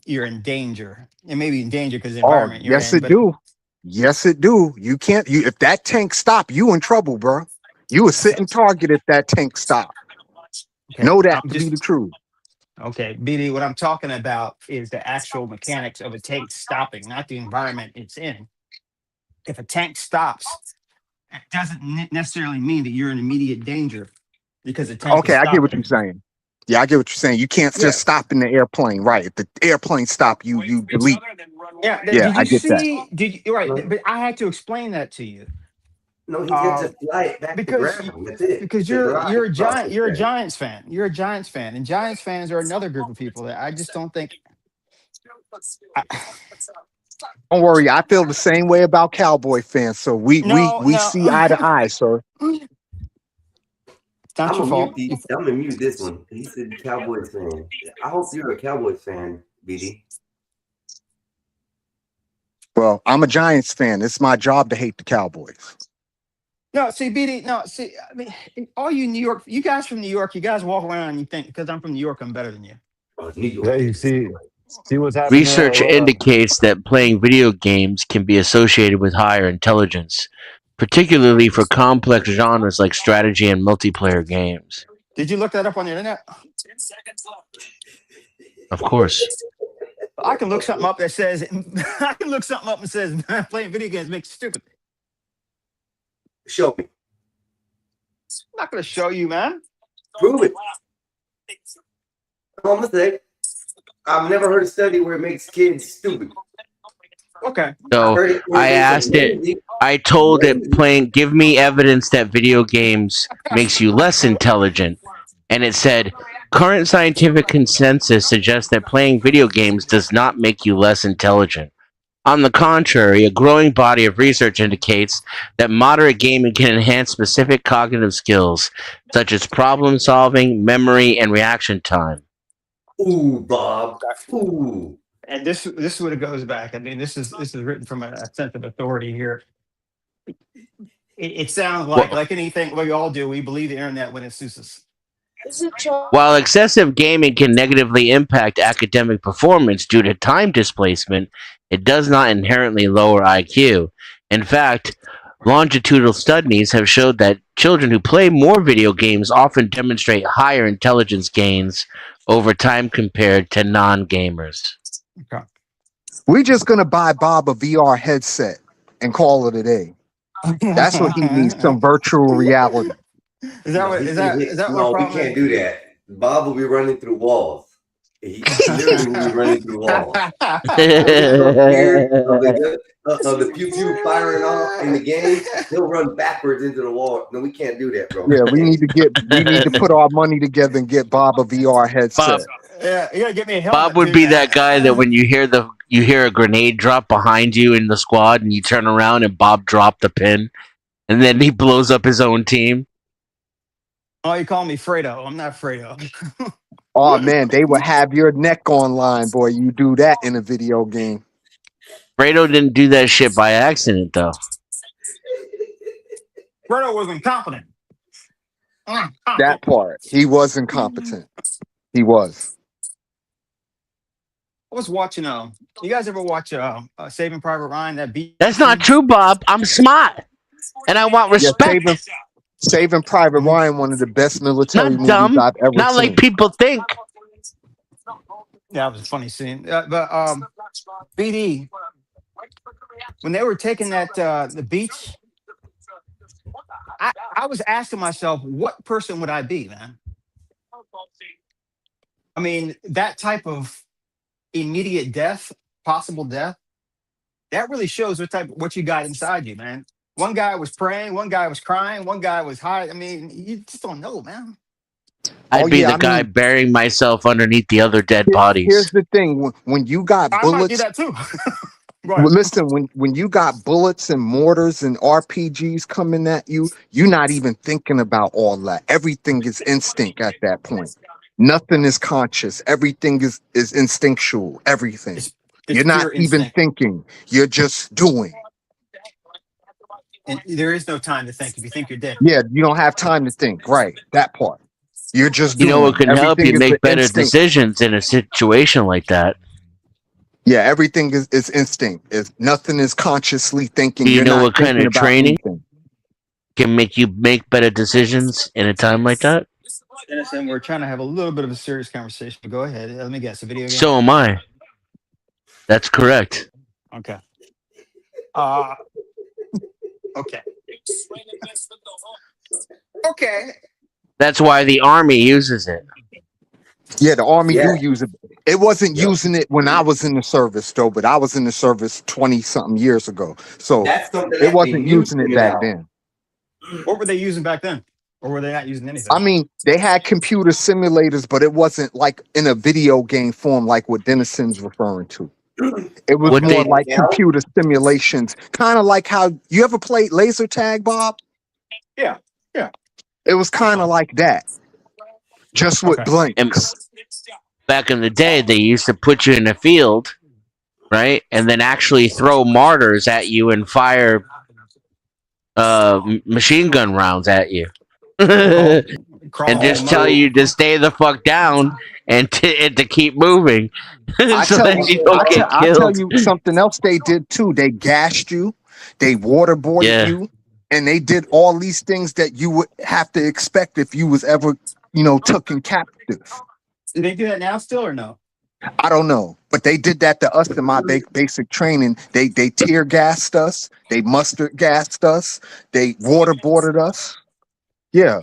Speaker 6: you're in danger. It may be in danger because the
Speaker 8: Oh,
Speaker 6: environment you're
Speaker 8: yes,
Speaker 6: in,
Speaker 8: it
Speaker 6: but
Speaker 8: do. Yes, it do. You can't. You if that tank stop, you in trouble, bro. You a sitting target if that tank stop.
Speaker 6: okay,
Speaker 8: Know that
Speaker 6: I'm
Speaker 8: to be
Speaker 6: just
Speaker 8: the truth.
Speaker 6: okay, BD. What I'm talking about is the actual mechanics of a tank stopping, not the environment it's in. If a tank stops, it doesn't necessarily mean that you're in immediate danger because the tank is
Speaker 8: Okay, I get what
Speaker 6: stopping.
Speaker 8: you're saying. Yeah, I get what you're saying. You can't
Speaker 6: Yeah.
Speaker 8: just stop in the airplane, right? If the airplane stop, you delete.
Speaker 6: Yeah.
Speaker 8: Yeah,
Speaker 6: Did
Speaker 8: I
Speaker 6: you
Speaker 8: get that.
Speaker 6: see? Did you right?
Speaker 1: No,
Speaker 6: But I had to explain that to you.
Speaker 1: no, he's got
Speaker 6: Uh,
Speaker 1: to fly it back to
Speaker 6: because y-
Speaker 1: ground. That's it.
Speaker 6: because
Speaker 1: To glide
Speaker 6: you're a
Speaker 1: across
Speaker 6: giant
Speaker 1: the
Speaker 6: you're a
Speaker 1: ground.
Speaker 6: Giants fan. You're a Giants fan, and Giants fans are another group of people that I just don't think. I,
Speaker 8: Don't worry, I feel the same way about Cowboy fans. So we we
Speaker 6: no,
Speaker 8: we see eye to eye, sir.
Speaker 6: it's not
Speaker 1: I'm
Speaker 6: your
Speaker 1: gonna mute
Speaker 6: fault.
Speaker 1: the. I'm gonna mute this one. He said Cowboys fan. I hope you're a Cowboys fan, BD.
Speaker 8: Well, I'm a Giants fan. It's my job to hate the Cowboys.
Speaker 6: No, see, BD. No, see. I mean, all you New York, you guys from New York, you guys walk around and you think because I'm from New York, I'm better than you.
Speaker 1: Oh, New
Speaker 2: Yeah,
Speaker 1: York
Speaker 2: you
Speaker 1: is
Speaker 2: see what's happening there.
Speaker 7: Research indicates that playing video games can be associated with higher intelligence, particularly for complex genres like strategy and multiplayer games.
Speaker 6: Did you look that up on the internet?
Speaker 7: Of course.
Speaker 6: I can look something up that says I can look something up and says playing video games makes you stupid.
Speaker 1: Show me.
Speaker 6: I'm not going to show you, man.
Speaker 1: Prove it. I'm gonna say. I've never heard a study where it makes kids stupid.
Speaker 6: Okay.
Speaker 1: I
Speaker 7: So
Speaker 1: heard it where
Speaker 7: I
Speaker 1: it makes
Speaker 7: asked
Speaker 1: them
Speaker 7: it,
Speaker 1: lazy.
Speaker 7: I told it
Speaker 1: Lazy.
Speaker 7: playing, give me evidence that video games makes you less intelligent. And it said, current scientific consensus suggests that playing video games does not make you less intelligent. On the contrary, a growing body of research indicates that moderate gaming can enhance specific cognitive skills, such as problem solving, memory, and reaction time.
Speaker 1: Ooh, Bob. Ooh.
Speaker 6: And this is what it goes back. I mean, this is written from a sense of authority here. It sounds
Speaker 7: Well,
Speaker 6: like anything we all do. We believe the internet when it suits us.
Speaker 7: while excessive gaming can negatively impact academic performance due to time displacement, it does not inherently lower IQ. In fact, longitudinal studies have showed that children who play more video games often demonstrate higher intelligence gains over time compared to non gamers.
Speaker 6: Okay.
Speaker 8: We just gonna buy Bob a VR headset and call it a day. That's what he needs, some virtual reality.
Speaker 6: Is that
Speaker 1: No,
Speaker 6: what
Speaker 1: he's
Speaker 6: is
Speaker 1: gonna
Speaker 6: that
Speaker 1: hit.
Speaker 6: is that what
Speaker 1: No, we
Speaker 6: problem
Speaker 1: can't
Speaker 6: is?
Speaker 1: do that. Bob will be running through walls. He literally will be running through walls. He'll get so scared of the pew pew firing off in the game, he'll run backwards into the wall. No, we can't do that, bro.
Speaker 8: Yeah, we need to put our money together and get Bob a VR headset.
Speaker 7: Bob
Speaker 6: Yeah, you gotta get me a
Speaker 7: Bob
Speaker 6: helmet
Speaker 7: would
Speaker 6: too,
Speaker 7: be
Speaker 6: man.
Speaker 7: that guy that when you hear a grenade drop behind you in the squad and you turn around and Bob dropped the pin and then he blows up his own team.
Speaker 6: Oh, you call me Fredo. I'm not Fredo.
Speaker 8: Oh man, they would have your neck online, boy. You do that in a video game.
Speaker 7: Fredo didn't do that shit by accident though.
Speaker 6: Fredo was incompetent.
Speaker 8: That part. He was incompetent. He was.
Speaker 6: I was watching. You guys ever watch Saving Private Ryan? That beat
Speaker 7: That's not
Speaker 6: scene?
Speaker 7: true, Bob. I'm smart and I want
Speaker 8: Yeah,
Speaker 7: respect.
Speaker 8: Saving Private Ryan, one of the best military
Speaker 7: Not
Speaker 8: movies
Speaker 7: dumb.
Speaker 8: I've ever
Speaker 7: Not like
Speaker 8: seen.
Speaker 7: people think.
Speaker 6: Yeah, it was a funny scene. But BD, when they were taking that the beach, I was asking myself, what person would I be, man? I mean, that type of immediate death, possible death, that really shows what you got inside you, man. One guy was praying, one guy was crying, one guy was high. I mean, you just don't know, man.
Speaker 7: I'd
Speaker 8: Oh
Speaker 7: be
Speaker 8: yeah,
Speaker 7: the
Speaker 8: I
Speaker 7: guy
Speaker 8: mean,
Speaker 7: burying myself underneath the other dead
Speaker 8: here's
Speaker 7: bodies.
Speaker 8: the thing: when you got
Speaker 6: I might do
Speaker 8: bullets,
Speaker 6: that too. Go ahead.
Speaker 8: well, listen, when you got bullets and mortars and RPGs coming at you, you're not even thinking about all that. Everything is instinct at that point. Nothing is conscious. Everything is instinctual. Everything.
Speaker 6: It's
Speaker 8: You're not
Speaker 6: pure
Speaker 8: even
Speaker 6: instinct,
Speaker 8: thinking. You're just doing.
Speaker 6: and there is no time to think. If you think, you're dead.
Speaker 8: Yeah, you don't have time to think. Right, that part. You're just
Speaker 7: You know what
Speaker 8: doing.
Speaker 7: can help you
Speaker 8: Everything is an
Speaker 7: make better
Speaker 8: instinct.
Speaker 7: decisions in a situation like that?
Speaker 8: Yeah, everything is instinct. If nothing is consciously thinking,
Speaker 7: Do you
Speaker 8: you're
Speaker 7: know
Speaker 8: not
Speaker 7: what kind
Speaker 8: thinking
Speaker 7: of
Speaker 8: about
Speaker 7: training
Speaker 8: anything.
Speaker 7: can make you make better decisions in a time like that?
Speaker 6: And we're trying to have a little bit of a serious conversation. But go ahead. Let me guess. A video game.
Speaker 7: So am I. That's correct.
Speaker 6: Okay. Uh okay. Okay.
Speaker 7: That's why the army uses it.
Speaker 8: Yeah, the army
Speaker 1: Yeah.
Speaker 8: do use it. It wasn't
Speaker 1: Yep.
Speaker 8: using it when I was in the service though, but I was in the service 20 something years ago. So
Speaker 1: That's something
Speaker 8: it
Speaker 1: actually
Speaker 8: wasn't
Speaker 1: new
Speaker 8: using it
Speaker 1: coming
Speaker 8: back
Speaker 1: out.
Speaker 8: then.
Speaker 6: What were they using back then? Or were they not using anything?
Speaker 8: I mean, they had computer simulators, but it wasn't like in a video game form like what Denison's referring to. It was
Speaker 7: What
Speaker 8: more
Speaker 7: they
Speaker 8: like
Speaker 1: Now,
Speaker 8: computer simulations, kind of like how you ever played laser tag, Bob?
Speaker 6: Yeah. Yeah.
Speaker 8: It was kind of like that, just with
Speaker 6: Okay.
Speaker 7: and
Speaker 8: blanks.
Speaker 7: back in the day they used to put you in a field, right? And then actually throw mortars at you and fire machine gun rounds at you.
Speaker 6: Crawl,
Speaker 7: And
Speaker 6: crawl, walk,
Speaker 7: just
Speaker 6: and
Speaker 7: tell
Speaker 6: run.
Speaker 1: also,
Speaker 7: you to stay the fuck down and to keep moving
Speaker 8: I
Speaker 7: so
Speaker 8: tell
Speaker 7: that
Speaker 8: you,
Speaker 7: you
Speaker 1: also,
Speaker 7: don't get
Speaker 8: I tell
Speaker 7: killed.
Speaker 8: you something else they did too. They gassed you, they waterboarded
Speaker 7: Yeah.
Speaker 8: you, and they did all these things that you would have to expect if you was ever, taken captive.
Speaker 6: Do they do that now still or no?
Speaker 8: I don't know, but they did that to us in my basic training. They tear gassed us, they mustard gassed us, they waterboarded us. Yeah,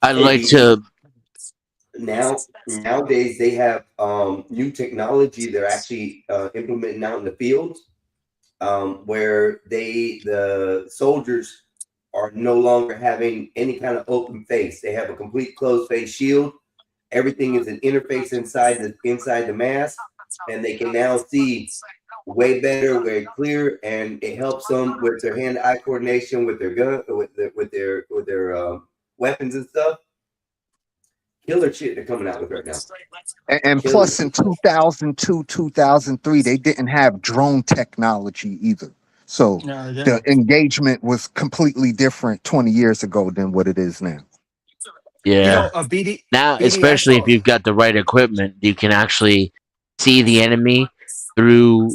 Speaker 7: I'd
Speaker 1: hey,
Speaker 7: like
Speaker 1: BD,
Speaker 7: to.
Speaker 1: nowadays they have new technology they're actually implementing out in the field, where the soldiers are no longer having any kind of open face. They have a complete closed face shield. Everything is an interface inside the mask, and they can now see way better, way clear, and it helps them with their hand-eye coordination, with their gun, with their weapons and stuff. Killer shit they're coming out with right now.
Speaker 8: and
Speaker 1: Killer
Speaker 8: plus in
Speaker 1: shit.
Speaker 8: 2002, 2003, they didn't have drone technology either. So
Speaker 6: No, they
Speaker 8: the
Speaker 6: didn't.
Speaker 8: engagement was completely different 20 years ago than what it is now.
Speaker 7: Yeah.
Speaker 6: BD,
Speaker 7: Now,
Speaker 6: BD, I
Speaker 7: especially if
Speaker 6: saw.
Speaker 7: you've got the right equipment, you can actually see the enemy through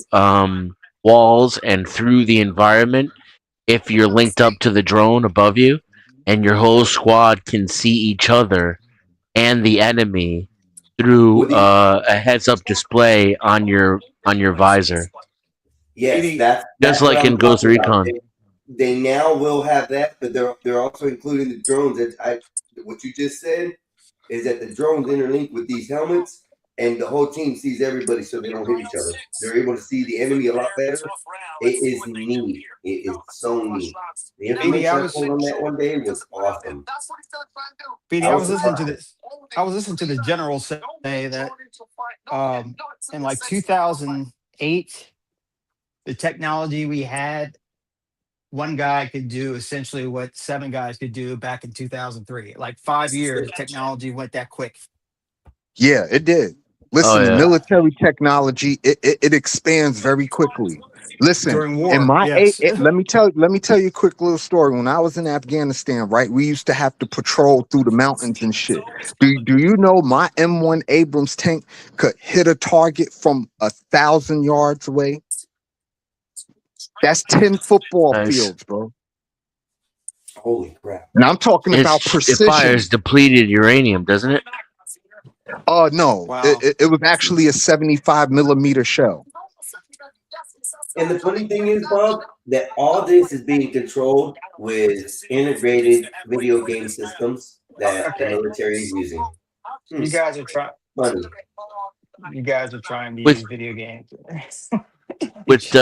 Speaker 7: walls and through the environment if you're linked up to the drone above you, and your whole squad can see each other and the enemy through
Speaker 1: Well,
Speaker 7: a heads-up display on your visor,
Speaker 1: yes,
Speaker 6: BD,
Speaker 7: just
Speaker 1: that's what
Speaker 7: like in
Speaker 1: I'm
Speaker 7: Ghost
Speaker 1: talking about.
Speaker 7: Recon.
Speaker 1: They now will have that, but they're also including the drones. What you just said is that the drones interlink with these helmets, and the whole team sees everybody, so they don't hit each other. They're able to see the enemy a lot better. It is neat. It is so neat. The
Speaker 6: BD,
Speaker 1: information I pulled on that one day was awesome.
Speaker 6: BD,
Speaker 1: I
Speaker 6: I
Speaker 1: was
Speaker 6: was listening to
Speaker 1: surprised.
Speaker 6: this. I was listening to the general say that in like 2008, the technology we had, one guy could do essentially what seven guys could do back in 2003. Like 5 years, technology went that quick
Speaker 8: Yeah, it did.
Speaker 7: Oh
Speaker 8: Listen,
Speaker 7: yeah.
Speaker 8: military technology, it expands very quickly. Listen,
Speaker 6: during
Speaker 8: in
Speaker 6: war.
Speaker 8: my
Speaker 6: Yes.
Speaker 8: let me tell you a quick little story. When I was in Afghanistan, right, we used to have to patrol through the mountains and shit. Do you know my M1 Abrams tank could hit a target from 1,000 yards away? That's 10 football
Speaker 7: Nice.
Speaker 8: fields, bro.
Speaker 1: Holy crap!
Speaker 8: And I'm talking about
Speaker 7: It fires
Speaker 8: precision.
Speaker 7: depleted uranium, doesn't it?
Speaker 8: No,
Speaker 6: Wow.
Speaker 8: it was actually a 75 millimeter shell.
Speaker 1: And the funny thing is, Bob, that all this is being controlled with integrated video game systems that the
Speaker 6: Okay.
Speaker 1: military is using.
Speaker 6: You guys are trying.
Speaker 1: Funny.
Speaker 6: You guys are trying to
Speaker 7: With
Speaker 6: use video games.
Speaker 7: with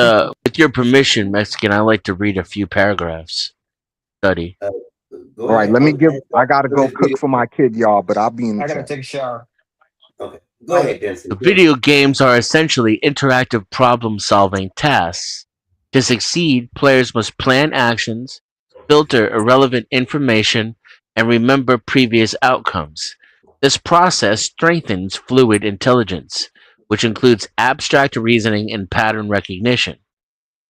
Speaker 7: your permission, Mexican, I like to read a few paragraphs. Study.
Speaker 1: Go
Speaker 8: All right,
Speaker 1: ahead.
Speaker 8: let me
Speaker 1: I'm
Speaker 8: give. I
Speaker 1: asking
Speaker 8: gotta
Speaker 1: for
Speaker 8: go
Speaker 1: this
Speaker 8: cook
Speaker 1: video.
Speaker 8: for my kid, y'all. But I'll be in the
Speaker 6: I gotta
Speaker 8: chat.
Speaker 6: take a shower.
Speaker 1: Okay. Go ahead, Denson. Go ahead.
Speaker 7: Video games are essentially interactive problem solving tasks. To succeed, players must plan actions, filter irrelevant information, and remember previous outcomes. This process strengthens fluid intelligence, which includes abstract reasoning and pattern recognition.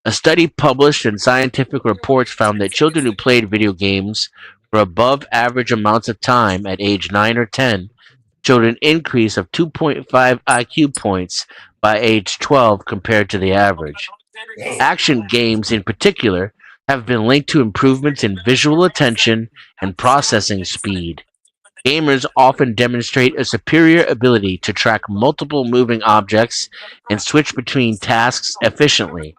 Speaker 7: A study published in Scientific Reports found that children who played video games for above average amounts of time at age 9 or 10 showed an increase of 2.5 IQ points by age 12 compared to the average.
Speaker 1: Damn.
Speaker 7: Action games, in particular, have been linked to improvements in visual attention and processing speed. Gamers often demonstrate a superior ability to track multiple moving objects and switch between tasks efficiently.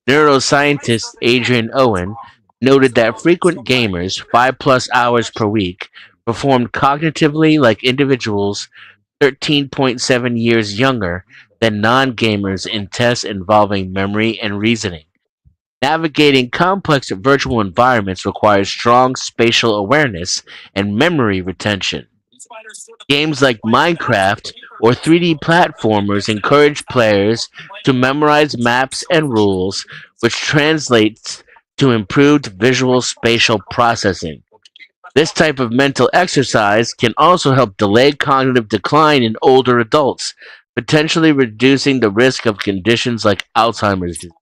Speaker 7: Neuroscientist Adrian Owen noted that frequent gamers, 5+ hours per week, performed cognitively like individuals 13.7 years younger than non-gamers in tests involving memory and reasoning. Navigating complex virtual environments requires strong spatial awareness and memory retention. Games like Minecraft or 3D platformers encourage players to memorize maps and rules, which translates to improved visual spatial processing. This type of mental exercise can also help delay cognitive decline in older adults, potentially reducing the risk of conditions like Alzheimer's disease.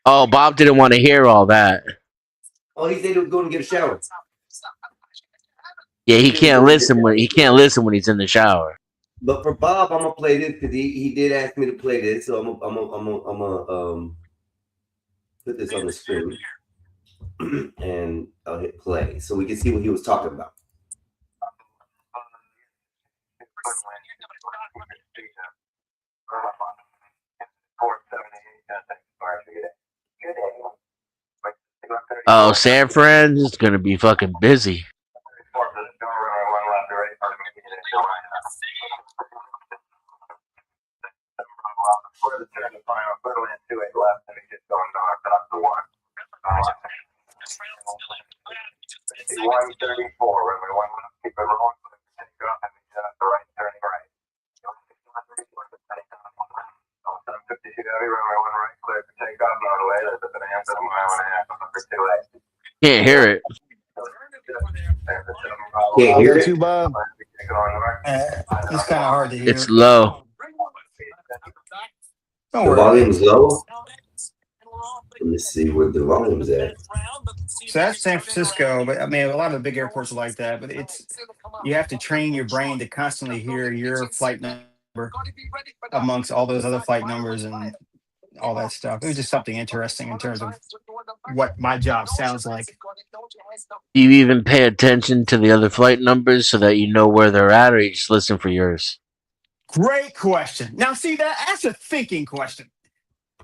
Speaker 7: Oh, Bob didn't want to hear all that.
Speaker 1: Oh, he said he was going to get a shower.
Speaker 7: Yeah, he
Speaker 1: He was
Speaker 7: can't
Speaker 1: going to get a
Speaker 7: listen when
Speaker 1: shower.
Speaker 7: he can't listen when he's in the shower.
Speaker 1: But for Bob, I'm gonna play this because he did ask me to play this, so I'm gonna put this on the screen and I'll hit play so we can see what he was talking about.
Speaker 7: Oh, San Fran is gonna be fucking busy. Can't hear it.
Speaker 1: Can't
Speaker 2: Is
Speaker 1: hear
Speaker 2: that
Speaker 1: it.
Speaker 2: you, Bob?
Speaker 6: It's kind of hard to
Speaker 7: It's
Speaker 6: hear.
Speaker 7: low.
Speaker 6: Don't
Speaker 1: The
Speaker 6: worry about it.
Speaker 1: volume's low. Let me see where the volume's at.
Speaker 6: So that's San Francisco, but I mean, a lot of the big airports are like that. But you have to train your brain to constantly hear your flight number amongst all those other flight numbers and all that stuff. It was just something interesting in terms of what my job sounds like.
Speaker 7: Do you even pay attention to the other flight numbers so that you know where they're at, or you just listen for yours?
Speaker 6: Great question. Now, see, that's a thinking question.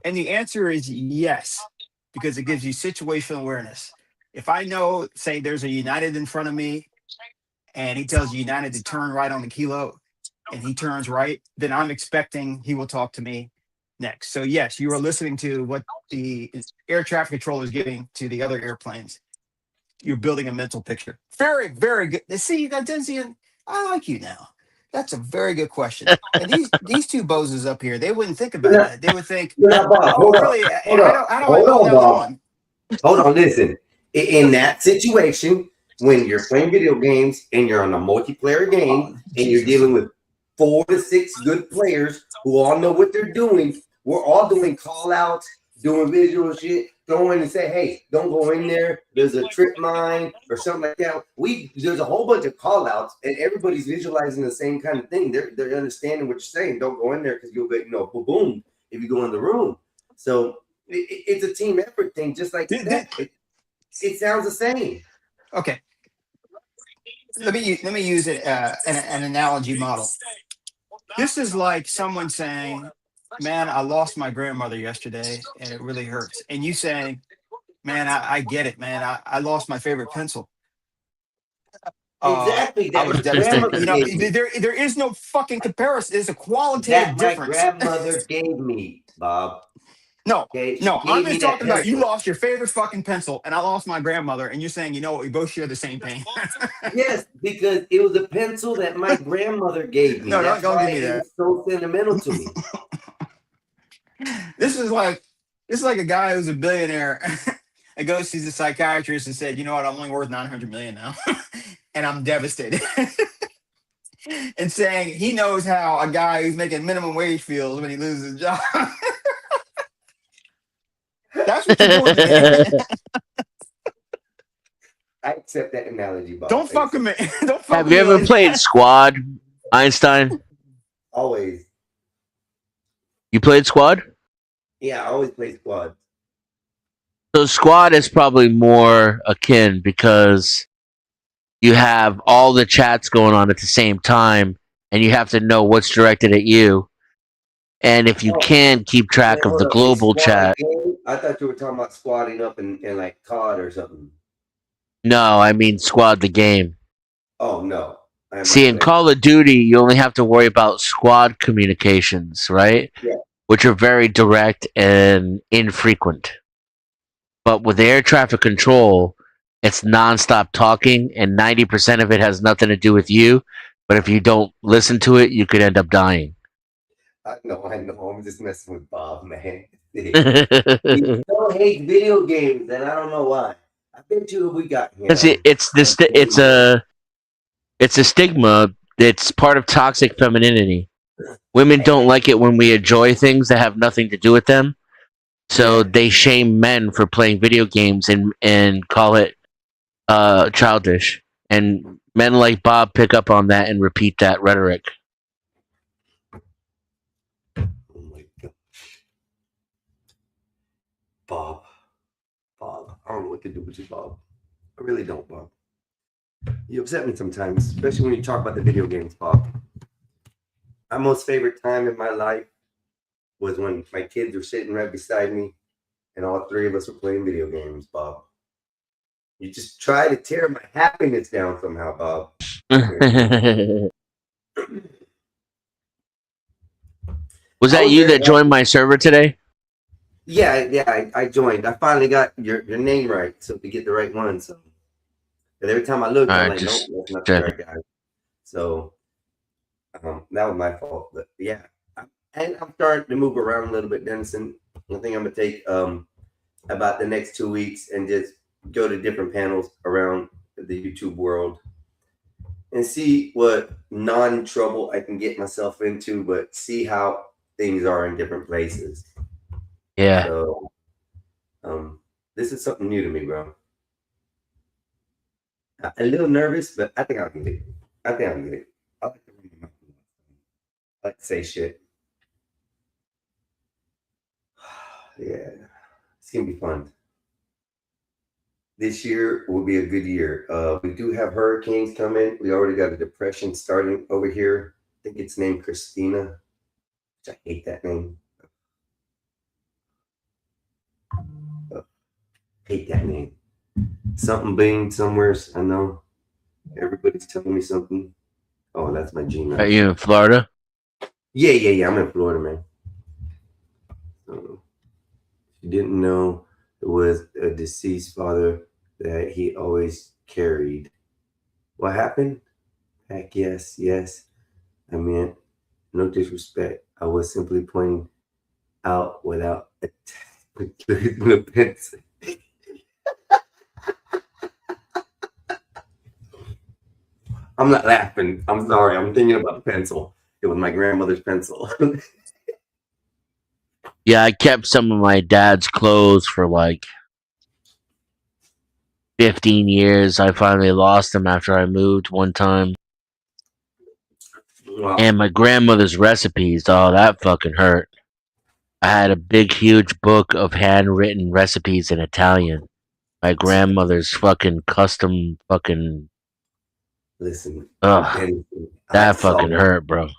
Speaker 6: And the answer is yes, because it gives you situational awareness. If I know, say, there's a United in front of me and he tells United to turn right on the kilo and he turns right, then I'm expecting he will talk to me next. So, yes, you are listening to what the air traffic controller is giving to the other airplanes. You're building a mental picture. Very, very good. See, you got Denzian. I like you now. That's a very good question. And these two bozos up here, they wouldn't think about that. They would think,
Speaker 1: Now, Bob,
Speaker 6: "Oh,
Speaker 1: hold up,
Speaker 6: really?
Speaker 1: hold up,
Speaker 6: How do I
Speaker 1: hold
Speaker 6: know
Speaker 1: on,
Speaker 6: that
Speaker 1: Bob.
Speaker 6: one?"
Speaker 1: Hold on, listen. In that situation, when you're playing video games and you're on a multiplayer game and you're
Speaker 6: Jesus.
Speaker 1: dealing with 4 to 6 good players who all know what they're doing, we're all doing call outs, doing visual shit, go in and say, hey, don't go in there. There's a trip mine or something like that. There's a whole bunch of call outs and everybody's visualizing the same kind of thing. They're understanding what you're saying. Don't go in there because you'll get, boom, if you go in the room. So it's a team effort thing, just like that. It sounds the same.
Speaker 6: Okay. Let me use it an analogy model. This is like someone saying, "Man, I lost my grandmother yesterday, and it really hurts." And you saying, "Man, I get it, man. I lost my favorite pencil.
Speaker 1: Exactly.
Speaker 6: I
Speaker 1: That
Speaker 6: was
Speaker 1: my
Speaker 6: devastated."
Speaker 1: grandmother
Speaker 6: You know,
Speaker 1: gave me.
Speaker 6: there is no fucking comparison. There's a
Speaker 1: That
Speaker 6: qualitative
Speaker 1: my
Speaker 6: difference.
Speaker 1: grandmother gave me, Bob.
Speaker 6: No,
Speaker 1: Okay, she
Speaker 6: no, I'm
Speaker 1: gave me
Speaker 6: just
Speaker 1: that
Speaker 6: talking about you
Speaker 1: pencil.
Speaker 6: lost your favorite fucking pencil, and I lost my grandmother, and you're saying, you know what, we both share the same thing.
Speaker 1: Yes, because it was a pencil that my grandmother gave me.
Speaker 6: No,
Speaker 1: That's
Speaker 6: don't give
Speaker 1: why
Speaker 6: me
Speaker 1: it
Speaker 6: that.
Speaker 1: was so sentimental to me.
Speaker 6: This is like a guy who's a billionaire and goes sees a psychiatrist and said, you know what, I'm only worth 900 million now, and I'm devastated. And saying he knows how a guy who's making minimum wage feels when he loses his job. That's what you're doing to me.
Speaker 1: I accept that analogy, Bob.
Speaker 6: Don't
Speaker 1: I
Speaker 6: fuck with
Speaker 1: accept
Speaker 6: me.
Speaker 1: it.
Speaker 6: Don't fuck
Speaker 7: Have
Speaker 6: with
Speaker 7: you
Speaker 6: me
Speaker 7: ever
Speaker 6: like
Speaker 7: played
Speaker 6: that.
Speaker 7: Squad, Einstein?
Speaker 1: Always.
Speaker 7: You played Squad?
Speaker 1: Yeah, I always play squad.
Speaker 7: So Squad is probably more akin because you have all the chats going on at the same time, and you have to know what's directed at you. And if you
Speaker 1: Oh,
Speaker 7: can keep
Speaker 1: wait,
Speaker 7: track of
Speaker 1: hold
Speaker 7: the
Speaker 1: up. Is
Speaker 7: global
Speaker 1: squad a
Speaker 7: chat,
Speaker 1: game? I thought you were talking about squatting up and like COD or something.
Speaker 7: no, I mean Squad the game.
Speaker 1: Oh no, I have
Speaker 7: See,
Speaker 1: not
Speaker 7: in
Speaker 1: played.
Speaker 7: Call of Duty, you only have to worry about squad communications, right?
Speaker 1: Yeah.
Speaker 7: Which are very direct and infrequent. But with air traffic control, it's nonstop talking, and 90% of it has nothing to do with you. But if you don't listen to it, you could end up dying.
Speaker 1: I know. I'm just messing with Bob, man. He
Speaker 7: Because
Speaker 1: still hates video games, and I don't know why. I bet you we got him
Speaker 7: it's
Speaker 1: on
Speaker 7: this
Speaker 1: video.
Speaker 7: it's a stigma. It's part of toxic femininity. Women don't
Speaker 1: And
Speaker 7: like it when we enjoy things that have nothing to do with them. So
Speaker 1: yeah,
Speaker 7: they shame men for playing video games and call it childish. And men like Bob pick up on that and repeat that rhetoric.
Speaker 1: oh my god, Bob, I don't know what to do with you, Bob. I really don't, Bob. You upset me sometimes, especially when you talk about the video games, Bob. My most favorite time in my life was when my kids were sitting right beside me and all three of us were playing video games, Bob. You just try to tear my happiness down somehow, Bob.
Speaker 7: Was
Speaker 1: I
Speaker 7: that
Speaker 1: was
Speaker 7: you
Speaker 1: very
Speaker 7: that joined
Speaker 1: happy.
Speaker 7: my server today?
Speaker 1: Yeah, I joined. I finally got your name right, so to get the right one. So, but every time I looked,
Speaker 7: All
Speaker 1: I'm
Speaker 7: right,
Speaker 1: like, nope,
Speaker 7: just
Speaker 1: that's not the
Speaker 7: check.
Speaker 1: right guy. So that was my fault. But yeah, and I'm starting to move around a little bit, Denison. I think I'm gonna take about the next 2 weeks and just go to different panels around the YouTube world and see what non-trouble I can get myself into, but see how things are in different places.
Speaker 7: Yeah.
Speaker 1: So this is something new to me, bro. A little nervous, but I think I'll get it. I think I'll get it. I like to run my mouth a lot. I like to say shit. Yeah, it's gonna be fun. This year will be a good year. We do have hurricanes coming. We already got a depression starting over here. I think it's named Christina, which I hate that name. Hate that name. Something being somewhere. I know everybody's telling me something. Oh, that's my
Speaker 7: Are
Speaker 1: Gmail.
Speaker 7: you in Florida?
Speaker 1: Yeah. I'm in Florida, man. She didn't know it was a deceased father that he always carried. What happened? Heck yes. I mean, no disrespect. I was simply pointing out without including the pencil. I'm not laughing. I'm sorry. I'm thinking about the pencil. It was my grandmother's pencil.
Speaker 7: Yeah, I kept some of my dad's clothes for like 15 years. I finally lost them after I moved one time.
Speaker 1: Wow.
Speaker 7: And my grandmother's recipes, oh, that fucking hurt. I had a big, huge book of handwritten recipes in Italian. My grandmother's fucking custom fucking.
Speaker 1: Listen,
Speaker 7: Ugh,
Speaker 1: and I
Speaker 7: that fucking
Speaker 1: saw
Speaker 7: hurt, bro.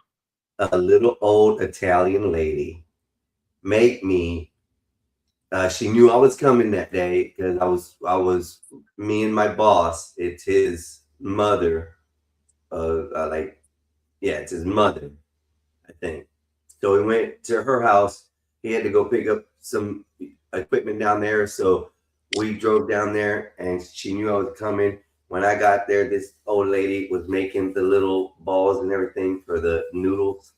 Speaker 1: a little old Italian lady make me. She knew I was coming that day because me and my boss. It's his mother. It's his mother, I think. So we went to her house. he had to go pick up some equipment down there. So we drove down there, and she knew I was coming. When I got there, this old lady was making the little balls and everything for the noodles.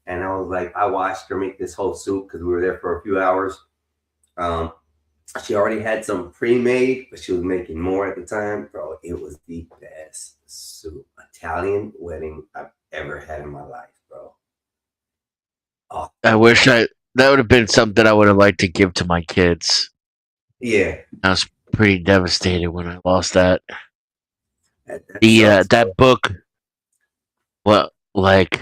Speaker 1: And I was like, I watched her make this whole soup because we were there for a few hours. Um, she already had some pre-made, but she was making more at the time. Bro, it was the best soup. Italian wedding I've ever had in my life, bro. Oh,
Speaker 7: I wish that would have been something I would have liked to give to my kids.
Speaker 1: yeah.
Speaker 7: I was pretty devastated when I lost that.
Speaker 1: That sucks, bro.
Speaker 7: That book, well, like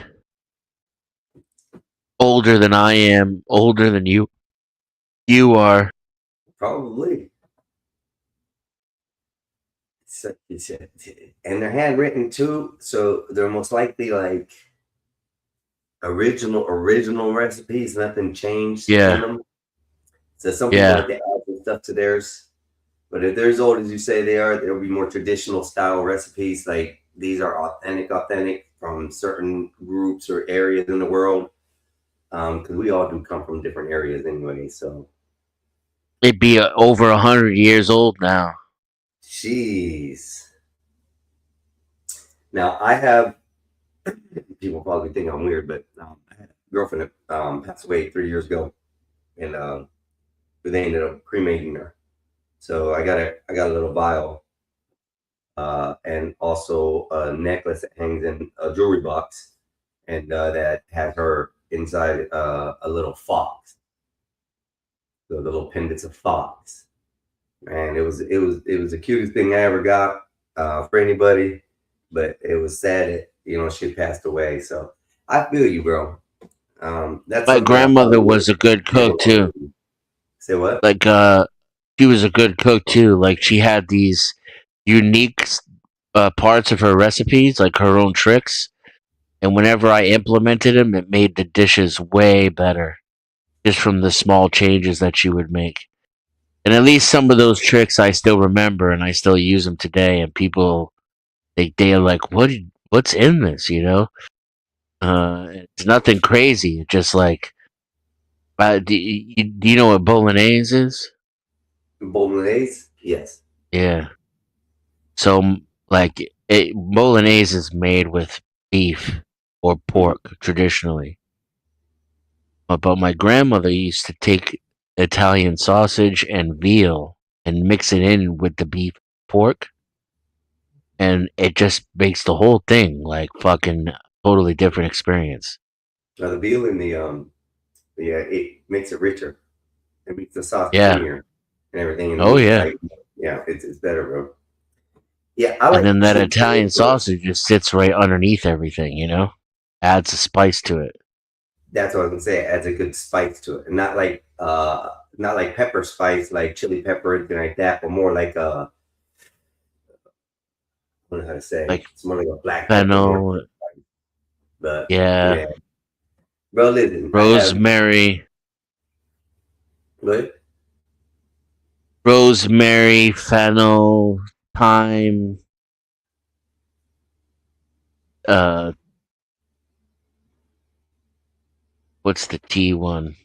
Speaker 7: older than I am, older than you are.
Speaker 1: Probably. And they're handwritten too, so they're most likely like original recipes. Nothing changed in
Speaker 7: Yeah,
Speaker 1: them. So some people
Speaker 7: yeah.
Speaker 1: like to add some stuff to theirs. But if they're as old as you say they are, there'll be more traditional style recipes. Like these are authentic from certain groups or areas in the world. Because we all do come from different areas anyway. So,
Speaker 7: It'd be over 100 years old now.
Speaker 1: jeez. Now I have people probably think I'm weird, but I had a girlfriend that passed away 3 years ago, and they ended up cremating her. So I got a little vial, and also a necklace that hangs in a jewelry box, and that has her inside a little fox. So the little pendants of fox. Man, it was the cutest thing I ever got for anybody, but it was sad that she passed away. So I feel you, bro. That's
Speaker 7: My
Speaker 1: something I
Speaker 7: grandmother
Speaker 1: probably would
Speaker 7: was a good
Speaker 1: never
Speaker 7: cook
Speaker 1: want
Speaker 7: too.
Speaker 1: to do. Say what?
Speaker 7: Like she was a good cook too. Like she had these unique parts of her recipes, like her own tricks. And whenever I implemented them, it made the dishes way better, just from the small changes that she would make. And at least some of those tricks I still remember, and I still use them today. And people they are like, what's in this? It's nothing crazy. It's just like, do you know what bolognese is?
Speaker 1: Bolognese? Yes.
Speaker 7: Yeah. So like bolognese is made with beef or
Speaker 1: Mhm.
Speaker 7: pork traditionally. But my grandmother used to take Italian sausage and veal and mix it in with the beef pork, and it just makes the whole thing like fucking totally different experience.
Speaker 1: Now the veal and the it makes it richer. It makes the sauce
Speaker 7: Yeah.
Speaker 1: creamier and everything, and the
Speaker 7: Oh
Speaker 1: meat
Speaker 7: yeah.
Speaker 1: like it's better, bro. Yeah, I
Speaker 7: And
Speaker 1: like
Speaker 7: then that
Speaker 1: chicken
Speaker 7: Italian
Speaker 1: wings, bro.
Speaker 7: sausage just sits right underneath everything. Adds a spice to it.
Speaker 1: That's what I was gonna say. It adds a good spice to it, and not like pepper spice, like chili pepper or anything like that, but more like I don't know how to say.
Speaker 7: Like
Speaker 1: It's more like a black pepper, more.
Speaker 7: fennel,
Speaker 1: But
Speaker 7: yeah,
Speaker 1: yeah, bro. Listen, I have
Speaker 7: rosemary,
Speaker 1: what?
Speaker 7: fennel, thyme, uh what's the tea one?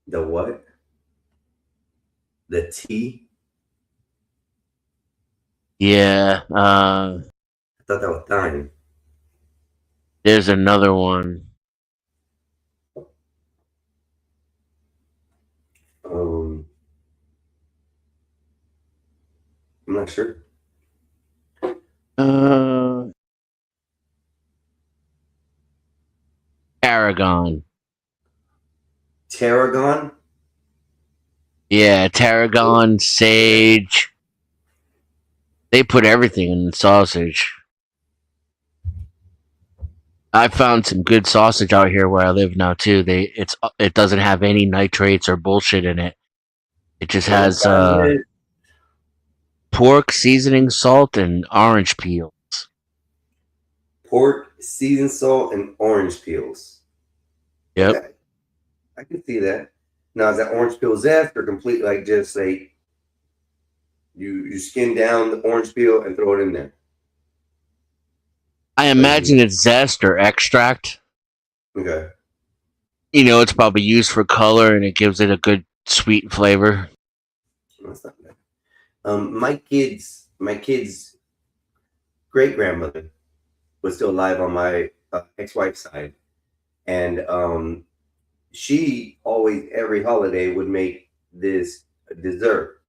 Speaker 1: The what? The tea?
Speaker 7: Yeah,
Speaker 1: I thought that was thyme.
Speaker 7: there's another one.
Speaker 1: Um, I'm not sure.
Speaker 7: Uh Tarragon.
Speaker 1: Tarragon?
Speaker 7: Yeah, tarragon, sage. They put everything in the sausage. I found some good sausage out here where I live now too. It doesn't have any nitrates or bullshit in it. It just
Speaker 1: What
Speaker 7: has
Speaker 1: kind is it?
Speaker 7: pork, seasoning, salt, and orange peel.
Speaker 1: Pork, seasoned salt, and orange peels.
Speaker 7: Yep.
Speaker 1: Okay, I can see that. Now, is that orange peel zest or complete like just like you skin down the orange peel and throw it in there?
Speaker 7: I imagine it's zest or extract.
Speaker 1: Okay.
Speaker 7: You know, it's probably used for color and it gives it a good sweet flavor.
Speaker 1: That's not bad. My kid's great grandmother was still alive on my ex-wife's side, and she always every holiday would make this dessert,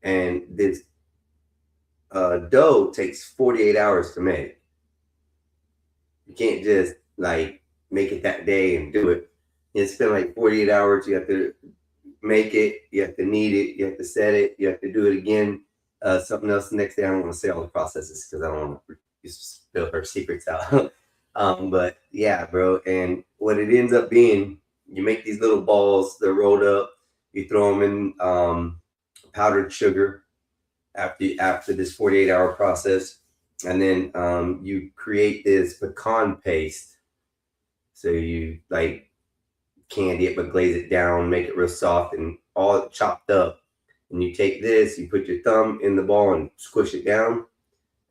Speaker 1: and this dough takes 48 hours to make. You can't just like make it that day and do it. You spend like 48 hours. You have to make it, you have to knead it, you have to set it, you have to do it again. Something else the next day. I don't want to say all the processes because I don't want to spill her secrets out. But yeah, bro. And what it ends up being, you make these little balls, they're rolled up, you throw them in powdered sugar after this 48-hour process. And then you create this pecan paste. So you like candy it, but glaze it down, make it real soft and all chopped up. And you take this, you put your thumb in the ball and squish it down,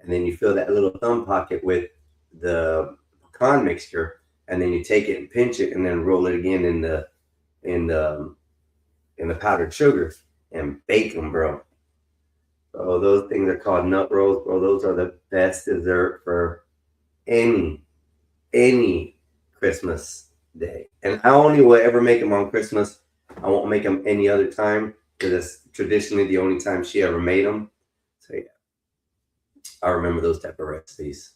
Speaker 1: and then you fill that little thumb pocket with the pecan mixture, and then you take it and pinch it, and then roll it again in the powdered sugar and bake them, bro. So those things are called nut rolls, bro. Those are the best dessert for any Christmas day. And I only will ever make them on Christmas. I won't make them any other time because that's traditionally the only time she ever made them. So yeah, I remember those type of recipes.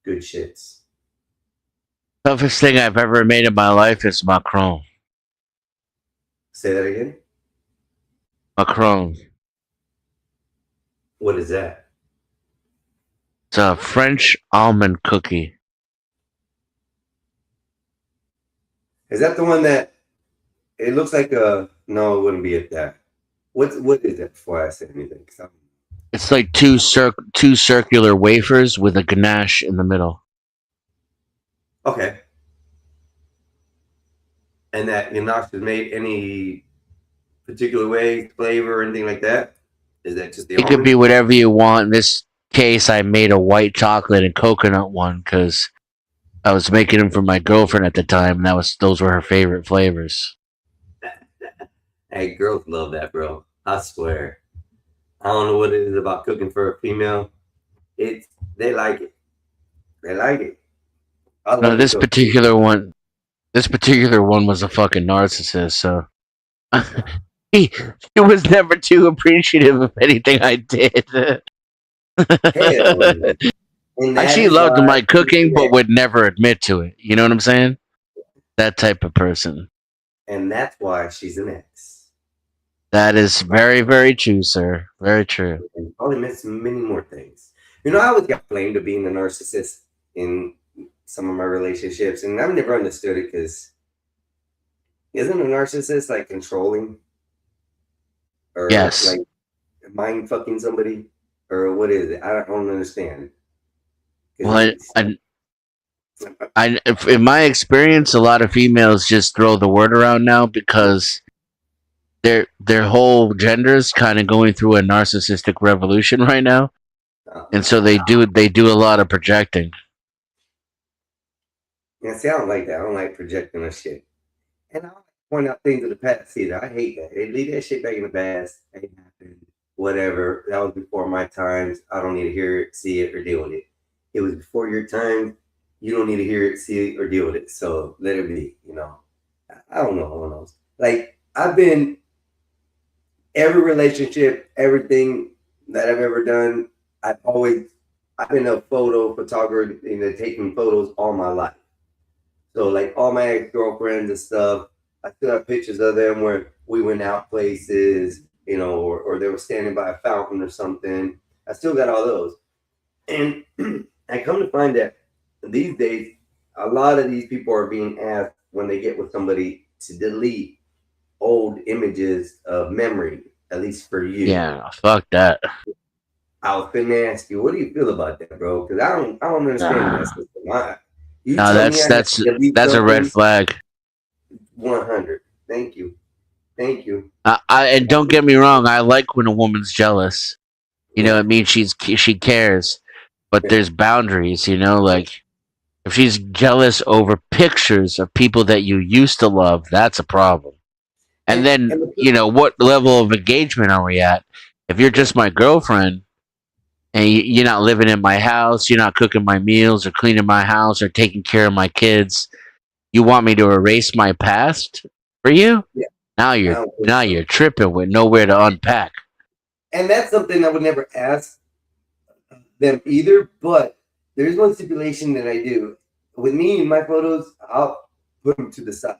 Speaker 1: Good shits.
Speaker 7: Toughest thing I've ever made in my life is macaron.
Speaker 1: Say that again.
Speaker 7: Macaron.
Speaker 1: What is that?
Speaker 7: It's a French almond cookie.
Speaker 1: Is that the one that it looks like a? No, it wouldn't be at that. What is that? Before I say anything,
Speaker 7: It's like two circular wafers with a ganache in the middle.
Speaker 1: okay. And that ganache is made any particular way, flavor, or anything like that? Is that just the
Speaker 7: It could
Speaker 1: almond?
Speaker 7: be whatever you want. In this case, I made a white chocolate and coconut one because I was making them for my girlfriend at the time, and those were her favorite flavors.
Speaker 1: Hey, girls love that, bro. I swear. I don't know what it is about cooking for a female. They like it. They like it. I
Speaker 7: No,
Speaker 1: love to cook too.
Speaker 7: this particular one was a fucking narcissist. So he was never too appreciative of anything I did.
Speaker 1: Hell no. And that
Speaker 7: She
Speaker 1: is
Speaker 7: loved
Speaker 1: why
Speaker 7: my cooking, but
Speaker 1: yeah,
Speaker 7: would never admit to it. You know what I'm saying? That type of person.
Speaker 1: and that's why she's an ex.
Speaker 7: That is very, very true, sir. Very true.
Speaker 1: And probably missed many more things. You know, I always got blamed for being a narcissist in some of my relationships, and I've never understood it because isn't a narcissist like controlling or
Speaker 7: Yes.
Speaker 1: like mind fucking somebody or what is it? I don't understand. 'Cause
Speaker 7: Well, in my experience, a lot of females just throw the word around now because their whole gender is kind of going through a narcissistic revolution right now, and so they do a lot of projecting.
Speaker 1: yeah, see, I don't like that. I don't like projecting that shit. And I don't like to point out things of the past either. I hate that. Hey, leave that shit back in the past. It happened. Whatever. That was before my times. I don't need to hear it, see it, or deal with it. It was before your time. You don't need to hear it, see it, or deal with it. So let it be, you know. I don't know. Who knows? Like, I've been every relationship, everything that I've ever done, I've been a photo photographer, taking photos all my life. So like all my ex-girlfriends and stuff, I still have pictures of them where we went out places, or they were standing by a fountain or something. I still got all those. And I come to find that these days, a lot of these people are being asked when they get with somebody to delete old images of memory, at least for you.
Speaker 7: Yeah, fuck that.
Speaker 1: I was finna ask you, what do you feel about that, bro? Because I don't understand that system. You
Speaker 7: No,
Speaker 1: tell me I have to delete
Speaker 7: that's a red
Speaker 1: something,
Speaker 7: flag.
Speaker 1: 100. Thank you.
Speaker 7: And don't get me wrong, I like when a woman's jealous. You know, it means she cares. but there's boundaries, like if she's jealous over pictures of people that you used to love, that's a problem. And then,
Speaker 1: and
Speaker 7: what level of engagement are we at? If you're just my girlfriend and you're not living in my house, you're not cooking my meals or cleaning my house or taking care of my kids, you want me to erase my past for you?
Speaker 1: yeah,
Speaker 7: Now
Speaker 1: I
Speaker 7: you're
Speaker 1: don't think
Speaker 7: now
Speaker 1: so.
Speaker 7: you're tripping with nowhere to unpack.
Speaker 1: And that's something I would never ask them either. But there's one stipulation that I do. With me and my photos, I'll put them to the side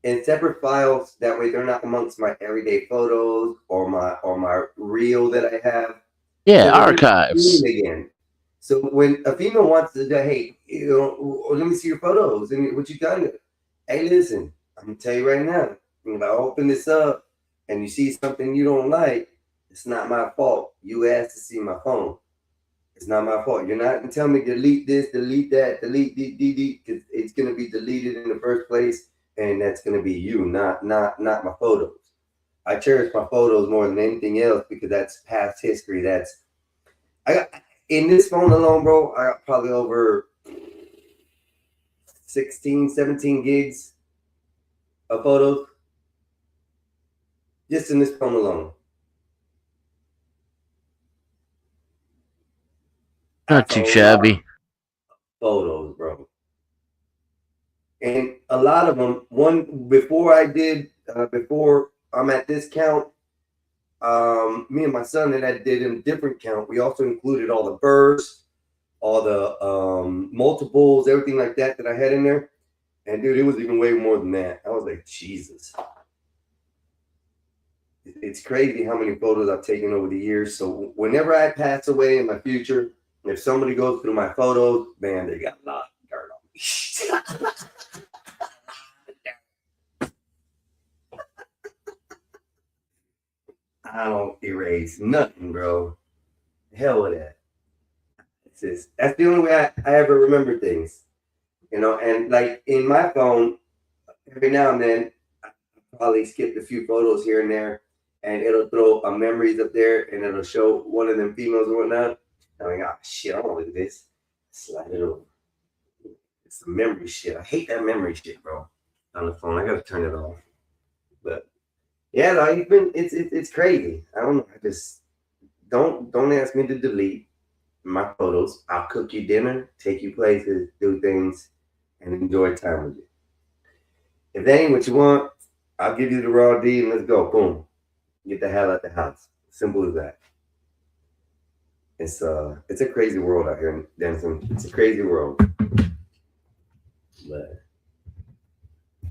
Speaker 1: in separate files. That way, they're not amongst my everyday photos or my reel that I have.
Speaker 7: Yeah,
Speaker 1: So that they're
Speaker 7: archives.
Speaker 1: seen again. So when a female wants to, hey, let me see your photos and what you done. Hey, listen, I'm gonna tell you right now. When I open this up and you see something you don't like, it's not my fault. You asked to see my phone. It's not my fault. You're not gonna tell me delete this, delete that, delete, because it's gonna be deleted in the first place, and that's gonna be you, not my photos. I cherish my photos more than anything else because that's past history. I got in this phone alone, bro. I got probably over 16, 17 gigs of photos just in this phone alone.
Speaker 7: Not
Speaker 1: That's a
Speaker 7: too
Speaker 1: lot of
Speaker 7: shabby.
Speaker 1: photos, bro. And a lot of them. One before I'm at this count. Me and my son and I did a different count. We also included all the bursts, all the multiples, everything like that I had in there. And dude, it was even way more than that. I was like, Jesus. It's crazy how many photos I've taken over the years. So whenever I pass away in my future, if somebody goes through my photos, man, they got a lot of dirt on me. I don't erase nothing, bro. Hell with that. That's the only way I ever remember things. And like in my phone, every now and then I probably skip a few photos here and there, and it'll throw a memories up there, and it'll show one of them females or whatnot. I'm like, oh shit, I don't want to do this. Slide it over. It's the memory shit. I hate that memory shit, bro. On the phone, I gotta turn it off. But yeah, no, it's crazy. I don't know. I just don't ask me to delete my photos. I'll cook you dinner, take you places, do things, and enjoy time with you. If that ain't what you want, I'll give you the raw D and let's go. Boom. Get the hell out the house. Simple as that. It's a crazy world out here in Denison. It's a crazy world. But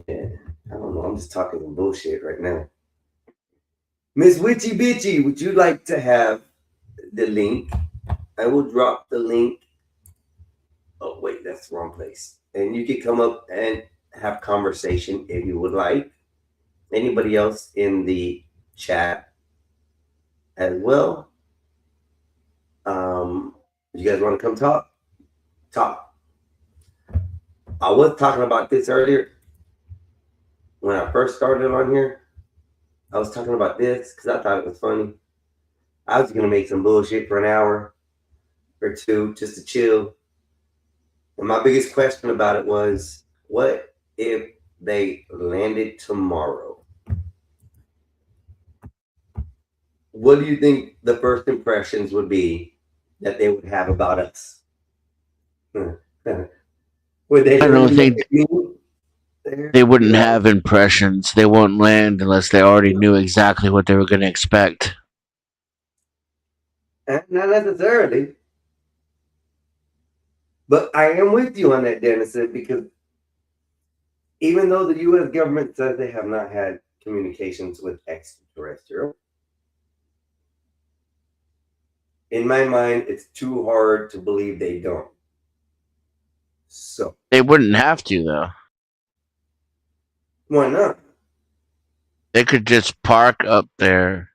Speaker 1: yeah, I don't know. I'm just talking some bullshit right now. Miss Witchy Bitchy, would you like to have the link? I will drop the link. Oh wait, that's the wrong place. And you can come up and have conversation if you would like. Anybody else in the chat as well? You guys want to come talk? Talk. I was talking about this earlier when I first started on here. I was talking about this because I thought it was funny. I was gonna make some bullshit for an hour or two just to chill. And my biggest question about it was, what if they landed tomorrow? What do you think the first impressions would be that they would have about us? Would they
Speaker 7: I
Speaker 1: really
Speaker 7: don't
Speaker 1: look
Speaker 7: think
Speaker 1: at me there?
Speaker 7: they
Speaker 1: Be
Speaker 7: wouldn't
Speaker 1: like,
Speaker 7: have impressions. They wouldn't land unless they already knew exactly what they were going to expect.
Speaker 1: Not necessarily. But I am with you on that, Dennison, because even though the U.S. government says they have not had communications with extraterrestrial, in my mind, it's too hard to believe they don't. So,
Speaker 7: They wouldn't have to, though.
Speaker 1: why not?
Speaker 7: They could just park up there,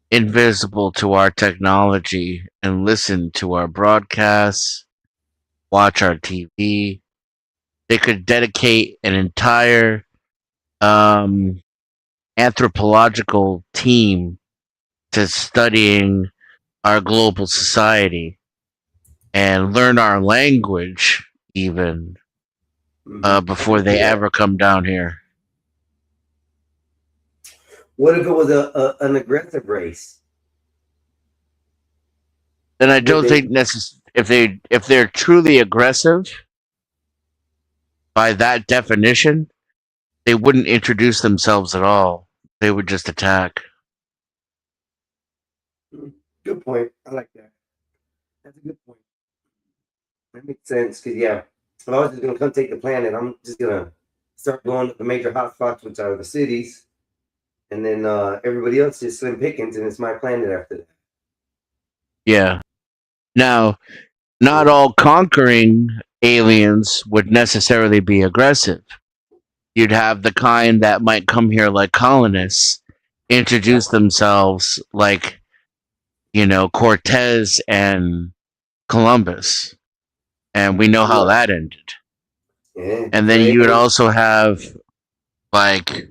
Speaker 7: invisible to our technology, and listen to our broadcasts, watch our TV. They could dedicate an entire anthropological team to studying our global society and learn our language even before they ever come down here.
Speaker 1: What if it was an aggressive race?
Speaker 7: Then I
Speaker 1: Would
Speaker 7: don't
Speaker 1: they?
Speaker 7: think if they're truly aggressive by that definition, they wouldn't introduce themselves at all. They would just attack.
Speaker 1: Good point. I like that. That's a good point. That makes sense. Because yeah, if I was just gonna come take the planet, I'm just gonna start going to the major hotspots, which are the cities, and then everybody else is slim pickings, and it's my planet after that.
Speaker 7: Yeah. Now, not all conquering aliens would necessarily be aggressive. You'd have the kind that might come here like colonists, introduce themselves like, Cortez and Columbus. And we know how that ended.
Speaker 1: Yeah.
Speaker 7: And then you would also have, like,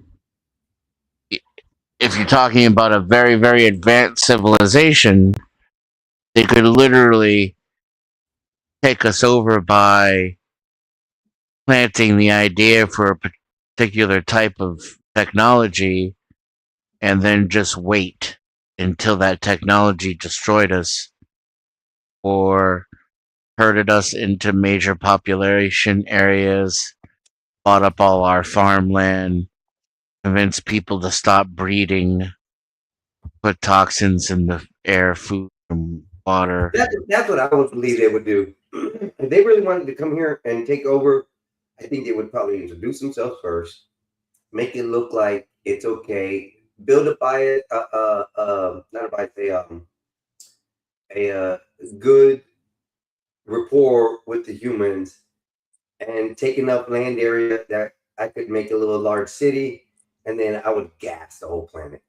Speaker 7: if you're talking about a very, very advanced civilization, they could literally take us over by planting the idea for a particular type of technology and then just wait until that technology destroyed us or herded us into major population areas, bought up all our farmland, convinced people to stop breeding, put toxins in the air, food, and water.
Speaker 1: That's what I would believe they would do. If they really wanted to come here and take over, I think they would probably introduce themselves first, make it look like it's okay, build a bias, not a bias, a good rapport with the humans, and take enough land area that I could make a little large city, and then I would gas the whole planet.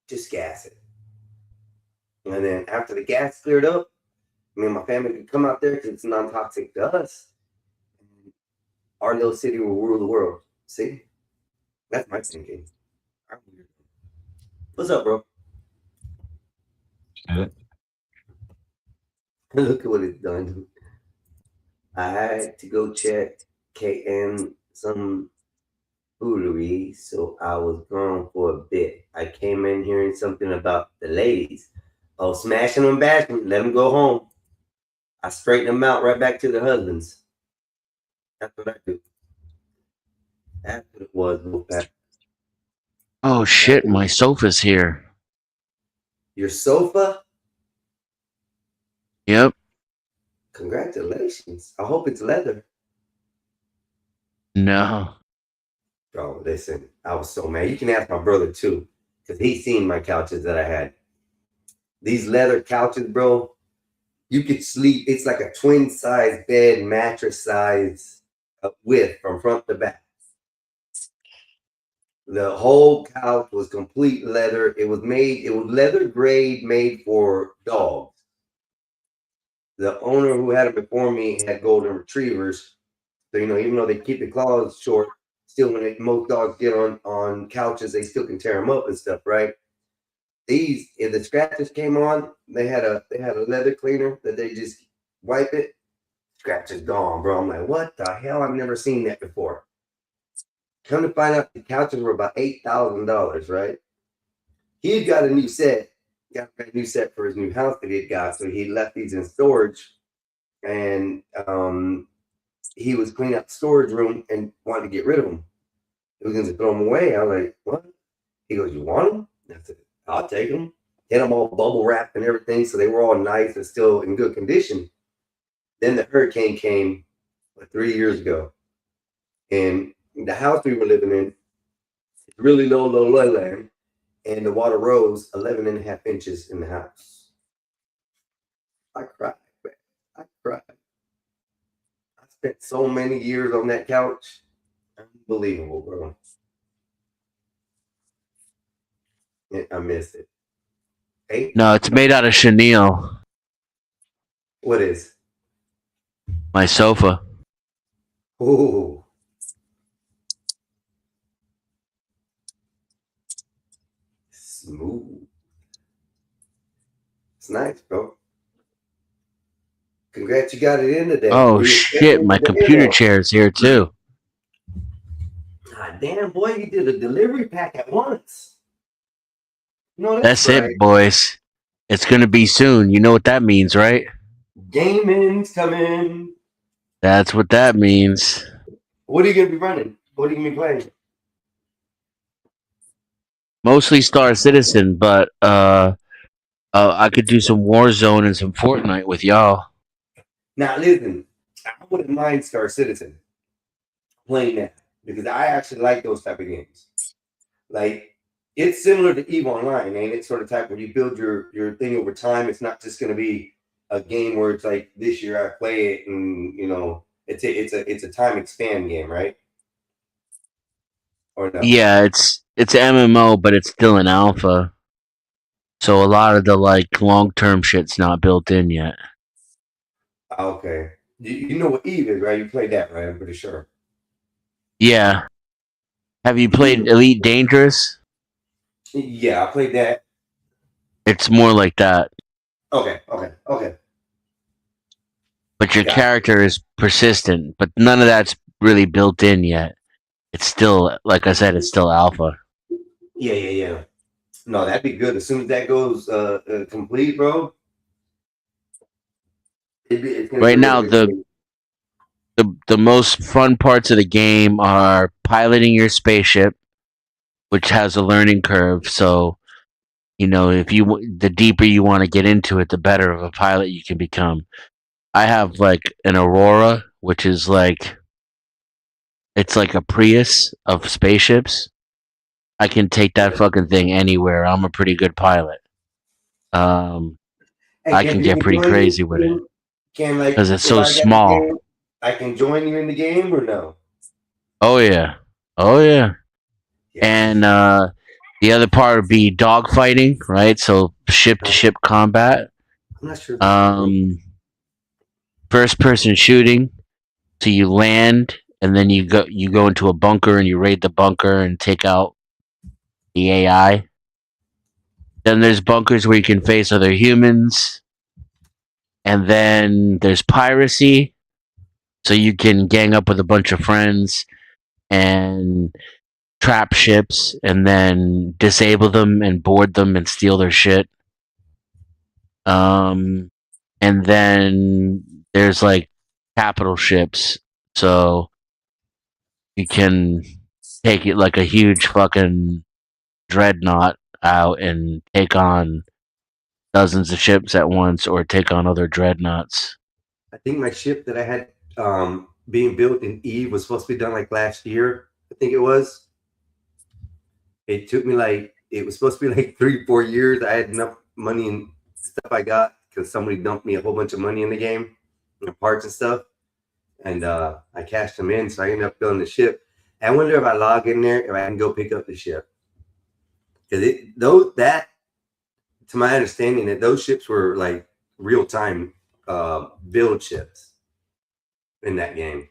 Speaker 1: Just gas it. And then after the gas cleared up, me and my family could come out there because it's non-toxic to us. Our little city will rule the world. See? That's my thinking. What's up, bro? Look at what it's done. I had to go check KN some foodery, so I was gone for a bit. I came in hearing something about the ladies. Oh, smashing them, bashing them, let them go home. I straighten them out right back to their husbands. That's what I do. That's what it was, Wolfpack.
Speaker 7: Oh shit, my sofa's here.
Speaker 1: Your sofa?
Speaker 7: Yep.
Speaker 1: Congratulations. I hope it's leather.
Speaker 7: No.
Speaker 1: Bro, listen, I was so mad. You can ask my brother too, because he's seen my couches that I had. These leather couches, bro, you could sleep. It's like a twin size bed, mattress size width from front to back. The whole couch was complete leather. It was leather grade made for dogs. The owner who had it before me had golden retrievers. So, even though they keep the claws short, still most dogs get on couches, they still can tear them up and stuff, right? These, if the scratches came on, they had a leather cleaner that they just wipe it, scratches gone, bro. I'm like, what the hell? I've never seen that before. Come to find out, the couches were about $8,000, right? He had got a new set, got a new set for his new house that he had got, so he left these in storage, and he was cleaning out the storage room and wanted to get rid of them. He was going to throw them away. I was like, what? He goes, you want them? I said, I'll take them. Had them all bubble wrapped and everything, so they were all nice and still in good condition. Then the hurricane came 3 years ago, and the house we were living in, really low land, and the water rose 11 and a half inches in the house. I cried, man. I cried. I spent so many years on that couch. Unbelievable, bro. I missed it. Hey?
Speaker 7: No, it's made out of chenille.
Speaker 1: What is?
Speaker 7: My sofa.
Speaker 1: Ooh. Smooth. It's nice, bro. Congrats, you got it in today.
Speaker 7: Oh
Speaker 1: Were you
Speaker 7: shit,
Speaker 1: expecting
Speaker 7: my
Speaker 1: it today or
Speaker 7: computer
Speaker 1: no?
Speaker 7: chair is here too.
Speaker 1: God damn, boy, you did a delivery pack at once. No, that's
Speaker 7: That's
Speaker 1: right.
Speaker 7: it, boys. It's gonna be soon. You know what that means, right?
Speaker 1: Gaming's coming.
Speaker 7: That's what that means.
Speaker 1: What are you gonna be running? What are you gonna be playing?
Speaker 7: Mostly Star Citizen, but I could do some Warzone and some Fortnite with y'all.
Speaker 1: Now, listen, I wouldn't mind Star Citizen playing that because I actually like those type of games. Like, it's similar to EVE Online, ain't it? Sort of type where you build your thing over time. It's not just going to be a game where it's like this year I play it and it's a time expand game, right? Or no?
Speaker 7: Yeah, it's MMO, but it's still an alpha. So a lot of the like long term shit's not built in yet.
Speaker 1: Okay. You know what EVE is, right? You played that, right? I'm pretty sure.
Speaker 7: Yeah. Have you played Elite Dangerous?
Speaker 1: Yeah, I played that.
Speaker 7: It's more like that.
Speaker 1: Okay.
Speaker 7: But your
Speaker 1: Got it.
Speaker 7: character is persistent, but none of that's really built in yet. It's still, like I said, it's still alpha.
Speaker 1: Yeah. No, that'd be good. As soon as that goes complete, bro. It's gonna be
Speaker 7: Right
Speaker 1: a
Speaker 7: now,
Speaker 1: really good game.
Speaker 7: the most fun parts of the game are piloting your spaceship, which has a learning curve. So, if the deeper you want to get into it, the better of a pilot you can become. I have like an Aurora, which is like it's like a Prius of spaceships. I can take that fucking thing anywhere. I'm a pretty good pilot.
Speaker 1: Hey,
Speaker 7: I
Speaker 1: can
Speaker 7: can get
Speaker 1: people
Speaker 7: pretty
Speaker 1: join
Speaker 7: crazy
Speaker 1: you?
Speaker 7: with it
Speaker 1: Can like
Speaker 7: because it's
Speaker 1: if
Speaker 7: so
Speaker 1: I got the
Speaker 7: small.
Speaker 1: game, I can join you in the game or no?
Speaker 7: Oh yeah, oh yeah.
Speaker 1: Yes.
Speaker 7: And the other part would be dogfighting, right? So ship to ship combat.
Speaker 1: I'm not sure. If that's
Speaker 7: First person shooting. So you land and then you go into a bunker and you raid the bunker and take out the AI. Then there's bunkers where you can face other humans. And then there's piracy. So you can gang up with a bunch of friends and trap ships and then disable them and board them and steal their shit. And then there's like capital ships. So you can take it like a huge fucking dreadnought out and take on dozens of ships at once or take on other dreadnoughts.
Speaker 1: I think my ship that I had being built in Eve was supposed to be done like last year. I think it was. It took me it was supposed to be like 3-4 years. I had enough money and stuff I got because somebody dumped me a whole bunch of money in the game, parts and stuff, and I cashed them in. So I ended up building the ship. I wonder if I log in there if I can go pick up the ship because that to my understanding that those ships were like real time build ships in that game.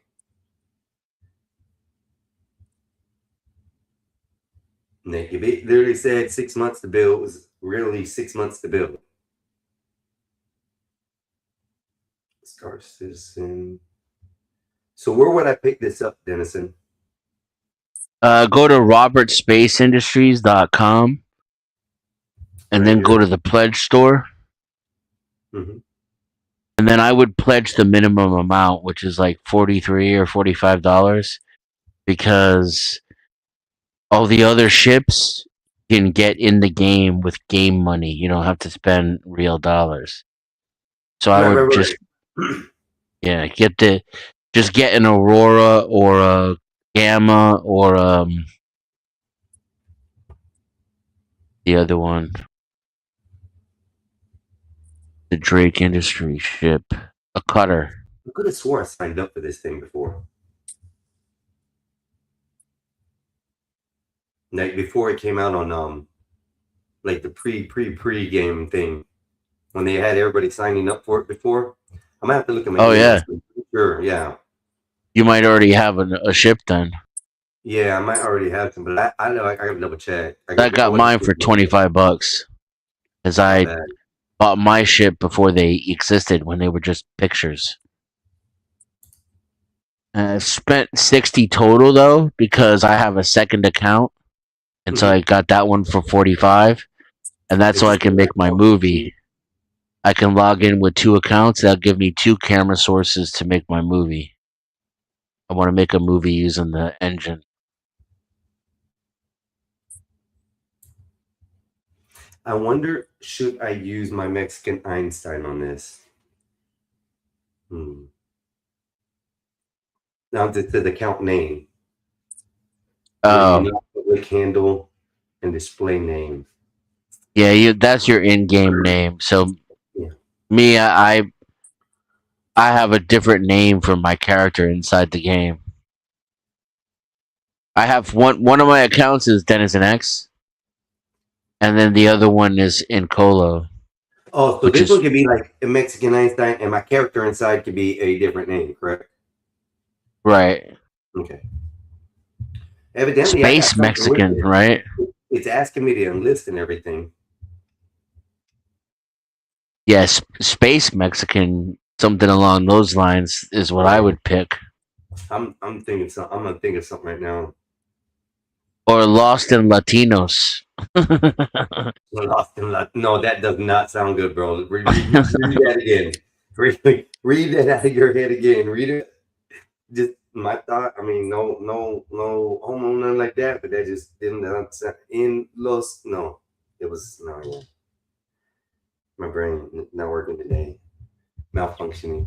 Speaker 1: And they literally said 6 months to build. It was really 6 months to build. Star Citizen. So where would I pick this up, Dennison?
Speaker 7: Go to robertspaceindustries.com and
Speaker 1: Right
Speaker 7: then
Speaker 1: here.
Speaker 7: go to the pledge store.
Speaker 1: Mhm.
Speaker 7: And then I would pledge the minimum amount, which is like $43 or $45, because all the other ships can get in the game with game money. You don't have to spend real dollars. So I would
Speaker 1: Right.
Speaker 7: get an Aurora or a Gamma or the other one, the Drake Industries ship, a cutter.
Speaker 1: I could have swore I signed up for this thing before. Like before it came out on like the pre game thing when they had everybody signing up for it before. I'm gonna have to look at my emails. Sure, yeah.
Speaker 7: You might already have a ship then.
Speaker 1: Yeah, I might already have some, but I know I gotta double check.
Speaker 7: I got mine for $25 because
Speaker 1: Not
Speaker 7: I
Speaker 1: bad.
Speaker 7: bought my shit before they existed, when they were just pictures. I've spent 60 total though, because I have a second account, and so I got that one for 45, and that's so I can make my movie. I can log in with 2 accounts. That'll give me 2 camera sources to make my movie. I want to make a movie using the engine.
Speaker 1: I wonder, should I use my Mexican Einstein on this? Now to the account name. Unique public handle and display name.
Speaker 7: Yeah, that's your in-game name. So,
Speaker 1: Yeah.
Speaker 7: me, I have a different name for my character inside the game. I have one of my accounts is Denizen X, and then the other one is Incolo.
Speaker 1: Oh, so this one could be like a Mexican Einstein, and my character inside could be a different name, correct?
Speaker 7: Right.
Speaker 1: Okay. Evidently,
Speaker 7: Space Mexican, right?
Speaker 1: It's asking me to enlist and everything.
Speaker 7: Yes, Space Mexican, something along those lines is what I would pick.
Speaker 1: I'm thinking something. I'm gonna think of something right now.
Speaker 7: Or Lost in Latinos.
Speaker 1: Lost in No, that does not sound good, bro. Read that again. Read that out of your head again. Read it. Just my thought. I mean, no homo, nothing like that. But that just didn't sound in Los. No, it was no. Yeah. My brain not working today. Malfunctioning.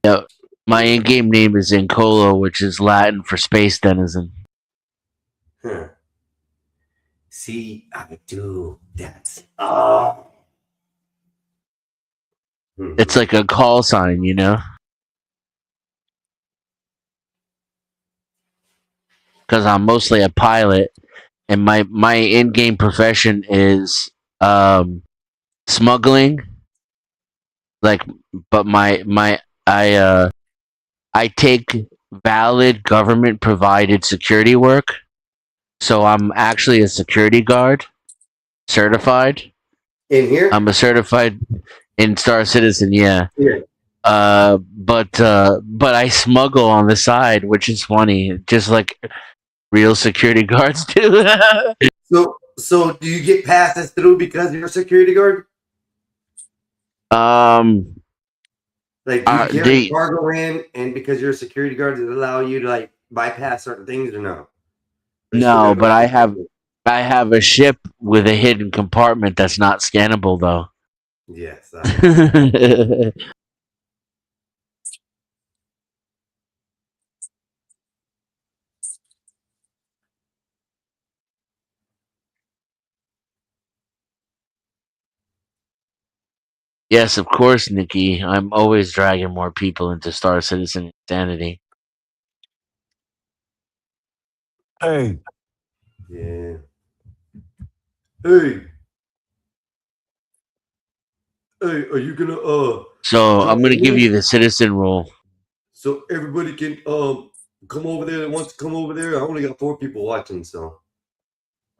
Speaker 7: Yeah, my in-game name is Incolo, which is Latin for space denizen.
Speaker 1: Huh. See, I do. That's
Speaker 7: It's like a call sign, you know? Because I'm mostly a pilot, and my in-game profession is smuggling. Like, but I take valid government provided security work, so I'm actually a security guard, certified.
Speaker 1: In here,
Speaker 7: I'm a certified in Star Citizen, yeah. But I smuggle on the side, which is funny, just like real security guards do.
Speaker 1: So do you get passes through because you're a security guard? Like, do you carry cargo in, and because you're a security guard, does it allow you to like bypass certain things or no?
Speaker 7: No, but I have a ship with a hidden compartment that's not scannable though.
Speaker 1: Yes.
Speaker 7: Yes, of course, Nikki. I'm always dragging more people into Star Citizen insanity.
Speaker 2: Hey.
Speaker 1: Yeah. Hey. Hey, are you gonna
Speaker 7: So I'm gonna give you the citizen role.
Speaker 1: So everybody can come over there that wants to come over there. I only got 4 people watching, so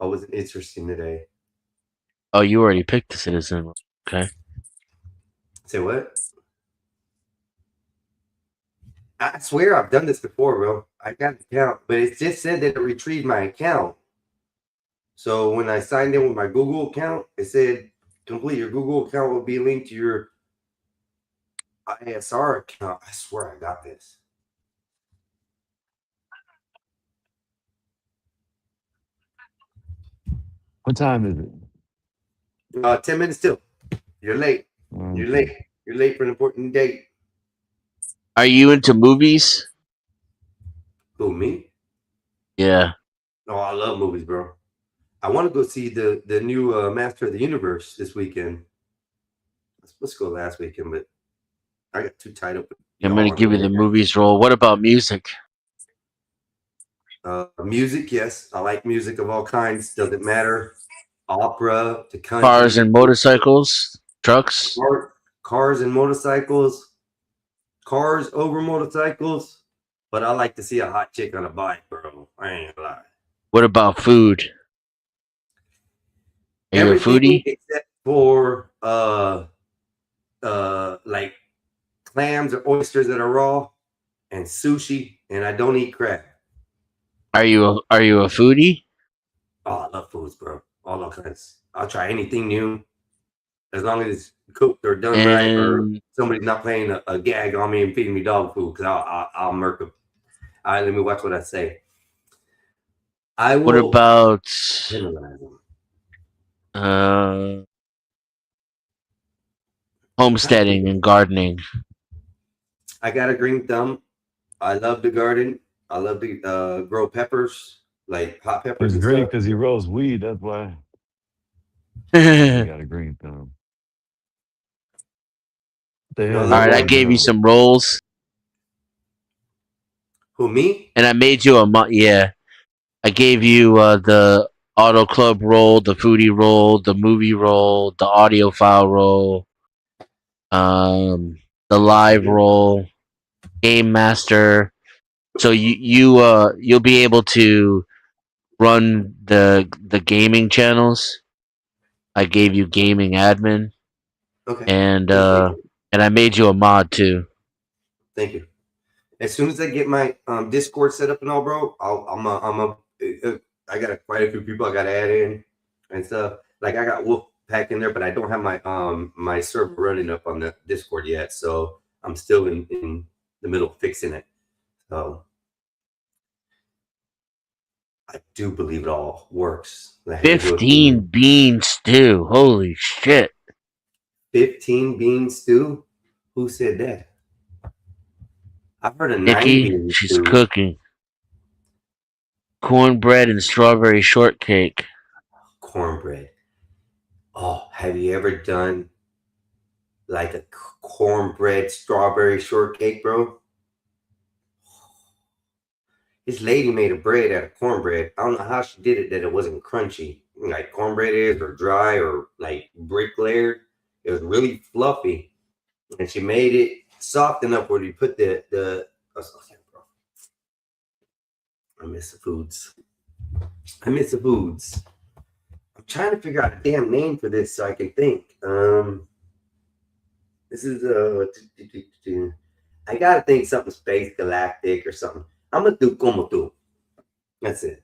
Speaker 1: I wasn't interesting today.
Speaker 7: Oh, you already picked the citizen role. Okay.
Speaker 1: Say what? I swear I've done this before, bro. I got the account, but it just said that it retrieved my account. So when I signed in with my Google account, it said complete your Google account will be linked to your ISR account. I swear I got this.
Speaker 2: What time is it?
Speaker 1: 10 minutes till. You're late. You're late. You're late for an important date.
Speaker 7: Are you into movies?
Speaker 1: Who, me?
Speaker 7: Yeah.
Speaker 1: Oh, I love movies, bro. I want to go see the new Master of the Universe this weekend. I was supposed to go last weekend, but I got too tied up.
Speaker 7: I'm gonna give you the movies role. What about music?
Speaker 1: Music, yes. I like music of all kinds. Doesn't matter. Opera to country.
Speaker 7: Cars and motorcycles, trucks.
Speaker 1: Cars and motorcycles. Cars over motorcycles. But I like to see a hot chick on a bike, bro. I ain't gonna lie.
Speaker 7: What about food? Are you a foodie?
Speaker 1: for like clams or oysters that are raw and sushi, and I don't eat crab.
Speaker 7: Are you a foodie?
Speaker 1: Oh, I love foods, bro. All kinds. I'll try anything new as long as it's cooked or done right, or
Speaker 7: And
Speaker 1: somebody's not playing a gag on me and feeding me dog food, because I'll murk them. All right, let me watch what I say. I
Speaker 7: what
Speaker 1: will
Speaker 7: about
Speaker 1: penalize them.
Speaker 7: homesteading and gardening?
Speaker 1: I got a green thumb. I love the garden. I love to grow peppers, like hot peppers
Speaker 2: He's
Speaker 1: and
Speaker 2: green
Speaker 1: stuff.
Speaker 2: because he rolls weed. That's why
Speaker 7: All
Speaker 2: he got a green thumb. What the
Speaker 1: You know, I
Speaker 2: hell
Speaker 1: love
Speaker 2: you
Speaker 7: right, I
Speaker 1: all.
Speaker 2: got
Speaker 7: gave you
Speaker 2: going?
Speaker 7: some rolls,
Speaker 1: Who, me?
Speaker 7: and I made you yeah. I gave you the auto club roll, the foodie roll, the movie roll, the audio file roll, the live roll, game master. So you'll be able to run the gaming channels. I gave you gaming admin,
Speaker 1: Okay.
Speaker 7: and
Speaker 1: Appreciate it.
Speaker 7: I made you a mod too.
Speaker 1: Thank you. As soon as I get my Discord set up and all, bro, I got quite a few people I got to add in and stuff. Like I got Wolfpack in there, but I don't have my my server running up on the Discord yet, so I'm still in the middle of fixing it. So I do believe it all works. I had to do it.
Speaker 7: 15 bean stew. Holy shit!
Speaker 1: 15 bean stew. Who said that? I've heard of 9
Speaker 7: Nikki,
Speaker 1: bean
Speaker 7: she's
Speaker 1: stew.
Speaker 7: cooking cornbread and strawberry shortcake.
Speaker 1: Cornbread. Oh, have you ever done like a cornbread strawberry shortcake, bro? This lady made a bread out of cornbread. I don't know how she did it that it wasn't crunchy, like cornbread is, or dry, or like brick layered. It was really fluffy, and she made it soft enough where you put the. Bro. I miss the foods. I miss the foods. I'm trying to figure out a damn name for this so I can think. This is I gotta think something space galactic or something. I'm gonna do como tu. That's it.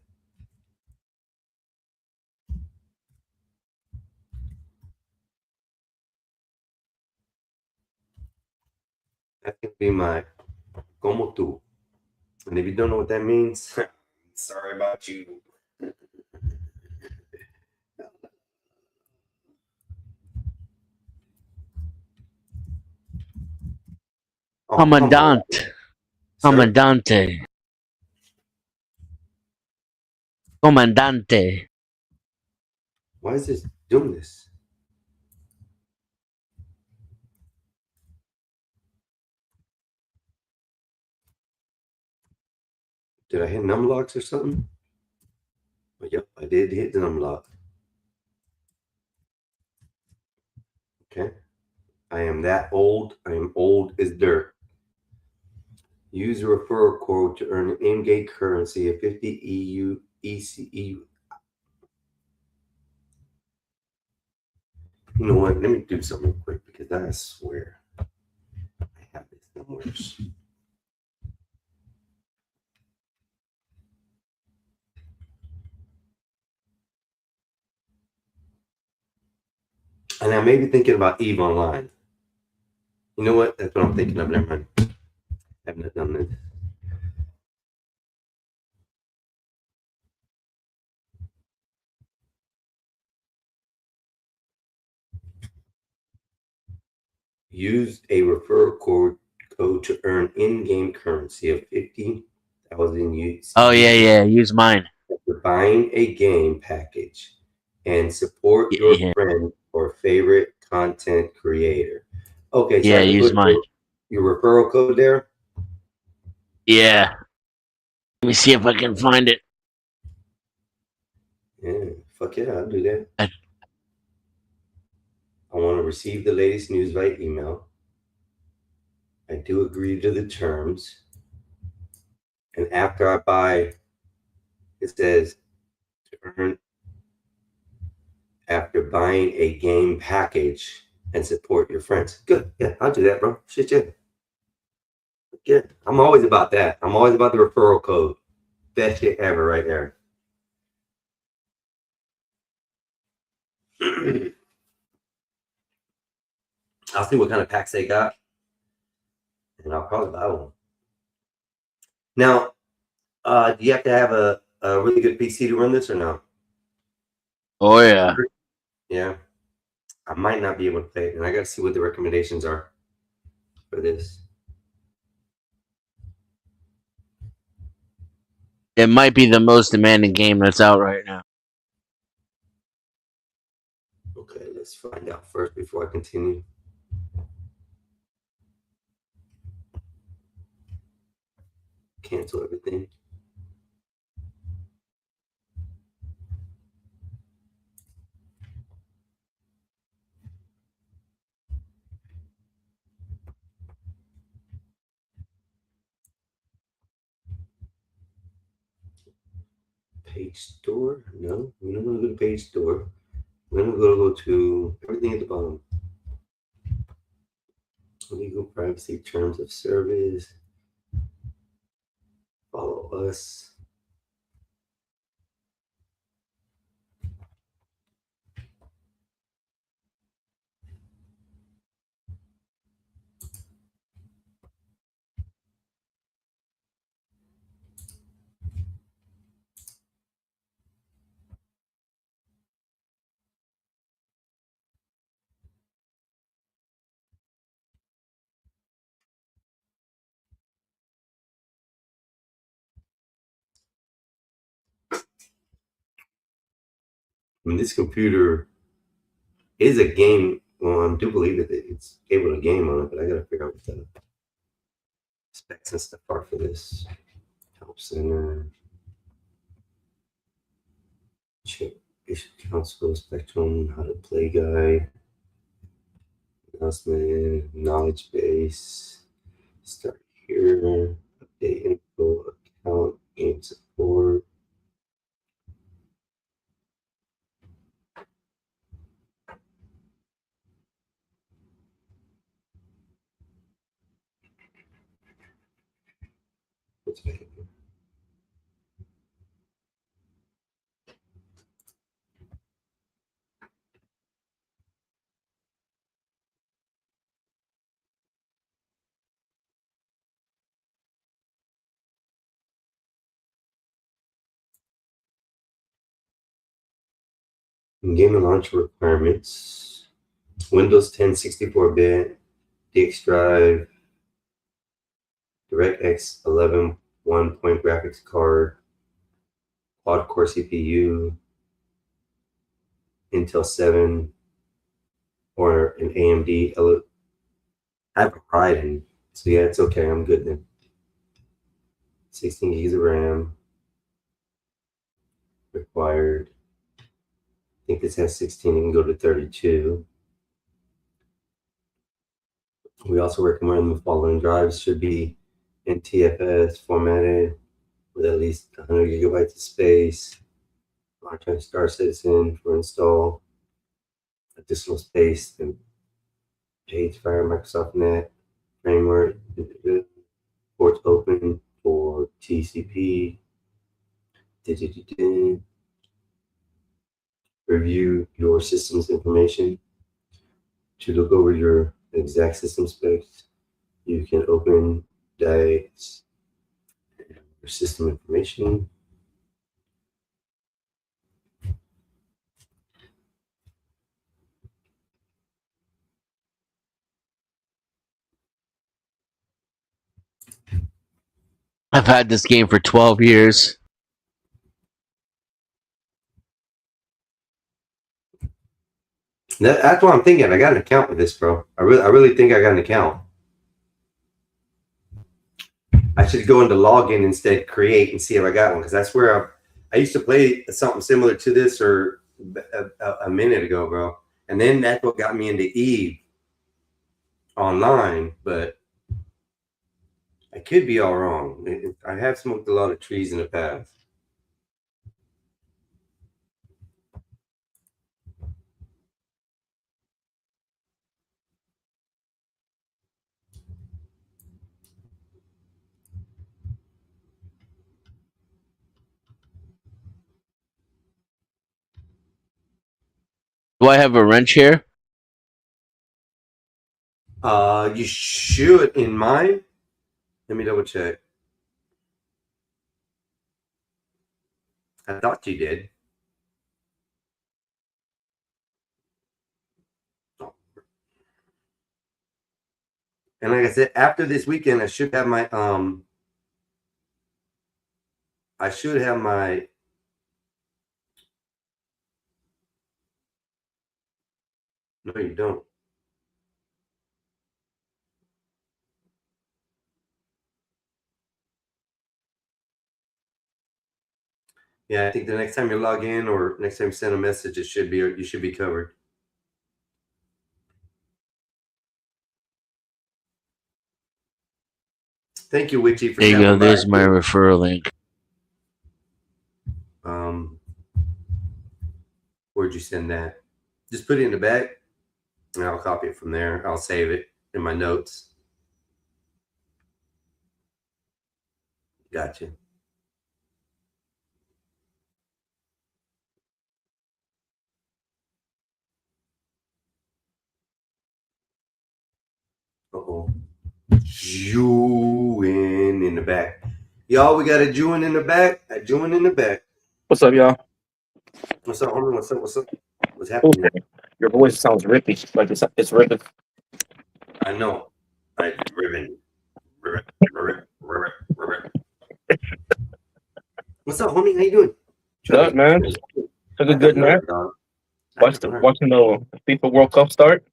Speaker 1: That's gonna be my como tu. And if you don't know what that means, sorry about you. Oh, come on,
Speaker 7: Commandant,
Speaker 1: sir.
Speaker 7: Commandante, Comandante.
Speaker 1: Why is this doing this? Did I hit numlocks or something? But yep, I did hit the numlock. Okay. I am that old. I am old as dirt. Use a referral code to earn an in-game currency of 50 EU ECEU. You know what? Let me do something real quick because I swear I have this somewhere. And I may be thinking about EVE Online. You know what? That's what I'm thinking of. Never mind. I haven't done this. Used a referral code to earn in-game currency of 50,000 UC
Speaker 7: Oh yeah. Use mine.
Speaker 1: after buying a game package and support your
Speaker 7: Yeah,
Speaker 1: friend or favorite content creator. Okay, so
Speaker 7: yeah.
Speaker 1: I can
Speaker 7: Use
Speaker 1: put
Speaker 7: mine.
Speaker 1: your referral code there.
Speaker 7: Yeah. Let me see if I can find it.
Speaker 1: Yeah, fuck yeah, I'll do that.
Speaker 7: I-
Speaker 1: I want to receive the latest news via email. I do agree to the terms. And after I buy, it says to earn after buying a game package and support your friends. Good. Yeah, I'll do that, bro. Shit, yeah. Yeah, I'm always about that. I'm always about the referral code. Best shit ever right there. I'll see what kind of packs they got, and I'll probably buy one. Now, do you have to have a really good PC to run this or no?
Speaker 7: Oh yeah.
Speaker 1: Yeah. I might not be able to play it, and I got to see what the recommendations are for this.
Speaker 7: It might be the most demanding game that's out right now.
Speaker 1: Okay, let's find out first before I continue. Cancel everything. Page store? No, we're not going to go to page store. We're going to go to everything at the bottom. Legal privacy terms of service. Follow us. I mean, this computer is a game. Well, I do believe that it's able to game on it, but I got to figure out what the specs and stuff are for this. Help center. Chip issue console, spectrum, how to play guide, announcement, knowledge base, start here, update info, account, game support. What's back here? Game and launch requirements. Windows 10 64-bit, DX drive, DirectX 11 1-point graphics card, quad-core CPU, Intel 7, or an AMD. I have a Ryzen, so yeah, it's okay. I'm good then. 16 gigs of RAM required. I think this has 16. It can go to 32. We also recommend the following drives should be in TFS formatted with at least 100 gigabytes of space. Lifetime Star Citizen for install. Additional space and page fire Microsoft Net framework. Ports open for TCP. Review your system's information. To look over your exact system specs, you can open DICE your system information.
Speaker 7: I've had this game for 12 years.
Speaker 1: That's what I'm thinking. I got an account with this, bro. I really think I got an account. I should go into login instead, create, and see if I got one, because that's where I used to play something similar to this or a minute ago, bro. And then that's what got me into Eve online, but I could be all wrong. I have smoked a lot of trees in the past.
Speaker 7: I have a wrench here?
Speaker 1: You should in mine. Let me double check. I thought you did. And like I said, after this weekend, I should have my No, you don't. Yeah, I think the next time you log in or next time you send a message, you should be covered. Thank you, Witchy, for
Speaker 7: There you go.
Speaker 1: stopping by.
Speaker 7: There's my referral link.
Speaker 1: Where'd you send that? Just put it in the bag, and I'll copy it from there. I'll save it in my notes. Gotcha. Uh-oh. Jewin in the back. Y'all, we got a Jewin in the back. A Jewin in the back.
Speaker 10: What's up, y'all?
Speaker 1: What's up, homie? What's up? What's up? What's happening?
Speaker 10: Okay. Your voice sounds rippy, like it's ripping.
Speaker 1: I know. Ribbon. What's up, homie? How you doing?
Speaker 10: What's up, man? Took a good nap. Watching the FIFA World Cup start.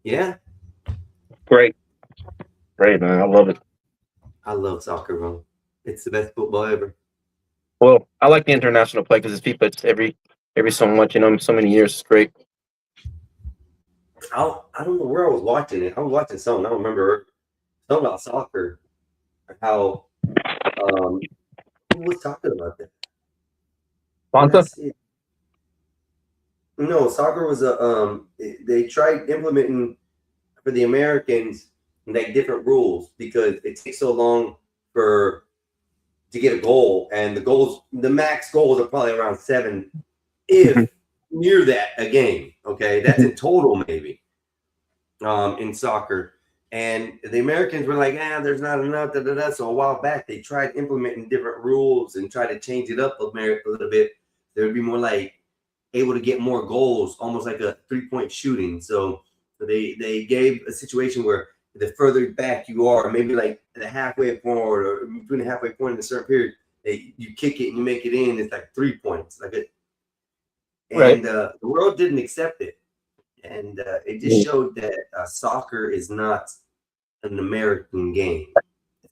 Speaker 1: Yeah.
Speaker 10: Great, man. I love it.
Speaker 1: I love soccer, bro. It's the best football ever.
Speaker 10: Well, I like the international play because it's FIFA. It's every so much, so many years straight.
Speaker 1: I don't know where I was watching it. I was watching something. I don't remember. Something about soccer. How who was talking about that?
Speaker 10: Fanta?
Speaker 1: No, soccer was they tried implementing for the Americans like different rules because it takes so long to get a goal, and the max goals are probably around 7, if near that a game. Okay, that's in total maybe in soccer. And the Americans were like, there's not enough. So a while back, they tried implementing different rules and tried to change it up a little bit. There would be more like able to get more goals, almost like a 3-point shooting. So they gave a situation where the further back you are, maybe like the halfway point or between the halfway point in a certain period, you kick it and you make it in. It's like 3 points,
Speaker 10: Right.
Speaker 1: The world didn't accept it, and it just showed that soccer is not an American game.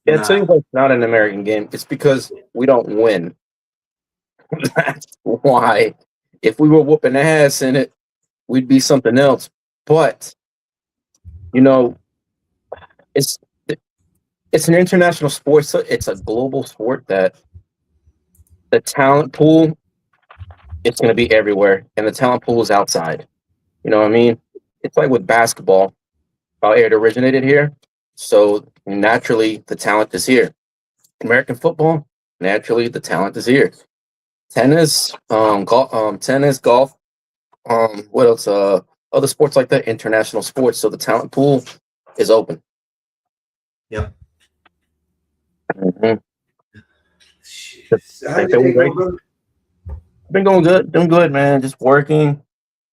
Speaker 10: Yeah, I'd say it's not an American game. It's because we don't win. That's why. If we were whooping ass in it, we'd be something else. But it's an international sport, so it's a global sport that the talent pool, it's going to be everywhere, and the talent pool is outside. You know what I mean? It's like with basketball. It originated here, so naturally the talent is here. American football, naturally the talent is here. Tennis, golf, what else? Other sports like that, international sports. So the talent pool is open.
Speaker 1: Yep.
Speaker 10: Mm-hmm.
Speaker 1: How's your day going, brother?
Speaker 10: Been going good, doing good, man. Just working.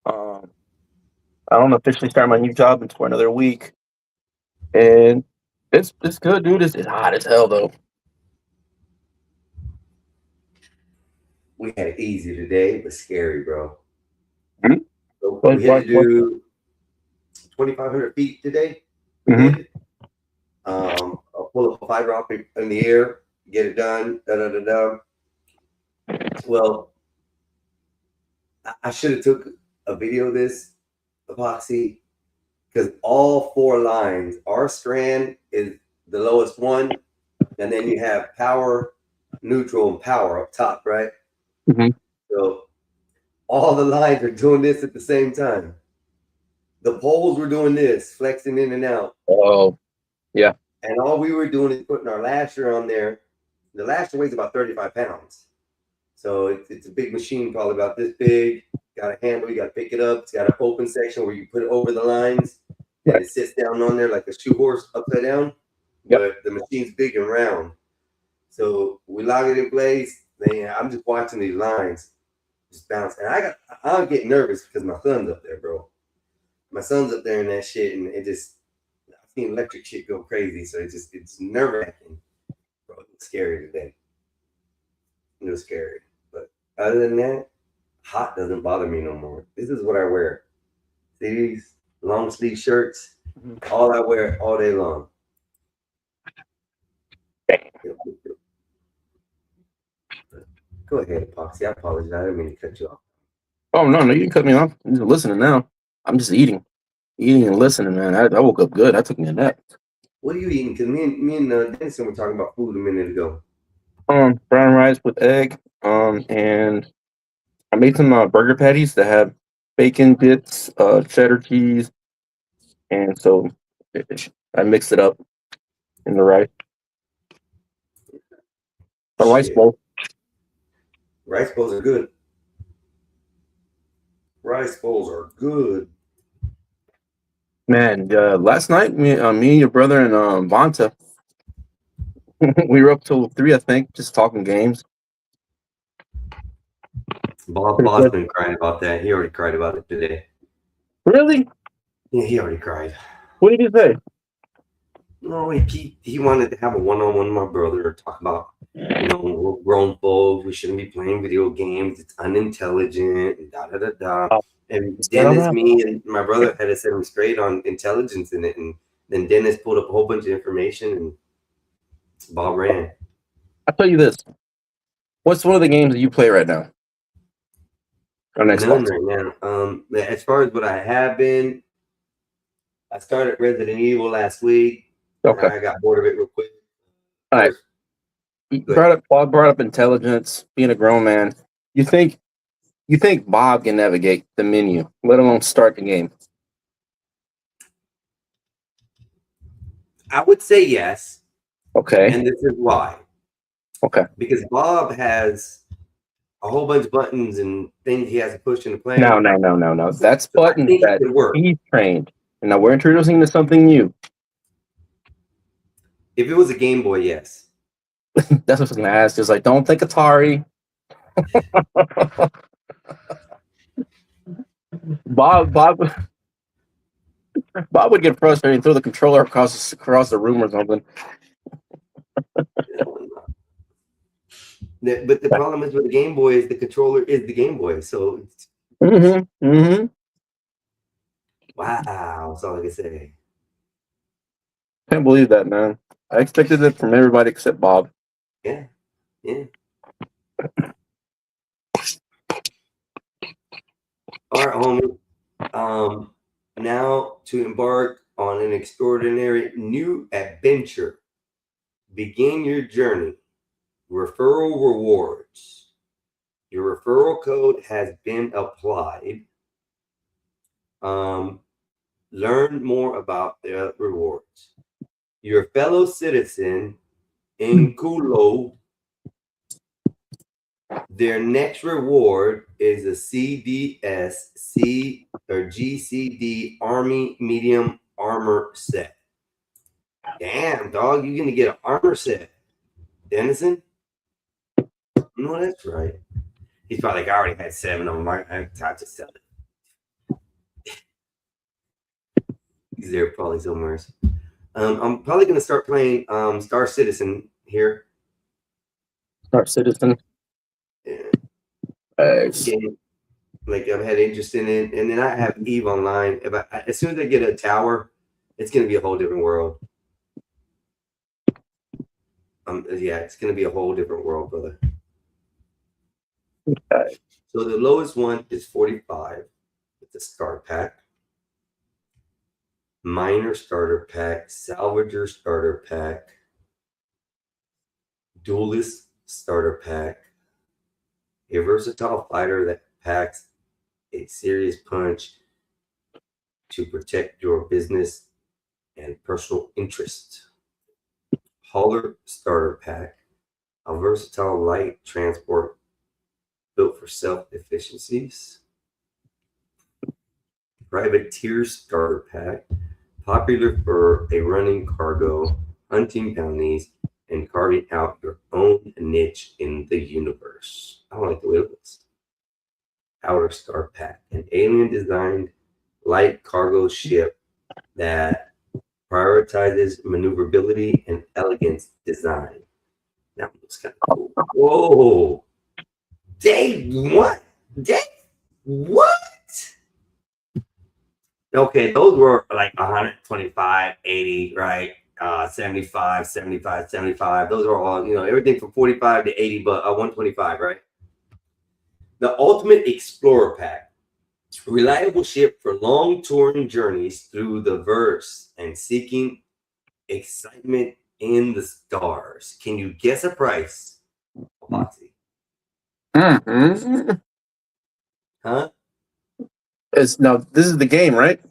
Speaker 10: I don't officially start my new job for another week, and it's good, dude. It's hot as hell though.
Speaker 1: We had it easy today, but scary, bro.
Speaker 10: Mm-hmm.
Speaker 1: So we had to do 2,500 feet today. We did. I'll pull up a fiber optic in the air, get it done. Well, I should have took a video of this epoxy because all 4 lines, our strand is the lowest one, and then you have power, neutral, and power up top, right?
Speaker 10: Mm-hmm.
Speaker 1: So all the lines are doing this at the same time. The poles were doing this, flexing in and out.
Speaker 10: Oh, yeah.
Speaker 1: And all we were doing is putting our lasher on there. The lasher weighs about 35 pounds. So it's a big machine, probably about this big. got a handle. You got to pick it up. It's got an open section where you put it over the lines, and it sits down on there like a shoe horse upside down.
Speaker 10: Yep.
Speaker 1: But the machine's big and round. So we lock it in place. Man, I'm just watching these lines just bounce, and I'll get nervous because my son's up there, bro. My son's up there in that shit, and it just I've seen electric shit go crazy. So it's nerve wracking, bro. It's scary today. It was scary, but other than that, hot doesn't bother me no more. This is what I wear. See these long sleeve shirts? All I wear all day long. Go ahead, Epoxy. I apologize. I didn't mean to cut you off.
Speaker 10: Oh no, you can cut me off. I'm just listening now. I'm just eating and listening, man. I woke up good. I took me a nap.
Speaker 1: What are you eating? Because me and Denison were talking about food a minute ago.
Speaker 10: Brown rice with egg. And I made some burger patties that have bacon bits, cheddar cheese, and so I mixed it up in the rice. A rice
Speaker 1: Shit.
Speaker 10: bowl.
Speaker 1: Rice bowls are good. Rice bowls are good.
Speaker 10: Man, last night me and your brother and Vonta, we were up till 3, I think, just talking games.
Speaker 1: Bob's been crying about that. He already cried about it today.
Speaker 10: Really?
Speaker 1: Yeah, he already cried.
Speaker 10: What did he say?
Speaker 1: No, he wanted to have a one-on-one with my brother, talk about, we're grown folks, we shouldn't be playing video games, it's unintelligent, and da da da da.
Speaker 10: Oh.
Speaker 1: And Dennis, me, and my brother had to set him straight on intelligence in it, and then Dennis pulled up a whole bunch of information, and Bob ran.
Speaker 10: I'll tell you this. What's one of the games that you play right now? On Xbox?
Speaker 1: None right now. As far as what I have been, I started Resident Evil last week.
Speaker 10: Okay.
Speaker 1: I got bored of it real quick.
Speaker 10: All right. Bob brought up intelligence, being a grown man. You think Bob can navigate the menu, let alone start the game?
Speaker 1: I would say yes.
Speaker 10: Okay.
Speaker 1: And this is why.
Speaker 10: Okay.
Speaker 1: Because Bob has a whole bunch of buttons and things he has to push into play.
Speaker 10: No. That's
Speaker 1: So
Speaker 10: buttons that
Speaker 1: work.
Speaker 10: he's trained. And now we're introducing to something new.
Speaker 1: If it was a Game Boy, yes.
Speaker 10: That's what I was going to ask. Just like, don't think Atari. Bob would get frustrated and throw the controller across the room or something.
Speaker 1: But the problem is with the Game Boy is the controller is the Game Boy. So
Speaker 10: Mm-hmm.
Speaker 1: wow, that's all I can say.
Speaker 10: Can't believe that, man. I expected it from everybody except Bob.
Speaker 1: Yeah. All right, homie. Now to embark on an extraordinary new adventure. Begin your journey. Referral rewards. Your referral code has been applied. Learn more about the rewards. Your fellow citizen in Kulo, their next reward is a CDS or GCD Army Medium Armor Set. Damn, dog, you're gonna get an armor set, Denison? No, that's right. He's probably like, I already had 7 of them. I just sell it. He's there probably somewhere. I'm probably gonna start playing Star Citizen here.
Speaker 10: Star Citizen.
Speaker 1: Yeah. Game. Like I've had interest in it, and then I have Eve Online. As soon as I get a tower, it's gonna be a whole different world. Yeah, it's gonna be a whole different world, brother.
Speaker 10: Okay.
Speaker 1: So the lowest one is 45 with the starter pack, Miner starter pack, Salvager starter pack, Duelist starter pack, a versatile fighter that packs a serious punch to protect your business and personal interests. Hauler starter pack, a versatile light transport built for self-efficiencies. privateer starter pack, popular for a running cargo, hunting bounties, and carving out your own niche in the universe. I like the way it looks. Outer Star Pack, an alien designed light cargo ship that prioritizes maneuverability and elegance design. That looks kind of cool. Whoa. Dave, what? Dave, what? Okay, those were like 125, 80, right? 75, 75, 75. Those are all, everything from 45 to 80, but 125, right? The Ultimate Explorer Pack. Reliable ship for long touring journeys through the verse and seeking excitement in the stars. Can you guess a price, Foxy?
Speaker 10: Mm-hmm.
Speaker 1: Huh?
Speaker 10: Now this is the game, right?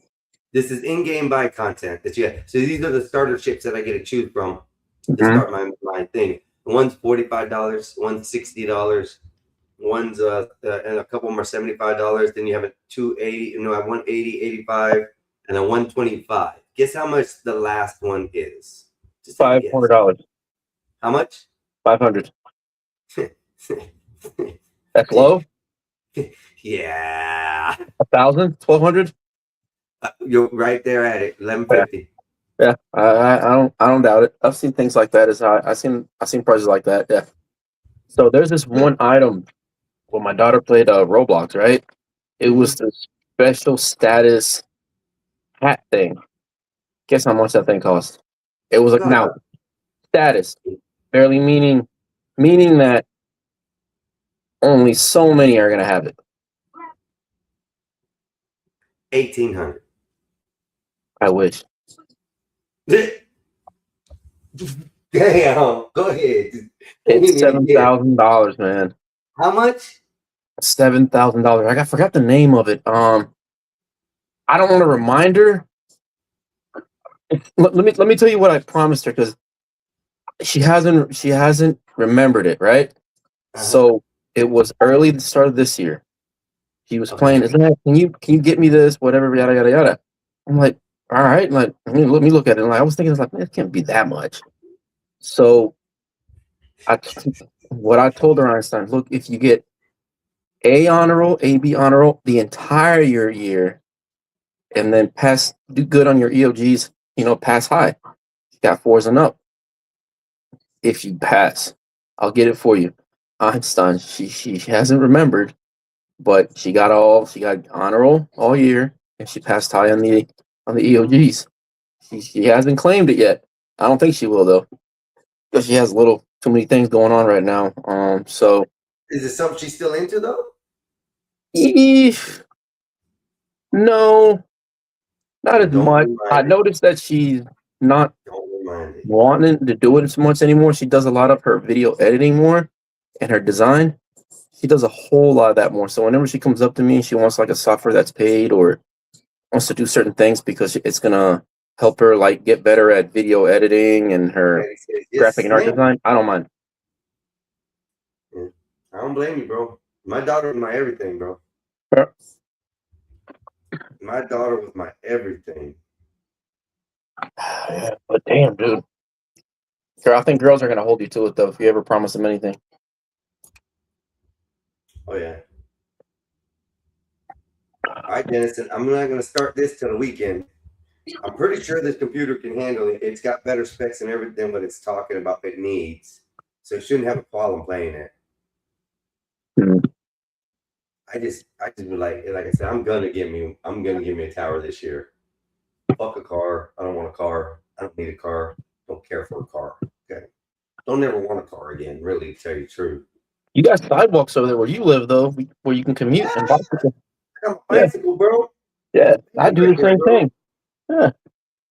Speaker 1: This is in-game buy content that you have. So these are the starter ships that I get to choose from to
Speaker 10: Mhm.
Speaker 1: start my thing. One's $45, one's $60, one's and a couple of them are $75. Then you have a 280, no, I have 180, 85, and a 125. Guess how much the last one is? Just take a guess.
Speaker 10: $500.
Speaker 1: How much?
Speaker 10: 500. That's low.
Speaker 1: Yeah.
Speaker 10: 1,000. 1,200.
Speaker 1: You're right there at it. 1150.
Speaker 10: Yeah, I don't doubt it. I've seen things like that as high. I've seen prices like that. Yeah. So there's this one item when my daughter played Roblox, right? It was the special status hat thing. Guess how much that thing cost? It was like now status, barely meaning that only so many are gonna have it.
Speaker 1: 1800.
Speaker 10: I wish.
Speaker 1: Damn. Go ahead.
Speaker 10: It's $7,000, man.
Speaker 1: How much?
Speaker 10: $7,000. I forgot the name of it. I don't want a reminder. Let me tell you what I promised her because she hasn't remembered it, right? So it was early the start of this year. She was playing. Can you get me this? Whatever, yada yada yada. I'm like, all right. Like, let me look at it. And I was thinking, like, man, it can't be that much. So what I told her, Einstein, look, if you get A honor roll, A B honor roll the entire year, and then do good on your EOGs, pass high. Got 4s and up. If you pass, I'll get it for you. Einstein, she hasn't remembered, but she got honor roll all year, and she passed high on the EOGs. She hasn't claimed it yet. I don't think she will though, because she has too many things going on right now. So
Speaker 1: is it something she's still into though?
Speaker 10: No, not as much. I noticed that she's not wanting to do it as much anymore. She does a lot of her video editing more and her design. She does a whole lot of that more. So whenever she comes up to me and she wants like a software that's paid or wants to do certain things because it's gonna help her like get better at video editing and her graphic and art design, I don't mind.
Speaker 1: Yeah. I don't blame you, bro. My daughter was my everything, bro. My daughter was my everything.
Speaker 10: Yeah, but damn, dude. I think girls are gonna hold you to it though if you ever promise them anything.
Speaker 1: Oh yeah. All right, Dennison. I'm not gonna start this till the weekend. I'm pretty sure this computer can handle it. It's got better specs and everything what it's talking about it needs. So it shouldn't have a problem playing it. I just would like I said, I'm gonna give me a tower this year. Fuck a car. I don't want a car. I don't need a car. Don't care for a car. Okay. Don't ever want a car again, really, to tell you the truth.
Speaker 10: You got sidewalks over there where you live though, where you can commute and bicycle.
Speaker 1: I got a bicycle, bro.
Speaker 10: Yeah, I do the same thing. Yeah.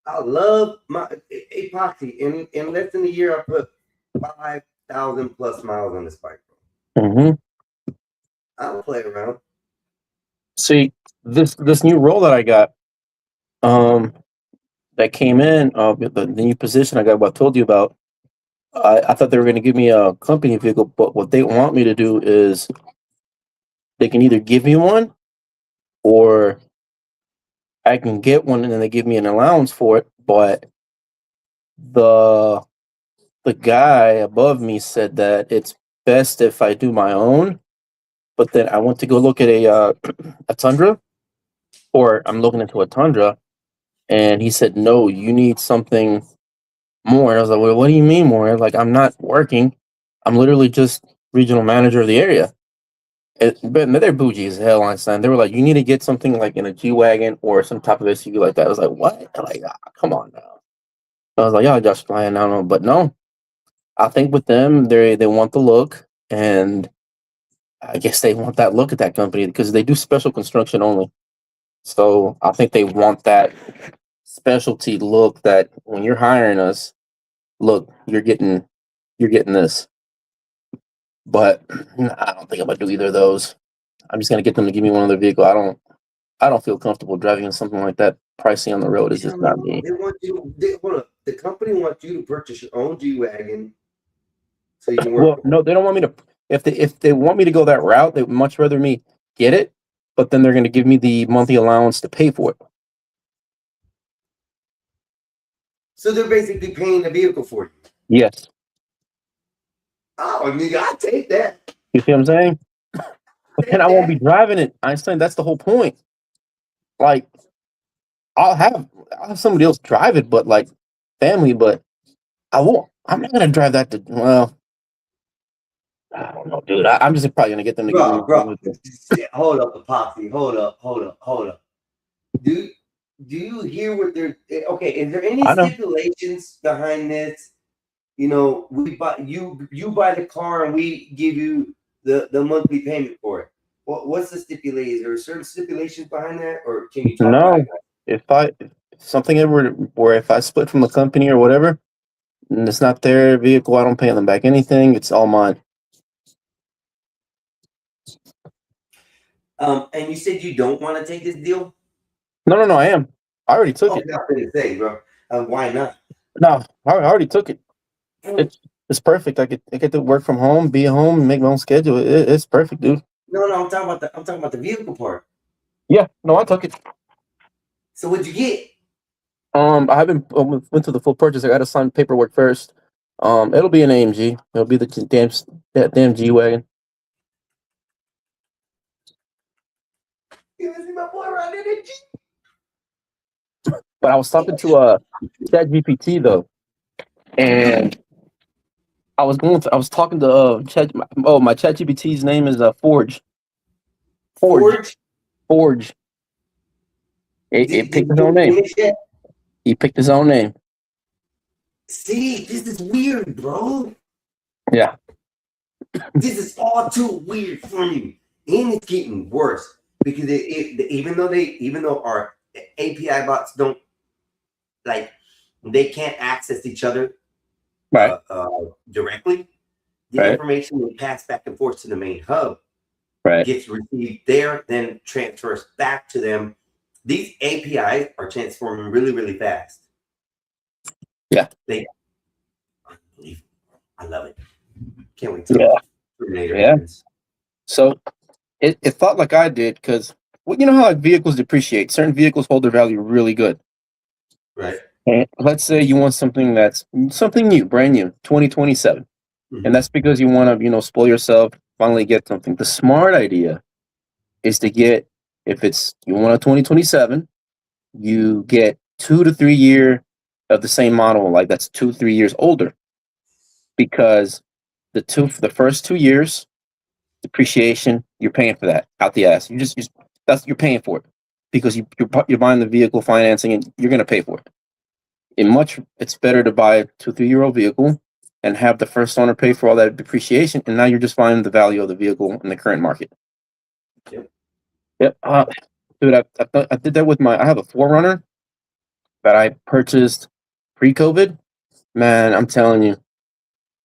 Speaker 1: I love my epoxy. In less than a year, I put 5,000 plus miles on this bike, bro.
Speaker 10: Mm-hmm.
Speaker 1: I don't play around.
Speaker 10: See, this new role that I got, that came in, the new position I got, what I told you about. I thought they were going to give me a company vehicle, but what they want me to do is they can either give me one or I can get one and then they give me an allowance for it, but the guy above me said that it's best if I do my own. But then I went to go look at a Tundra, or I'm looking into a Tundra, and he said, no, you need something more. And I was like, well, what do you mean more? Like, I'm not working. I'm literally just regional manager of the area. But they're bougie as hell, Einstein. They were like, you need to get something like in a G Wagon or some type of SUV like that. I was like, what? I'm like, come on now. I was like, y'all just flying. I don't know. But no, I think with them, they want the look. And I guess they want that look at that company because they do special construction only. So I think they want that specialty look that when you're hiring us, look, you're getting this. But I don't think I'm gonna do either of those. I'm just gonna get them to give me one other vehicle. I don't feel comfortable driving in something like that. Pricing on the road is just not me.
Speaker 1: They want you. Hold up. The company wants you to purchase your own G Wagon so you can work.
Speaker 10: Well, no, they don't want me to. If they want me to go that route, they would much rather me get it. But then they're going to give me the monthly allowance to pay for it.
Speaker 1: So they're basically paying the vehicle for you.
Speaker 10: Yes.
Speaker 1: Oh, nigga, I take that.
Speaker 10: You see what I'm saying? But then I won't be driving it, Einstein. That's the whole point. Like, I'll have somebody else drive it, but like family. But I won't. I'm not going to drive that to. Well, I don't know, dude. I'm just probably going to get them to give me.
Speaker 1: Bro, hold up, Epoxy. Hold up. Do you hear what they're okay? Is there any stipulations behind this? You know, we buy you buy the car and we give you the monthly payment for it. What's the stipulation? Is there certain stipulations behind that, or can you talk about it?
Speaker 10: If something ever where if I split from the company or whatever, and it's not their vehicle, I don't pay them back anything. It's all mine.
Speaker 1: And you said you don't want to take this deal?
Speaker 10: No, I am. I already took it.
Speaker 1: I'm not going to say, bro. Why not?
Speaker 10: No, I already took it. It's perfect. I get to work from home, be at home, make my own schedule. It's perfect, dude.
Speaker 1: No, I'm talking about the vehicle part.
Speaker 10: Yeah, no, I took it.
Speaker 1: So what'd you get?
Speaker 10: I haven't went to the full purchase. I got to sign paperwork first. It'll be an AMG. It'll be the damn G Wagon.
Speaker 1: You see my boy right in the G.
Speaker 10: But I was talking to ChatGPT though, and I was talking to Chat. Oh, my ChatGPT's name is Forge. Forge. It picked his own name. He picked his own name.
Speaker 1: See, this is weird, bro.
Speaker 10: Yeah.
Speaker 1: This is all too weird for me, and it's getting worse because even though our API bots don't they can't access each other directly. The information will pass back and forth to the main hub. Gets received there, then transfers back to them. These APIs are transforming really, really fast.
Speaker 10: Yeah.
Speaker 1: I love it. Can't wait to Terminator happens.
Speaker 10: So it thought like I did because you know how like vehicles depreciate. Certain vehicles hold their value really good.
Speaker 1: Right.
Speaker 10: And let's say you want something that's something new, brand new, 2027. And that's because you want to, spoil yourself, finally get something. The smart idea is to get, if you want a 2027, you get 2 to 3 year of the same model, like that's 2-3 years older. Because the first 2 years, depreciation, you're paying for that out the ass. You're paying for it because you're buying the vehicle financing and you're going to pay for it. It's better to buy a 2-3-year-old vehicle and have the first owner pay for all that depreciation, and now you're just finding the value of the vehicle in the current market. Yep. Dude, I did that with I have a 4Runner that I purchased pre-COVID. Man, I'm telling you,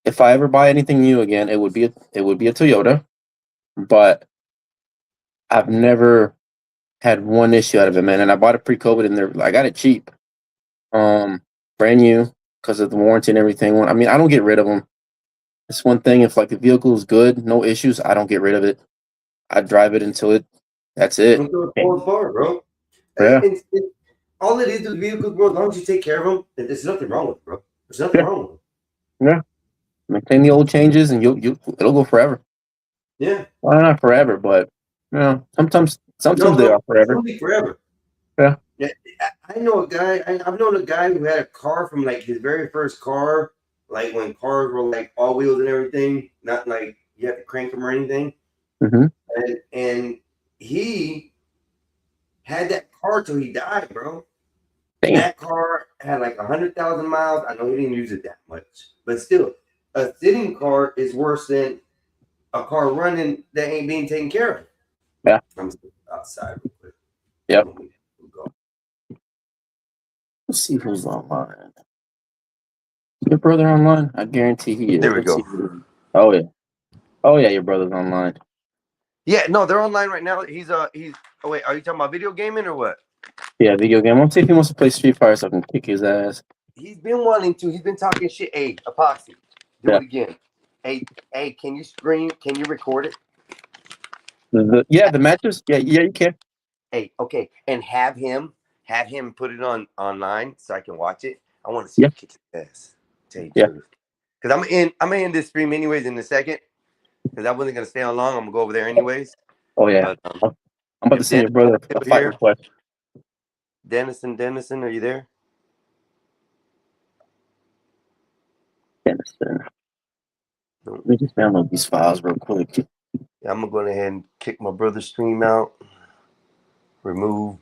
Speaker 10: if I ever buy anything new again, it would be a Toyota. But I've never had one issue out of it, man. And I bought it pre-COVID, and I got it cheap. Brand new because of the warranty and everything. I mean, I don't get rid of them. It's one thing if like the vehicle is good, no issues, I don't get rid of it. I drive it until that's it.
Speaker 1: Don't go far, bro.
Speaker 10: Yeah.
Speaker 1: All it is with vehicles, bro, as long as you take care of them, there's nothing wrong with it, bro. There's nothing
Speaker 10: Yeah.
Speaker 1: wrong with them.
Speaker 10: Yeah. Maintain the old changes, and it'll go forever.
Speaker 1: Yeah.
Speaker 10: Well, not forever, but you know, sometimes they are forever.
Speaker 1: It'll be forever.
Speaker 10: Yeah.
Speaker 1: I know a guy. I've known a guy who had a car from like his very first car, like when cars were like all wheels and everything, not like you have to crank them or anything.
Speaker 10: Mm-hmm.
Speaker 1: And he had that car till he died, bro.
Speaker 10: Damn.
Speaker 1: That car had like 100,000 miles. I know he didn't use it that much, but still, a sitting car is worse than a car running that ain't being taken care of.
Speaker 10: Yeah.
Speaker 1: I'm outside real quick.
Speaker 10: Yep.
Speaker 1: We'll go.
Speaker 10: Let's see who's online. Your brother online? I guarantee he is.
Speaker 1: There we
Speaker 10: Let's
Speaker 1: go.
Speaker 10: see. Oh yeah. Oh yeah, your brother's online.
Speaker 1: Yeah, no, they're online right now. He's Oh wait, are you talking about video gaming or what?
Speaker 10: Yeah, video game. Let's see if he wants to play Street Fighter so I can kick his ass.
Speaker 1: He's been wanting to. He's been talking shit. Hey, Epoxy, do
Speaker 10: Yeah.
Speaker 1: it again. Hey, can you screen? Can you record it?
Speaker 10: The matches. Yeah, you can.
Speaker 1: Hey, okay, and have him put it on online so I can watch it. I want to see
Speaker 10: Yeah.
Speaker 1: you kick his ass. Tell you
Speaker 10: Yeah.
Speaker 1: the truth. Because I'm gonna end this stream anyways in a second. Because I wasn't gonna stay on long. I'm gonna go over there anyways.
Speaker 10: Oh yeah.
Speaker 1: But,
Speaker 10: I'm about to
Speaker 1: if
Speaker 10: send your brother a
Speaker 1: Dennis
Speaker 10: fight
Speaker 1: here,
Speaker 10: request.
Speaker 1: Dennison, are you there?
Speaker 10: Dennison.
Speaker 1: No.
Speaker 10: Let me just download these files real quick.
Speaker 1: Yeah, I'm gonna go ahead and kick my brother's stream out. Remove